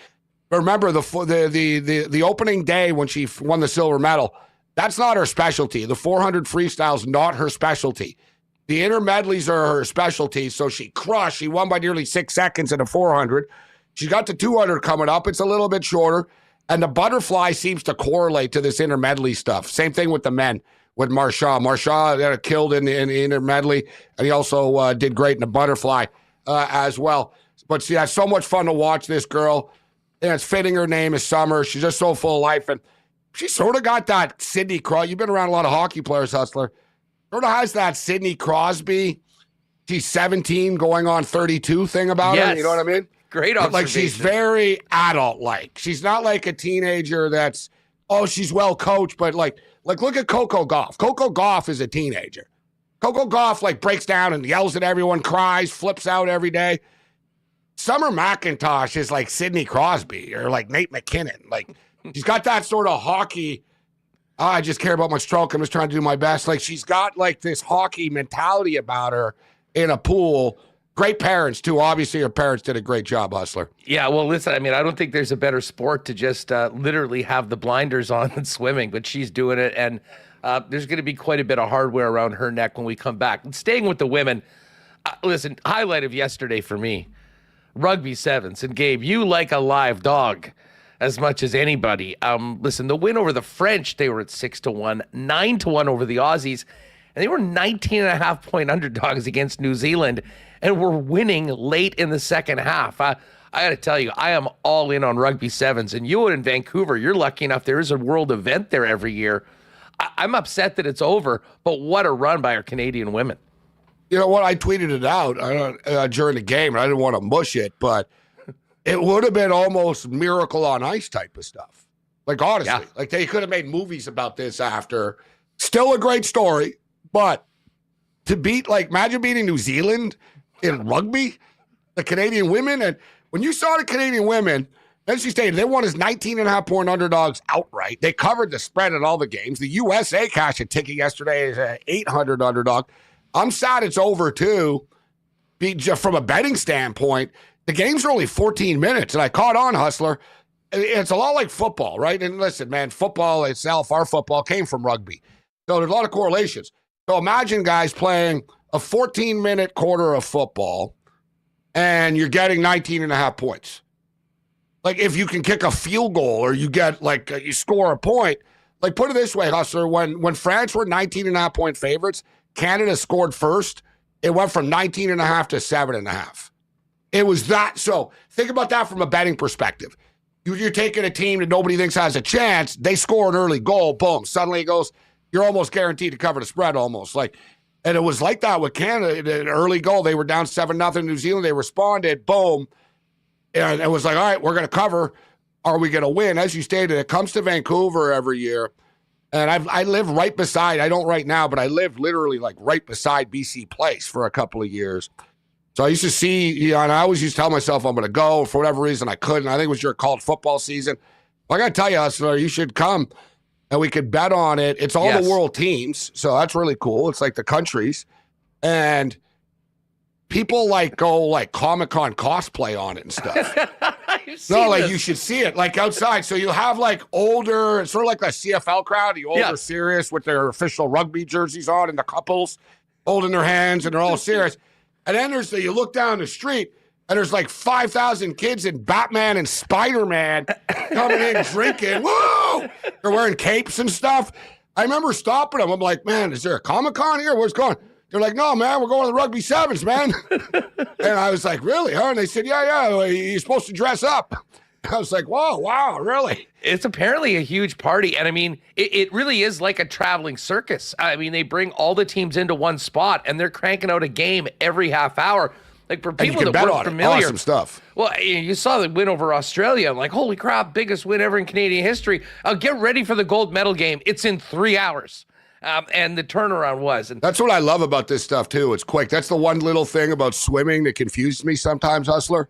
But remember, the opening day when she won the silver medal, that's not her specialty. The 400 freestyle's not her specialty. The intermedleys are her specialty, so she crushed. She won by nearly 6 seconds in the 400. She's got the 200 coming up. It's a little bit shorter. And the butterfly seems to correlate to this intermedley stuff. Same thing with the men, with Marchand. Marchand killed in the intermedley, and he also did great in the butterfly as well. But see, that's so much fun to watch this girl. And it's fitting her name is Summer. She's just so full of life. And she sort of got that Sidney Crosby. You've been around a lot of hockey players, Hustler. Sort of has that Sidney Crosby, she's 17 going on 32 thing about her. You know what I mean? Great observation. Like she's very adult-like. She's not like a teenager that's, she's well coached, but like look at Coco Gauff. Coco Gauff is a teenager. Coco Gauff like breaks down and yells at everyone, cries, flips out every day. Summer McIntosh is like Sidney Crosby or like Nate McKinnon. Like she's got that sort of hockey, I just care about my stroke. I'm just trying to do my best. Like she's got like this hockey mentality about her in a pool. Great parents, too. Obviously, her parents did a great job, Hustler. Yeah, well, listen, I mean, I don't think there's a better sport to just literally have the blinders on than swimming, but she's doing it, and there's going to be quite a bit of hardware around her neck when we come back. And staying with the women, listen, highlight of yesterday for me, rugby sevens. And Gabe, you like a live dog as much as anybody. Listen, the win over the French, they were at 6-1, 9-1 over the Aussies, and they were 19.5-point underdogs against New Zealand, and we're winning late in the second half. I got to tell you, I am all in on rugby sevens. And you in Vancouver, you're lucky enough there is a world event there every year. I'm upset that it's over, but what a run by our Canadian women. You know what? I tweeted it out during the game, and I didn't want to mush it, but it would have been almost Miracle on Ice type of stuff. Like, honestly, like they could have made movies about this after. Still a great story, but to beat, like, imagine beating New Zealand in rugby, the Canadian women. And when you saw the Canadian women, as she stated, they won as 19.5-point underdogs outright. They covered the spread in all the games. The USA cashed a ticket yesterday as an 800 underdog. I'm sad it's over, too. From a betting standpoint, the games are only 14 minutes, and I caught on, Hustler. It's a lot like football, right? And listen, man, football itself, our football came from rugby. So there's a lot of correlations. So imagine guys playing a 14-minute quarter of football, and you're getting 19.5 points. Like, if you can kick a field goal or you get, like, you score a point. Like, put it this way, Hustler, when France were 19.5-point favorites, Canada scored first. It went from 19.5 to 7.5. It was that. So think about that from a betting perspective. You're taking a team that nobody thinks has a chance. They score an early goal. Boom. Suddenly it goes, you're almost guaranteed to cover the spread almost. Like, and it was like that with Canada. An early goal, they were down 7-0 New Zealand. They responded, boom. And it was like, all right, we're going to cover. Are we going to win? As you stated, it comes to Vancouver every year. And I live right beside, I don't right now, but I live literally like right beside BC Place for a couple of years. So I used to see, and I always used to tell myself I'm going to go. For whatever reason, I couldn't. I think it was your college football season. I got to tell you, Hustler, you should come and we could bet on it. It's all the world teams. So that's really cool. It's like the countries. And people go like Comic-Con cosplay on it and stuff. You should see it like outside. So you have like older, sort of like the CFL crowd, the older serious with their official rugby jerseys on and the couples holding their hands and they're all serious. And then you look down the street and there's like 5,000 kids in Batman and Spider-Man coming in drinking. Woo! They're wearing capes and stuff. I remember stopping them. I'm like, man, is there a Comic-Con here? What's going on? They're like, no, man, we're going to the Rugby Sevens, man. And I was like, really, huh? And they said, yeah, you're supposed to dress up. I was like, whoa, wow, really? It's apparently a huge party. And I mean, it really is like a traveling circus. I mean, they bring all the teams into one spot and they're cranking out a game every half hour. Like for people that weren't familiar. Awesome stuff. Well, you saw the win over Australia. I'm like, holy crap, biggest win ever in Canadian history. Get ready for the gold medal game. It's in 3 hours. And the turnaround was. And that's what I love about this stuff, too. It's quick. That's the one little thing about swimming that confuses me sometimes, Hustler.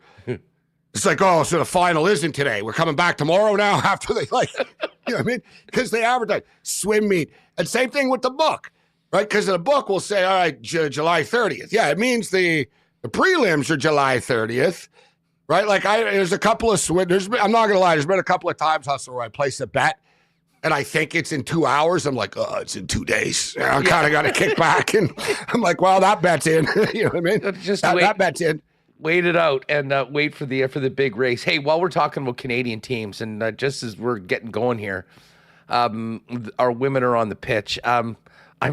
It's like, oh, so the final isn't today. We're coming back tomorrow now after they, you know what I mean? Because they advertise swim meet. And same thing with the book, right? Because the book will say, all right, July 30th. Yeah, it means the prelims are July 30th, right? Like, there's a couple of I'm not going to lie, there's been a couple of times, Hustler, where I place a bet. And I think it's in 2 hours. I'm like, oh, it's in 2 days. And I kind of got to kick back. And I'm like, well, that bet's in. You know what I mean? That bet's in. Wait it out and wait for the big race. Hey, while we're talking about Canadian teams, and just as we're getting going here, our women are on the pitch. I'm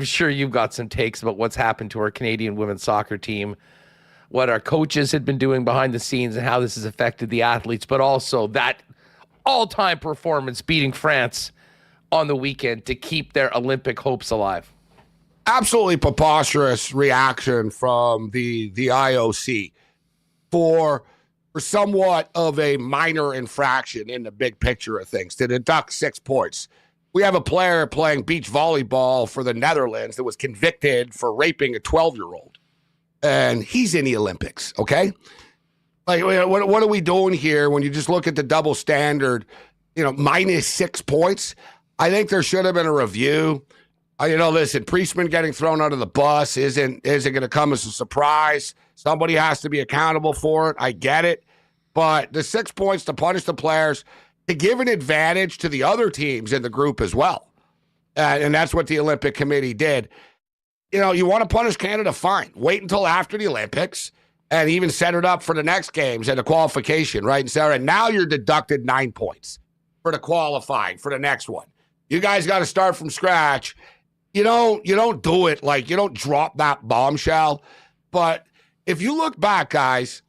sure you've got some takes about what's happened to our Canadian women's soccer team, what our coaches had been doing behind the scenes and how this has affected the athletes, but also that all-time performance beating France on the weekend to keep their Olympic hopes alive. Absolutely preposterous reaction from the IOC for somewhat of a minor infraction in the big picture of things to deduct 6 points. We have a player playing beach volleyball for the Netherlands that was convicted for raping a 12-year-old, and he's in the Olympics, okay? Like, what are we doing here when you just look at the double standard, minus 6 points? I think there should have been a review. Listen, Priestman getting thrown under the bus isn't going to come as a surprise. Somebody has to be accountable for it. I get it. But the 6 points to punish the players, to give an advantage to the other teams in the group as well. And that's what the Olympic Committee did. You want to punish Canada, fine. Wait until after the Olympics and even set it up for the next games and the qualification, right? And Sarah, now you're deducted 9 points for the qualifying for the next one. You guys got to start from scratch. You don't do it you don't drop that bombshell. But if you look back, guys,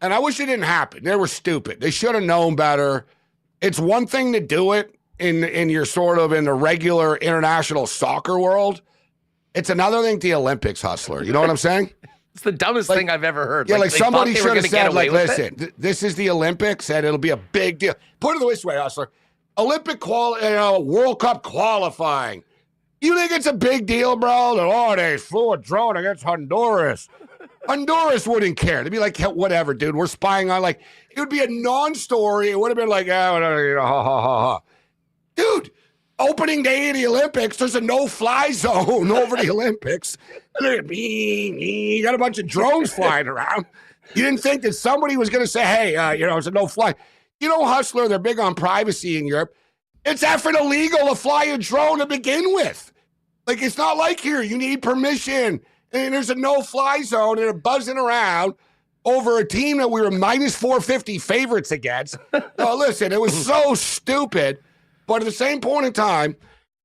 and I wish it didn't happen. They were stupid. They should have known better. It's one thing to do it in your sort of in the regular international soccer world. It's another thing to the Olympics, Hustler. You know what I'm saying? It's the dumbest thing I've ever heard. Yeah, somebody should have said, listen, this is the Olympics, and it'll be a big deal. Put it this way, Hustler. Olympic World Cup qualifying. You think it's a big deal, bro? They flew a drone against Honduras. Honduras wouldn't care. They'd be like, whatever, dude. We're spying on. It would be a non-story. It would have been like, dude. Opening day of the Olympics, there's a no-fly zone over the Olympics. You got a bunch of drones flying around. You didn't think that somebody was going to say, hey, it's a no-fly. Hustler, they're big on privacy in Europe. It's effing illegal to fly a drone to begin with. It's not like here. You need permission. And there's a no-fly zone, and they're buzzing around over a team that we were minus 450 favorites against. Oh, listen, it was so stupid. But at the same point in time,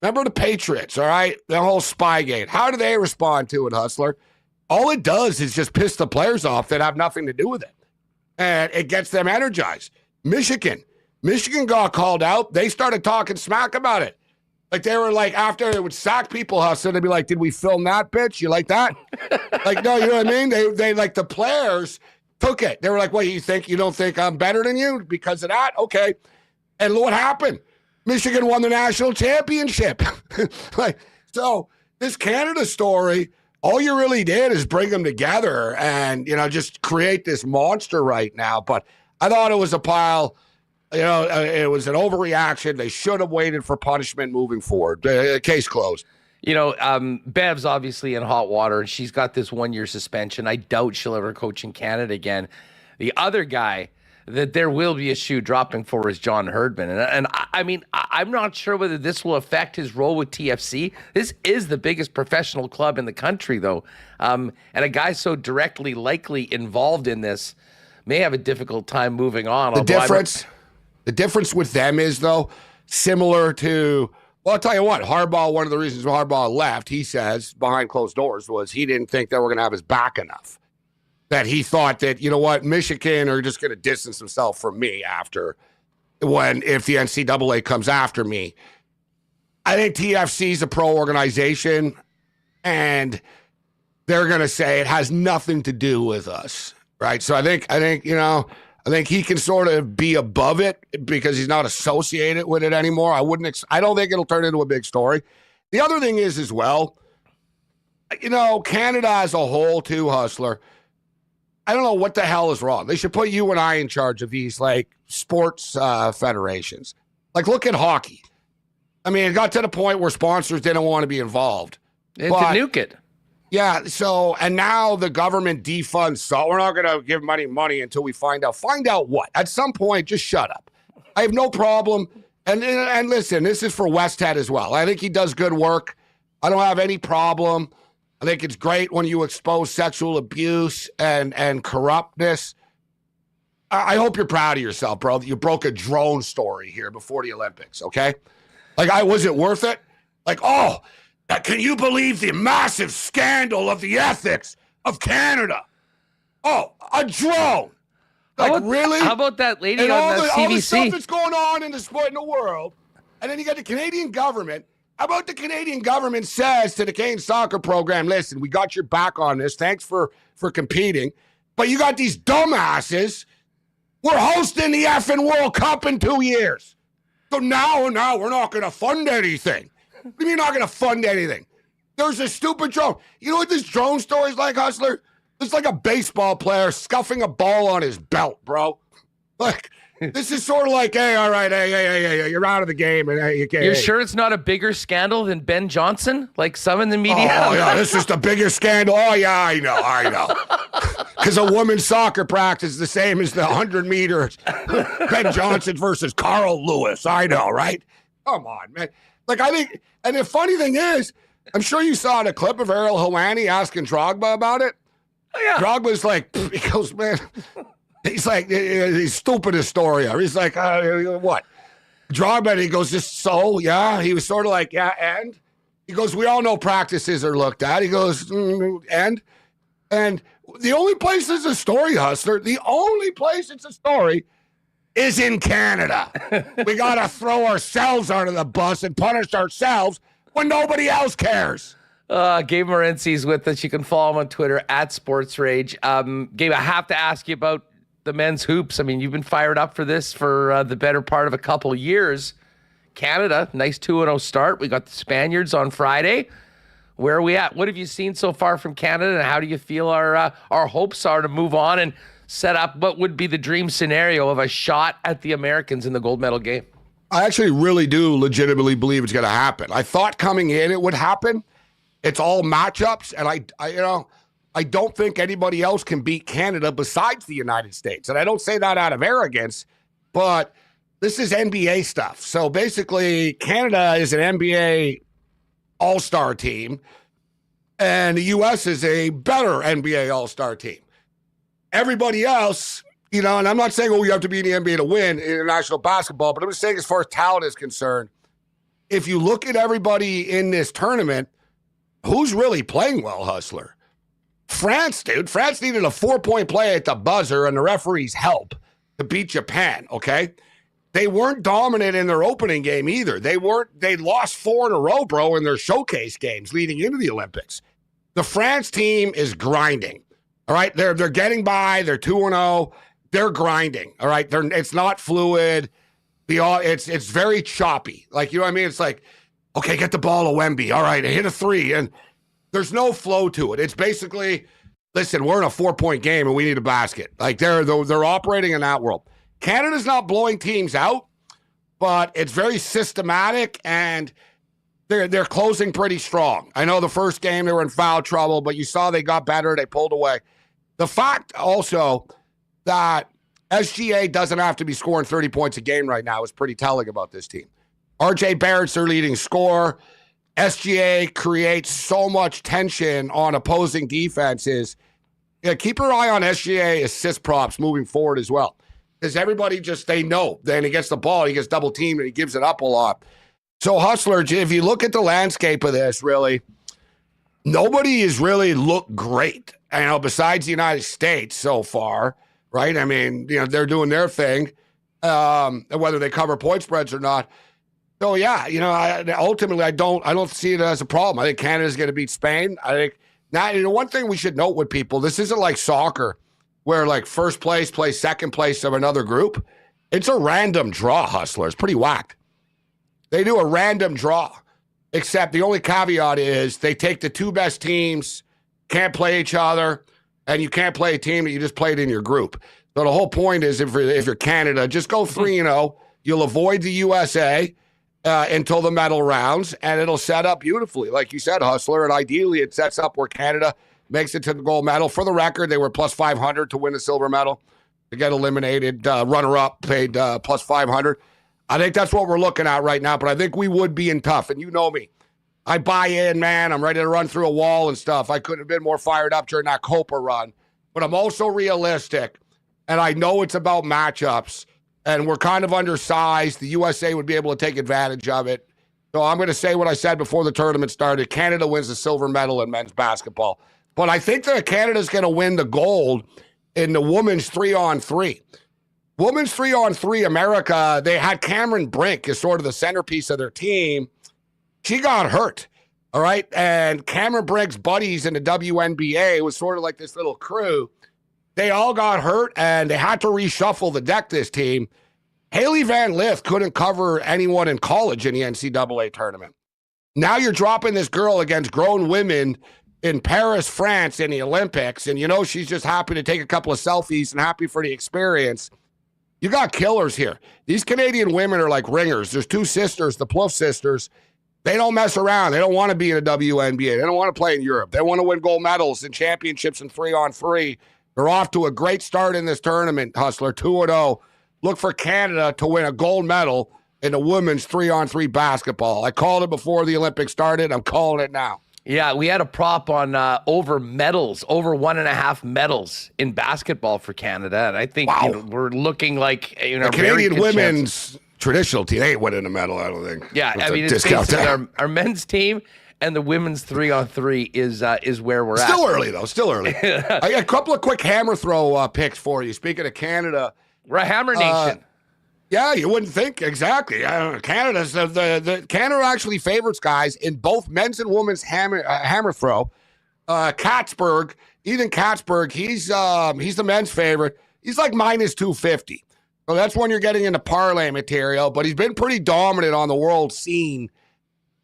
remember the Patriots, all right? The whole Spygate. How do they respond to it, Hustler? All it does is just piss the players off that have nothing to do with it. And it gets them energized. Michigan got called out. They started talking smack about it. They were after they would sack people, Hustler, they'd be like, did we film that, bitch? You like that? No, you know what I mean? They the players took it. They were like, what, you don't think I'm better than you because of that? Okay. And what happened? Michigan won the national championship. So this Canada story, all you really did is bring them together and, just create this monster right now. But I thought it was a pile, it was an overreaction. They should have waited for punishment moving forward. Case closed. Bev's obviously in hot water, and she's got this 1-year suspension. I doubt she'll ever coach in Canada again. The other guy that there will be a shoe dropping for is John Herdman. And I mean, I'm not sure whether this will affect his role with TFC. This is the biggest professional club in the country, though. And a guy so directly likely involved in this may have a difficult time moving on. The difference with them is, though, similar to, well, I'll tell you what, Harbaugh, one of the reasons Harbaugh left, he says, behind closed doors, was he didn't think they were going to have his back enough. That he thought that, Michigan are just going to distance themselves from me if the NCAA comes after me. I think TFC is a pro organization, and they're going to say it has nothing to do with us, right? So I think he can sort of be above it because he's not associated with it anymore. I don't think it'll turn into a big story. The other thing is as well, Canada as a whole too, Hustler, I don't know what the hell is wrong. They should put you and I in charge of these sports federations. Look at hockey. I mean, it got to the point where sponsors didn't want to be involved. And to nuke it. Yeah. So, and now the government defunds. So we're not going to give money until we find out. Find out what? At some point, just shut up. I have no problem. And listen, this is for Westhead as well. I think he does good work. I don't have any problem. I think it's great when you expose sexual abuse and corruptness. I hope you're proud of yourself, bro, that you broke a drone story here before the Olympics, okay? Was it worth it? Can you believe the massive scandal of the ethics of Canada? Oh, a drone. Really? How about that lady and on the CBC? All the stuff that's going on in the sport in the world, and then you got the Canadian government. How about the Canadian government says to the Canadian soccer program, listen, we got your back on this. Thanks for competing. But you got these dumbasses. We're hosting the effing World Cup in 2 years. So now we're not going to fund anything. What do you mean not going to fund anything? There's a stupid drone. You know what this drone story is like, Hustler? It's like a baseball player scuffing a ball on his belt, bro. This is sort of like, hey, all right, hey, you're out of the game. And hey, You're sure it's not a bigger scandal than Ben Johnson, like some in the media? Oh, yeah, this is the biggest scandal. Oh, yeah, I know. Because a women's soccer practice is the same as the 100 meters. Ben Johnson versus Carl Lewis. I know, right? Come on, man. I think, and the funny thing is, I'm sure you saw the clip of Ariel Helwani asking Drogba about it. Oh, yeah. Drogba's he goes, man... He's like, the stupidest story ever. He's like, what? Drogba, he goes, just so, yeah. He was sort of like, yeah, and? He goes, we all know practices are looked at. He goes, and? And the only place it's a story, Hustler, the only place it's a story is in Canada. We got to throw ourselves under the bus and punish ourselves when nobody else cares. Gabe Morenzi is with us. You can follow him on Twitter @SportsRage. Gabe, I have to ask you about the men's hoops. I mean, you've been fired up for this for the better part of a couple of years. Canada, nice 2-0 start. We got the Spaniards on Friday. Where are we at? What have you seen so far from Canada, and how do you feel our hopes are to move on and set up what would be the dream scenario of a shot at the Americans in the gold medal game? I actually really do legitimately believe it's going to happen. I thought coming in it would happen. It's all matchups, and I don't think anybody else can beat Canada besides the United States. And I don't say that out of arrogance, but this is NBA stuff. So basically, Canada is an NBA all-star team, and the U.S. is a better NBA all-star team. Everybody else, and I'm not saying, you have to be in the NBA to win international basketball, but I'm just saying as far as talent is concerned, if you look at everybody in this tournament, who's really playing well, Hustler? France, dude. France needed a 4-point play at the buzzer and the referee's help to beat Japan, okay? They weren't dominant in their opening game either. They lost 4 in a row, bro, in their showcase games leading into the Olympics. The France team is grinding, all right? They're getting by. They're 2-0. They're grinding, all right? It's not fluid. It's very choppy. Like, you know what I mean? It's like, okay, get the ball to Wemby. All right, hit a 3. And there's no flow to it. It's basically, listen, we're in a 4-point game and we need a basket. Like, they're operating in that world. Canada's not blowing teams out, but it's very systematic, and they're closing pretty strong. I know the first game they were in foul trouble, but you saw they got better. They pulled away. The fact also that SGA doesn't have to be scoring 30 points a game right now is pretty telling about this team. RJ Barrett's their leading scorer. SGA creates so much tension on opposing defenses. Yeah, keep your eye on SGA assist props moving forward as well. Because everybody they know. Then he gets the ball, he gets double teamed, and he gives it up a lot. So, Hustler, if you look at the landscape of this, really, nobody has really looked great, besides the United States so far, right? I mean, they're doing their thing, whether they cover point spreads or not. So, yeah, ultimately, I don't see it as a problem. I think Canada's going to beat Spain. I think now, one thing we should note with people, this isn't like soccer, where like first place plays second place of another group. It's a random draw, Hustler. It's pretty whacked. They do a random draw, except the only caveat is they take the 2 best teams, can't play each other, and you can't play a team that you just played in your group. So the whole point is if you're Canada, just go 3-0. You'll avoid the USA until the medal rounds, and it'll set up beautifully. Like you said, Hustler, and ideally it sets up where Canada makes it to the gold medal. For the record, they were plus 500 to win the silver medal. To get eliminated, runner-up paid plus 500. I think that's what we're looking at right now, but I think we would be in tough. And you know me. I buy in, man. I'm ready to run through a wall and stuff. I couldn't have been more fired up during that Copa run. But I'm also realistic, and I know it's about matchups, and we're kind of undersized. The USA would be able to take advantage of it. So I'm going to say what I said before the tournament started. Canada wins the silver medal in men's basketball. But I think that Canada's going to win the gold in the women's 3-on-3. Women's 3-on-3, America, they had Cameron Brink as sort of the centerpiece of their team. She got hurt, all right? And Cameron Brink's buddies in the WNBA was sort of like this little crew. They all got hurt, and they had to reshuffle the deck, this team. Haley Van Lith couldn't cover anyone in college in the NCAA tournament. Now you're dropping this girl against grown women in Paris, France, in the Olympics, and she's just happy to take a couple of selfies and happy for the experience. You got killers here. These Canadian women are like ringers. There's 2 sisters, the Plouffe sisters. They don't mess around. They don't want to be in a WNBA. They don't want to play in Europe. They want to win gold medals and championships in 3-on-3. They're off to a great start in this tournament, Hustler, 2-0. Look for Canada to win a gold medal in the women's 3-on-3 basketball. I called it before the Olympics started. I'm calling it now. Yeah, we had a prop on over medals, over 1.5 medals in basketball for Canada, and I think we're looking like the Canadian women's traditional team. They ain't winning a medal, I don't think. Yeah, I mean, it's basically our men's team and the women's 3-on-3 is where we're at. Still early though. Still early. I got a couple of quick hammer throw picks for you. Speaking of Canada, we're a hammer nation. Yeah, you wouldn't think exactly. Canada's the Canada actually favorites guys in both men's and women's hammer throw. Ethan Katzberg, he's the men's favorite. He's like minus 250. So that's when you're getting into parlay material. But he's been pretty dominant on the world scene.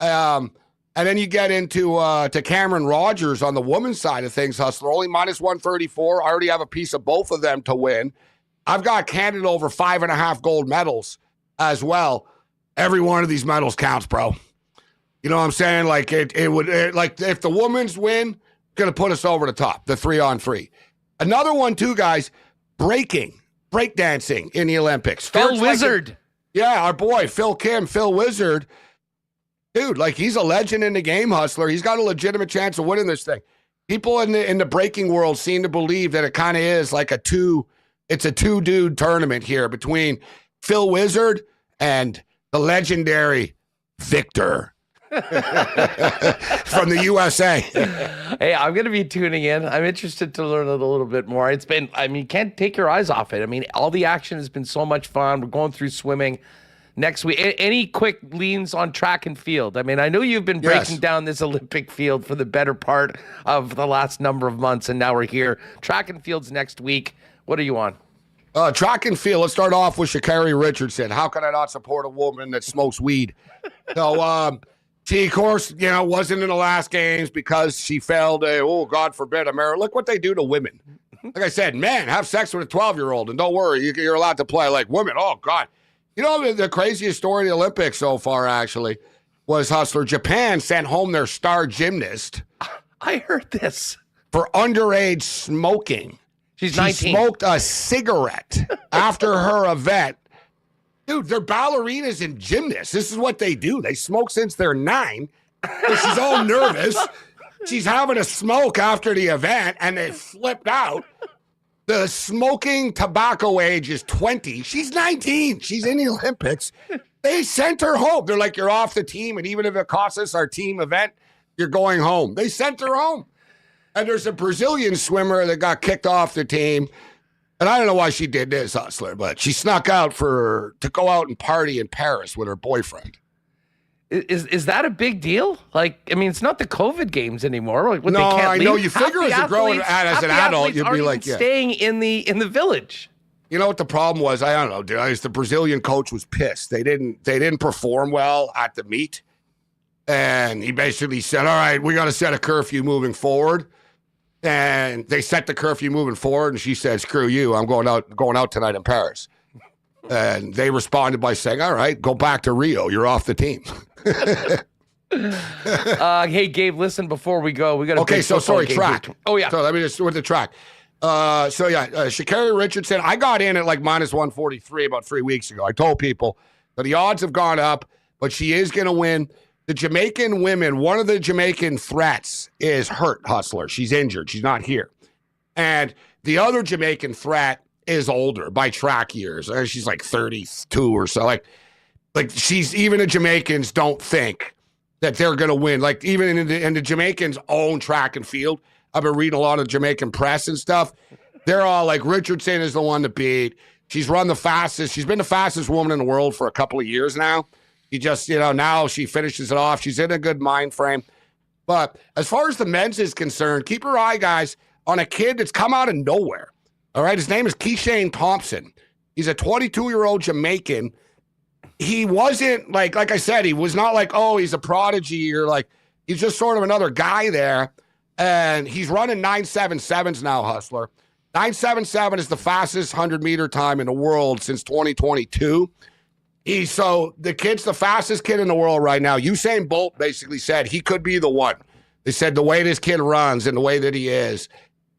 And then you get into to Cameron Rogers on the women's side of things. Hustler only minus 134. I already have a piece of both of them to win. I've got Canada over 5.5 gold medals as well. Every one of these medals counts, bro. You know what I'm saying? Like it would like if the women's win, going to put us over the top, the 3-on-3. Another one too, guys, breakdancing in the Olympics. Phil Wizard. Our boy, Phil Wizard. Dude, like he's a legend in the game, Hustler. He's got a legitimate chance of winning this thing. People in the breaking world seem to believe that it kind of is like it's a 2-dude tournament here between Phil Wizard and the legendary Victor from the USA. Hey, I'm going to be tuning in. I'm interested to learn it a little bit more. You can't take your eyes off it. I mean, all the action has been so much fun. We're going through swimming next week. Any quick leans on track and field? I mean, I know you've been breaking down this Olympic field for the better part of the last number of months, and now we're here. Track and field's next week. What are you on? Track and field. Let's start off with Sha'Carri Richardson. How can I not support a woman that smokes weed? So, she, of course, wasn't in the last games because she failed God forbid, America. Look what they do to women. Like I said, men, have sex with a 12-year-old, and don't worry, you're allowed to play. Like women, oh, God. The craziest story in the Olympics so far, actually, was, Hustler, Japan sent home their star gymnast. I heard this. For underage smoking. She's 19. She smoked a cigarette after her event. Dude, they're ballerinas and gymnasts. This is what they do. They smoke since they're 9. So she's all nervous. She's having a smoke after the event, and they flipped out. The smoking tobacco age is 20. She's 19. She's in the Olympics. They sent her home. They're like, you're off the team, and even if it costs us our team event, you're going home. They sent her home. And there's a Brazilian swimmer that got kicked off the team. And I don't know why she did this, Hustler, but she snuck out to go out and party in Paris with her boyfriend. Is that a big deal? Like, I mean, it's not the COVID games anymore. Like, what, no, they can't I leave? know. You figure as a grown, as an adult, you'd be like, yeah. Staying in the village. You know what the problem was? I don't know, dude. The Brazilian coach was pissed. They didn't perform well at the meet, and he basically said, "All right, we got to set a curfew moving forward." And they set the curfew moving forward, and she said, "Screw you! I'm going out tonight in Paris." And they responded by saying, "All right, go back to Rio. You're off the team." Hey, Gabe, listen. Before we go, we got track. Oh yeah. So let me just with the track. Sha'Carri Richardson. I got in at like -143 about 3 weeks ago. I told people that the odds have gone up, but she is going to win. The Jamaican women, one of the Jamaican threats is hurt, Hustler. She's injured. She's not here. And the other Jamaican threat is older by track years. She's like 32 or so. Like even the Jamaicans don't think that they're going to win. Like even in the Jamaicans' own track and field, I've been reading a lot of Jamaican press and stuff. They're all like, Richardson is the one to beat. She's run the fastest. She's been the fastest woman in the world for a couple of years now. She just, now she finishes it off. She's in a good mind frame. But as far as the men's is concerned, keep your eye, guys, on a kid that's come out of nowhere. All right, his name is Keishane Thompson. He's a 22-year-old Jamaican. He wasn't, like I said, he was not like, oh, he's a prodigy or like, he's just sort of another guy there. And he's running 9.77s now, Hustler. 9.77 is the fastest 100-meter time in the world since 2022. The kid's the fastest kid in the world right now. Usain Bolt basically said he could be the one. They said the way this kid runs and the way that he is,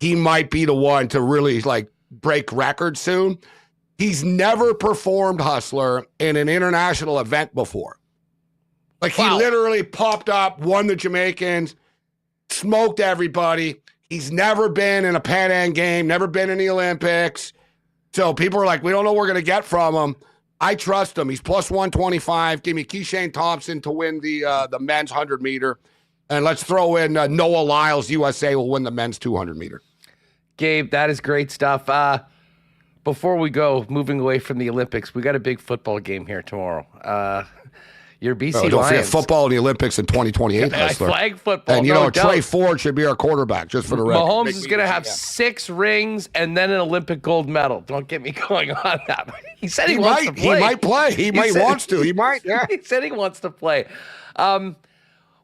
he might be the one to really like break records soon. He's never performed, Hustler, in an international event before. Like he literally popped up, won the Jamaicans, smoked everybody. He's never been in a Pan Am game, never been in the Olympics. So people are like, we don't know what we're going to get from him. I trust him. He's +125. Give me Keishane Thompson to win the men's 100-meter. And let's throw in Noah Lyles, USA will win the men's 200-meter. Gabe, that is great stuff. Before we go, moving away from the Olympics, we got a big football game here tomorrow. Your BC Lions. Don't forget football in the Olympics in 2028. Flag football. And, Trey Ford should be our quarterback, just for the record. Mahomes is going to have 6 rings and then an Olympic gold medal. Don't get me going on that. He said he wants to play. He might play. He wants to. He might, yeah. He said he wants to play.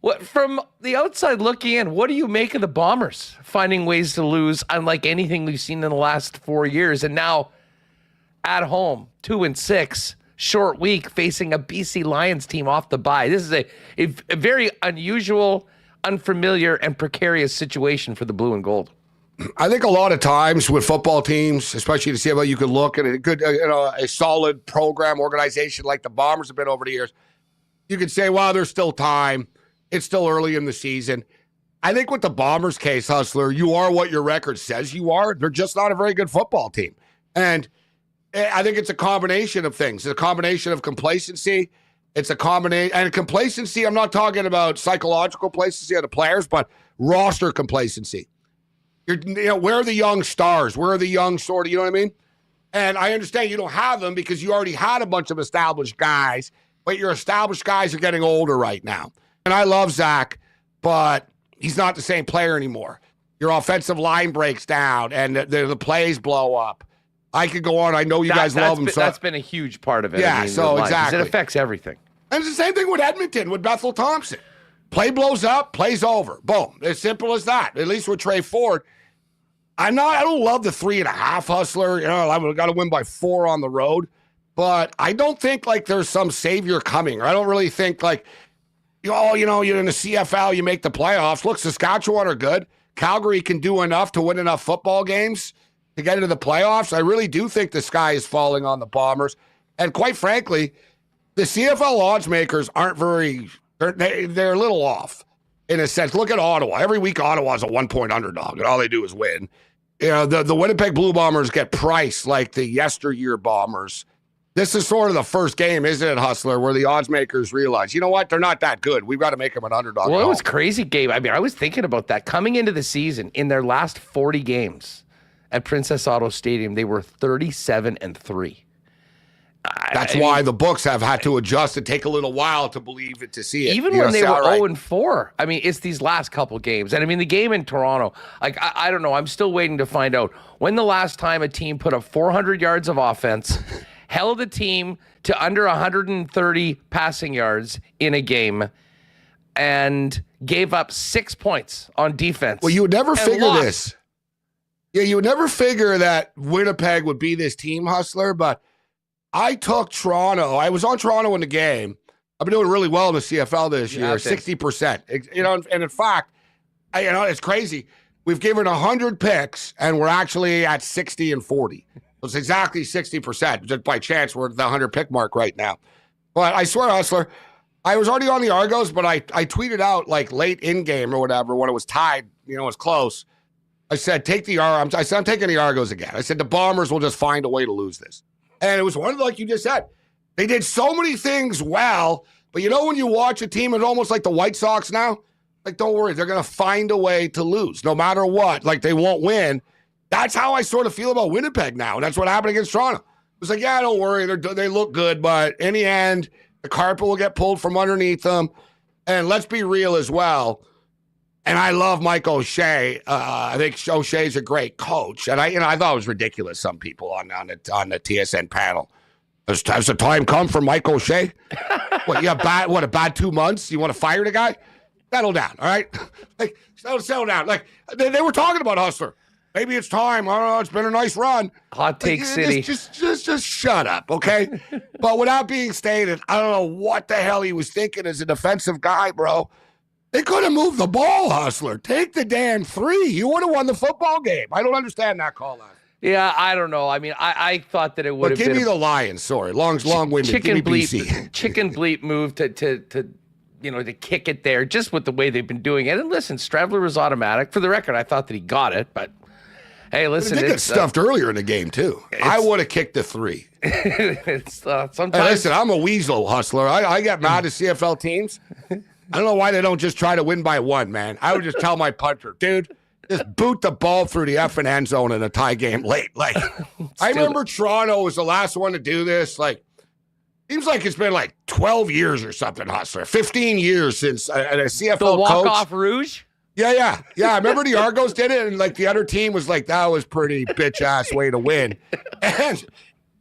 What from the outside looking in, what do you make of the Bombers finding ways to lose unlike anything we've seen in the last 4 years? And now at home, 2-6. Short week facing a BC Lions team off the bye. This is a very unusual, unfamiliar, and precarious situation for the blue and gold. I think a lot of times with football teams, especially to see how you could look at a good, a solid program organization like the Bombers have been over the years, you could say, well, there's still time. It's still early in the season. I think with the Bombers case, Hustler, you are what your record says you are. They're just not a very good football team. And I think it's a combination of things. It's a combination of complacency. It's a combination, and complacency, I'm not talking about psychological complacency of the players, but roster complacency. Where are the young stars? Where are the young sort of, you know what I mean? And I understand you don't have them because you already had a bunch of established guys, but your established guys are getting older right now. And I love Zach, but he's not the same player anymore. Your offensive line breaks down and the plays blow up. I could go on. I know you guys love him. So That's been a huge part of it. Yeah, so exactly. It affects everything. And it's the same thing with Edmonton, with Bethel Thompson. Play blows up, play's over. Boom. As simple as that. At least with Trey Ford. I don't love the 3.5 Hustler. You know, I've got to win by 4 on the road. But I don't think like there's some savior coming. I don't really think like, you're in the CFL, you make the playoffs. Look, Saskatchewan are good. Calgary can do enough to win enough football games to get into the playoffs. I really do think the sky is falling on the Bombers. And quite frankly, the CFL odds makers aren't they're a little off in a sense. Look at Ottawa. Every week Ottawa's a 1-point underdog, and all they do is win. You know, the Winnipeg Blue Bombers get priced like the yesteryear Bombers. This is sort of the first game, isn't it, Hustler, where the odds makers realize, you know what, they're not that good. We've got to make them an underdog. Well, it was crazy, Gabe. I mean, I was thinking about that. Coming into the season, in their last 40 games at Princess Auto Stadium, they were 37-3. That's why the books have had to adjust and take a little while to believe it, to see it. Even when they were 0-4. I mean, it's these last couple games. And I mean, the game in Toronto, like, I don't know. I'm still waiting to find out when the last time a team put up 400 yards of offense, held a team to under 130 passing yards in a game, and gave up 6 points on defense. Well, you would never figure this. Yeah, you would never figure that Winnipeg would be this team, Hustler, but I took Toronto. I was on Toronto in the game. I've been doing really well in the CFL this year, 60%. You know, and in fact, it's crazy. We've given 100 picks, and we're actually at 60-40. It's exactly 60%. Just by chance, we're at the 100 pick mark right now. But I swear, Hustler, I was already on the Argos, but I tweeted out like late in game or whatever when it was tied. You know, it was close. I said, I'm taking the Argos again. I said the Bombers will just find a way to lose this. And it was one of the, like you just said, they did so many things well. But you know, when you watch a team, it's almost like the White Sox now. Like, don't worry, they're going to find a way to lose no matter what. Like, they won't win. That's how I sort of feel about Winnipeg now. And that's what happened against Toronto. It was like, yeah, don't worry. They look good. But in the end, the carpet will get pulled from underneath them. And let's be real as well. And I love Mike O'Shea. I think O'Shea's a great coach. And I thought it was ridiculous, some people on the TSN panel. Has the time come for Mike O'Shea? What, a bad 2 months? You want to fire the guy? Settle down, all right? Like, settle down. Like, they were talking about Hustler. Maybe it's time. I don't know. It's been a nice run. Hot take city. Just shut up, okay? But without being stated, I don't know what the hell he was thinking as a defensive guy, bro. They could have moved the ball, Hustler. Take the damn 3. You would have won the football game. I don't understand that call out. Yeah, I don't know. I mean, I thought that it would have been. Give me the Lions. Sorry, long-winded. Chicken give me bleep. BC. Chicken bleep move to kick it there, just with the way they've been doing it. And listen, Stravler was automatic. For the record, I thought that he got it, but hey, listen, they get stuffed earlier in the game too. I would have kicked the 3. Sometimes. Hey, listen, I'm a weasel, Hustler. I get mad at CFL teams. I don't know why they don't just try to win by 1, man. I would just tell my punter, dude, just boot the ball through the effing end zone in a tie game late. Like, I remember Toronto was the last one to do this. Like, seems like it's been like 12 years or something, Hustler. 15 years since a CFL the walk-off rouge? Yeah. I remember the Argos did it, and like the other team was like, that was pretty bitch-ass way to win. And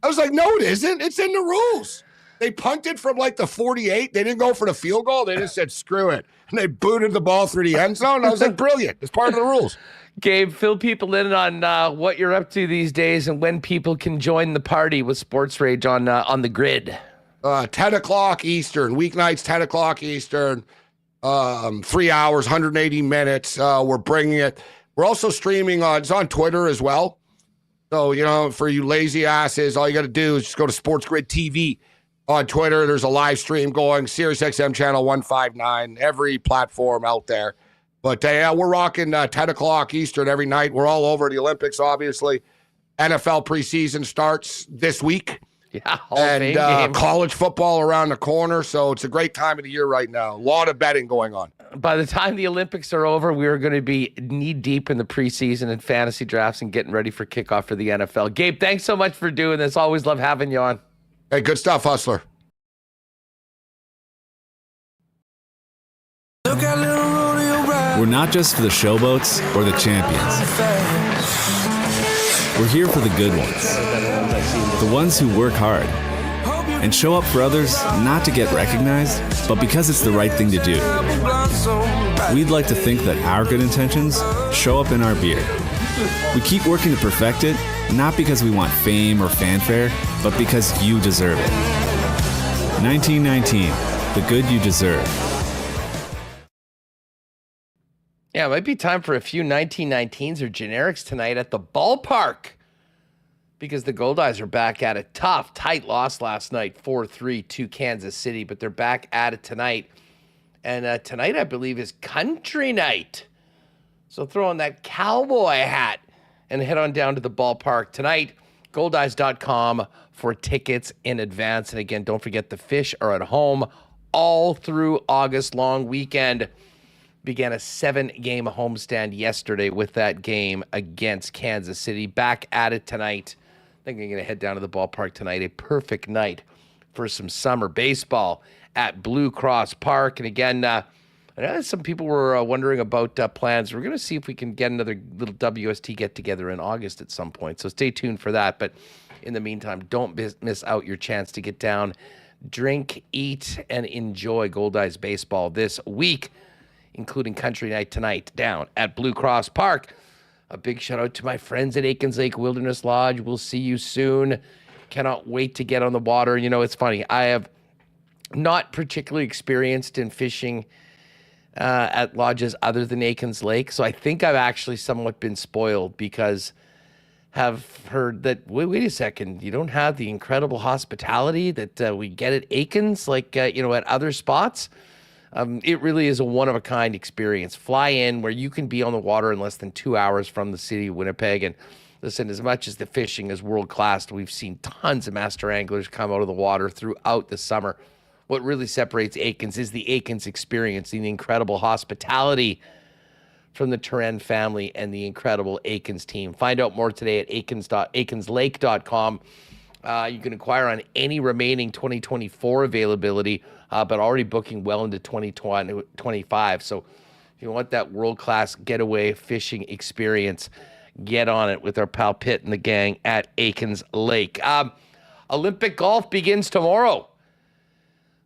I was like, no, it isn't. It's in the rules. They punted from like the 48. They didn't go for the field goal. They just said, screw it. And they booted the ball through the end zone. And I was like, brilliant. It's part of the rules. Gabe, fill people in on what you're up to these days and when people can join the party with Sports Rage on the grid. 10 o'clock Eastern. Weeknights, 10 o'clock Eastern. 3 hours, 180 minutes. We're bringing it. We're also streaming it's on Twitter as well. So, for you lazy asses, all you got to do is just go to Sportsgrid TV. On Twitter, there's a live stream going, SiriusXM channel 159, every platform out there. But yeah, we're rocking 10 o'clock Eastern every night. We're all over the Olympics, obviously. NFL preseason starts this week. Yeah, and college football around the corner. So it's a great time of the year right now. A lot of betting going on. By the time the Olympics are over, we are going to be knee deep in the preseason and fantasy drafts and getting ready for kickoff for the NFL. Gabe, thanks so much for doing this. Always love having you on. Hey, good stuff, Hustler. We're not just for the showboats or the champions. We're here for the good ones. The ones who work hard and show up for others not to get recognized, but because it's the right thing to do. We'd like to think that our good intentions show up in our beer. We keep working to perfect it, not because we want fame or fanfare, but because you deserve it. 1919, the good you deserve. Yeah, it might be time for a few 1919s or generics tonight at the ballpark, because the Gold Eyes are back at it. Tough, tight loss last night, 4-3 to Kansas City, but they're back at it tonight. And tonight, I believe, is country night. So throw on that cowboy hat and head on down to the ballpark tonight. Goldeyes.com for tickets in advance. And again, don't forget the Fish are at home all through August long weekend. Began a 7-game homestand yesterday with that game against Kansas City. Back at it tonight. I think I'm going to head down to the ballpark tonight. A perfect night for some summer baseball at Blue Cross Park. And again, I know some people were wondering about plans. We're going to see if we can get another little WST get-together in August at some point. So stay tuned for that. But in the meantime, don't miss out your chance to get down, drink, eat, and enjoy Gold Eyes baseball this week, including Country Night tonight down at Blue Cross Park. A big shout out to my friends at Aikens Lake Wilderness Lodge. We'll see you soon. Cannot wait to get on the water. You know, it's funny. I have not particularly experienced in fishing at lodges other than Aikens Lake. So I think I've actually somewhat been spoiled because have heard that, wait a second, you don't have the incredible hospitality that we get at Aikens, like, at other spots. It really is a one-of-a-kind experience. Fly in where you can be on the water in less than 2 hours from the city of Winnipeg. And listen, as much as the fishing is world-class, we've seen tons of master anglers come out of the water throughout the summer. What really separates Aikens is the Aikens experience, the incredible hospitality from the Turan family and the incredible Aikens team. Find out more today at aikenslake.com. You can inquire on any remaining 2024 availability, but already booking well into 2025. So if you want that world-class getaway fishing experience, get on it with our pal Pitt and the gang at Aikens Lake. Olympic golf begins tomorrow.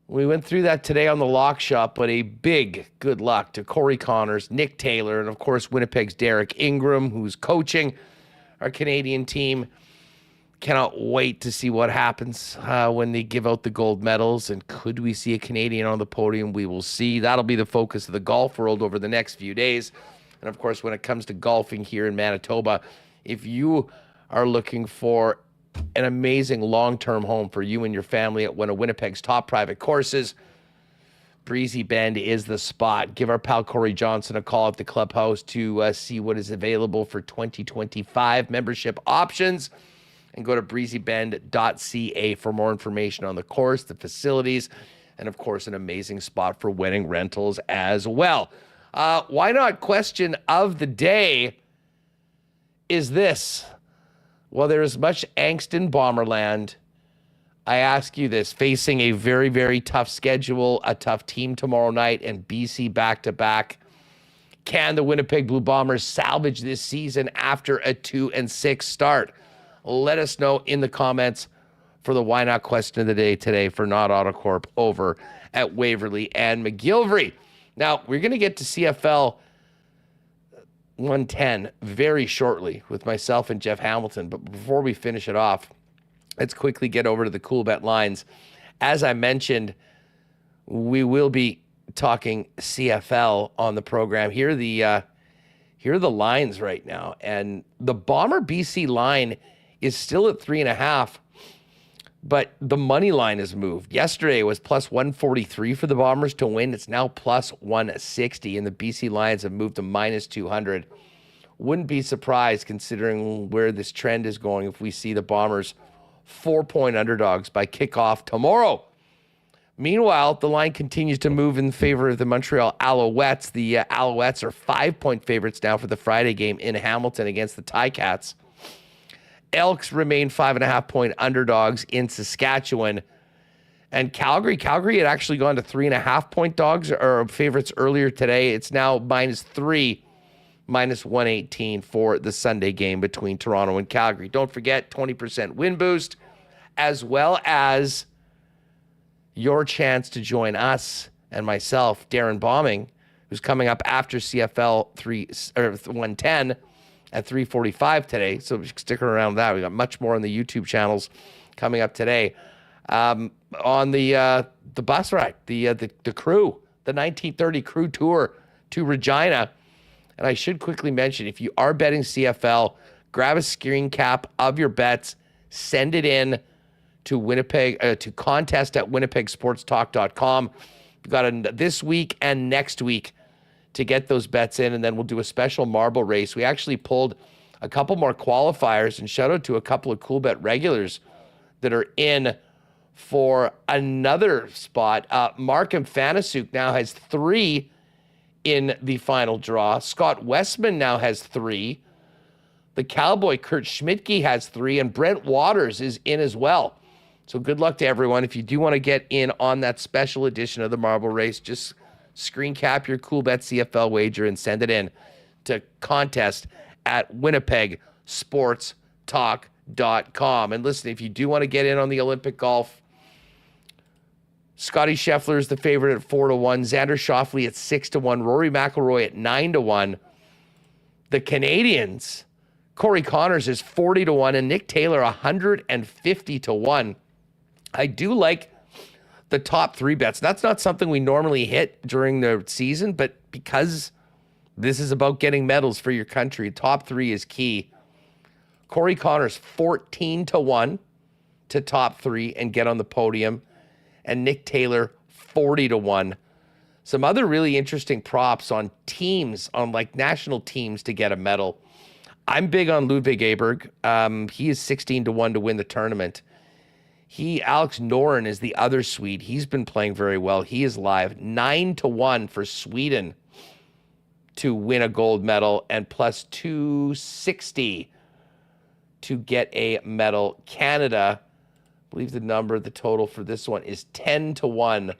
We went through that today on the Lock Shop, but a big good luck to Corey Connors, Nick Taylor, and of course Winnipeg's Derek Ingram, who's coaching our Canadian team. Cannot wait to see what happens when they give out the gold medals. And could we see a Canadian on the podium? We will see. That'll be the focus of the golf world over the next few days. And of course, when it comes to golfing here in Manitoba, if you are looking for an amazing long-term home for you and your family at one of Winnipeg's top private courses, Breezy Bend is the spot. Give our pal Corey Johnson a call at the clubhouse to see what is available for 2025 membership options. And go to breezybend.ca for more information on the course, the facilities, and of course, an amazing spot for wedding rentals as well. Why not question of the day is this. Well, there is much angst in Bomberland. I ask you this, facing a very, very tough schedule, a tough team tomorrow night, and BC back-to-back. Can the Winnipeg Blue Bombers salvage this season after a 2-6 start? Let us know in the comments for the Why Not question of the day today for Not Autocorp over at Waverly and McGillivray. Now, we're going to get to CFL 110 very shortly with myself and Jeff Hamilton. But before we finish it off, let's quickly get over to the Cool Bet lines. As I mentioned, we will be talking CFL on the program. Here are the lines right now. And the Bomber BC line is still at 3.5, but the money line has moved. Yesterday it was plus 143 for the Bombers to win. It's now plus 160, and the BC Lions have moved to minus 200. Wouldn't be surprised, considering where this trend is going, if we see the Bombers 4-point underdogs by kickoff tomorrow. Meanwhile, the line continues to move in favor of the Montreal Alouettes. The Alouettes are 5-point favorites now for the Friday game in Hamilton against the Ticats. Elks remain 5.5-point underdogs in Saskatchewan. And Calgary had actually gone to 3.5-point dogs or favorites earlier today. It's now minus 3 minus 118 for the Sunday game between Toronto and Calgary. Don't forget, 20% win boost, as well as your chance to join us and myself, Darren Bombing, who's coming up after CFL 110 at 3:45 today. So stick around with that. We got much more on the YouTube channels coming up today. On the bus ride, the crew, the 1930 crew tour to Regina. And I should quickly mention, if you are betting CFL, grab a screen cap of your bets, send it in to Winnipeg, to contest at winnipegsportstalk.com. We've got this week and next week to get those bets in, and then we'll do a special marble race. We actually pulled a couple more qualifiers, and shout out to a couple of Cool Bet regulars that are in for another spot. Markham Fanasuk now has 3 in the final draw. Scott Westman now has 3. The Cowboy Kurt Schmidtke has 3, and Brent Waters is in as well. So good luck to everyone. If you do want to get in on that special edition of the marble race, just screen cap your Cool Bet CFL wager and send it in to contest at winnipegsportstalk.com. And listen, if you do want to get in on the Olympic golf, Scotty Scheffler is the favorite at 4-1. Xander Schauffele at 6-1. Rory McIlroy at 9-1. The Canadians, Corey Connors is 40-1, and Nick Taylor 150-1. I do like the top 3 bets. That's not something we normally hit during the season, but because this is about getting medals for your country, top 3 is key. Corey Connors 14-1 to top 3 and get on the podium, and Nick Taylor 40-1. Some other really interesting props on teams, on like national teams to get a medal. I'm big on Ludwig Aberg. He is 16-1 to win the tournament. Alex Noren is the other Swede. He's been playing very well. He is live. 9-1 for Sweden to win a gold medal, and plus 260 to get a medal. Canada, I believe the total for this one is 10-1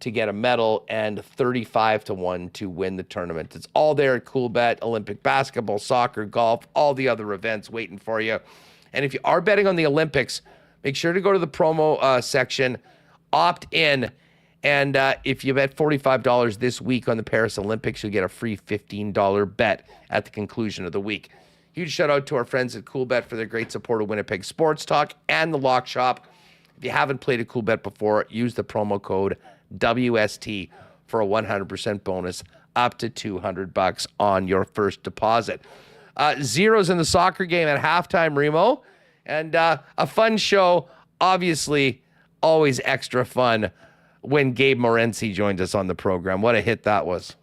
to get a medal and 35-1 to win the tournament. It's all there at Cool Bet. Olympic basketball, soccer, golf, all the other events waiting for you. And if you are betting on the Olympics, make sure to go to the promo section, opt in, and if you bet $45 this week on the Paris Olympics, you'll get a free $15 bet at the conclusion of the week. Huge shout out to our friends at Cool Bet for their great support of Winnipeg Sports Talk and the Lock Shop. If you haven't played a Cool Bet before, use the promo code WST for a 100% bonus up to $200 on your first deposit. Zeros in the soccer game at halftime, Remo. And a fun show, obviously, always extra fun when Gabe Morenzi joined us on the program. What a hit that was.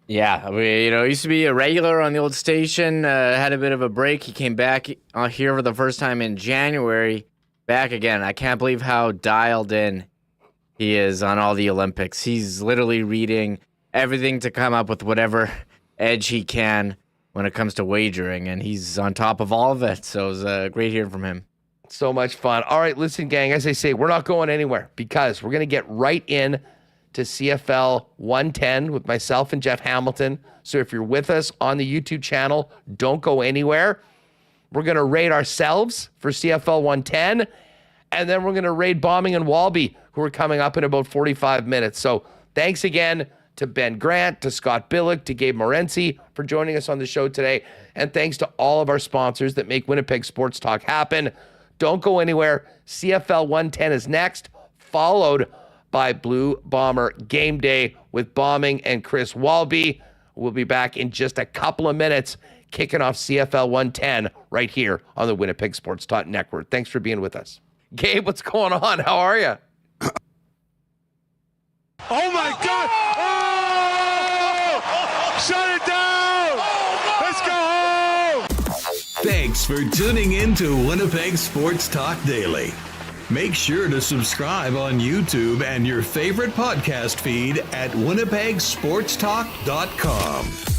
Yeah, used to be a regular on the old station, had a bit of a break. He came back here for the first time in January, back again. I can't believe how dialed in he is on all the Olympics. He's literally reading everything to come up with whatever edge he can when it comes to wagering, and he's on top of all of it. So it was great hearing from him. So much fun. All right, listen, gang, as I say, we're not going anywhere because we're going to get right in to CFL 110 with myself and Jeff Hamilton. So if you're with us on the YouTube channel, don't go anywhere. We're going to rate ourselves for CFL 110, and then we're going to raid Bombing and Walby, who are coming up in about 45 minutes. So thanks again to Ben Grant, to Scott Billeck, to Gabe Morenzi for joining us on the show today. And thanks to all of our sponsors that make Winnipeg Sports Talk happen. Don't go anywhere. CFL 110 is next, followed by Blue Bomber Game Day with Bombing and Chris Walby. We'll be back in just a couple of minutes, kicking off CFL 110 right here on the Winnipeg Sports Talk Network. Thanks for being with us. Gabe, what's going on? How are you? Oh my God! Oh! Shut it down! Let's go home! Thanks for tuning in to Winnipeg Sports Talk Daily. Make sure to subscribe on YouTube and your favorite podcast feed at winnipegsportstalk.com.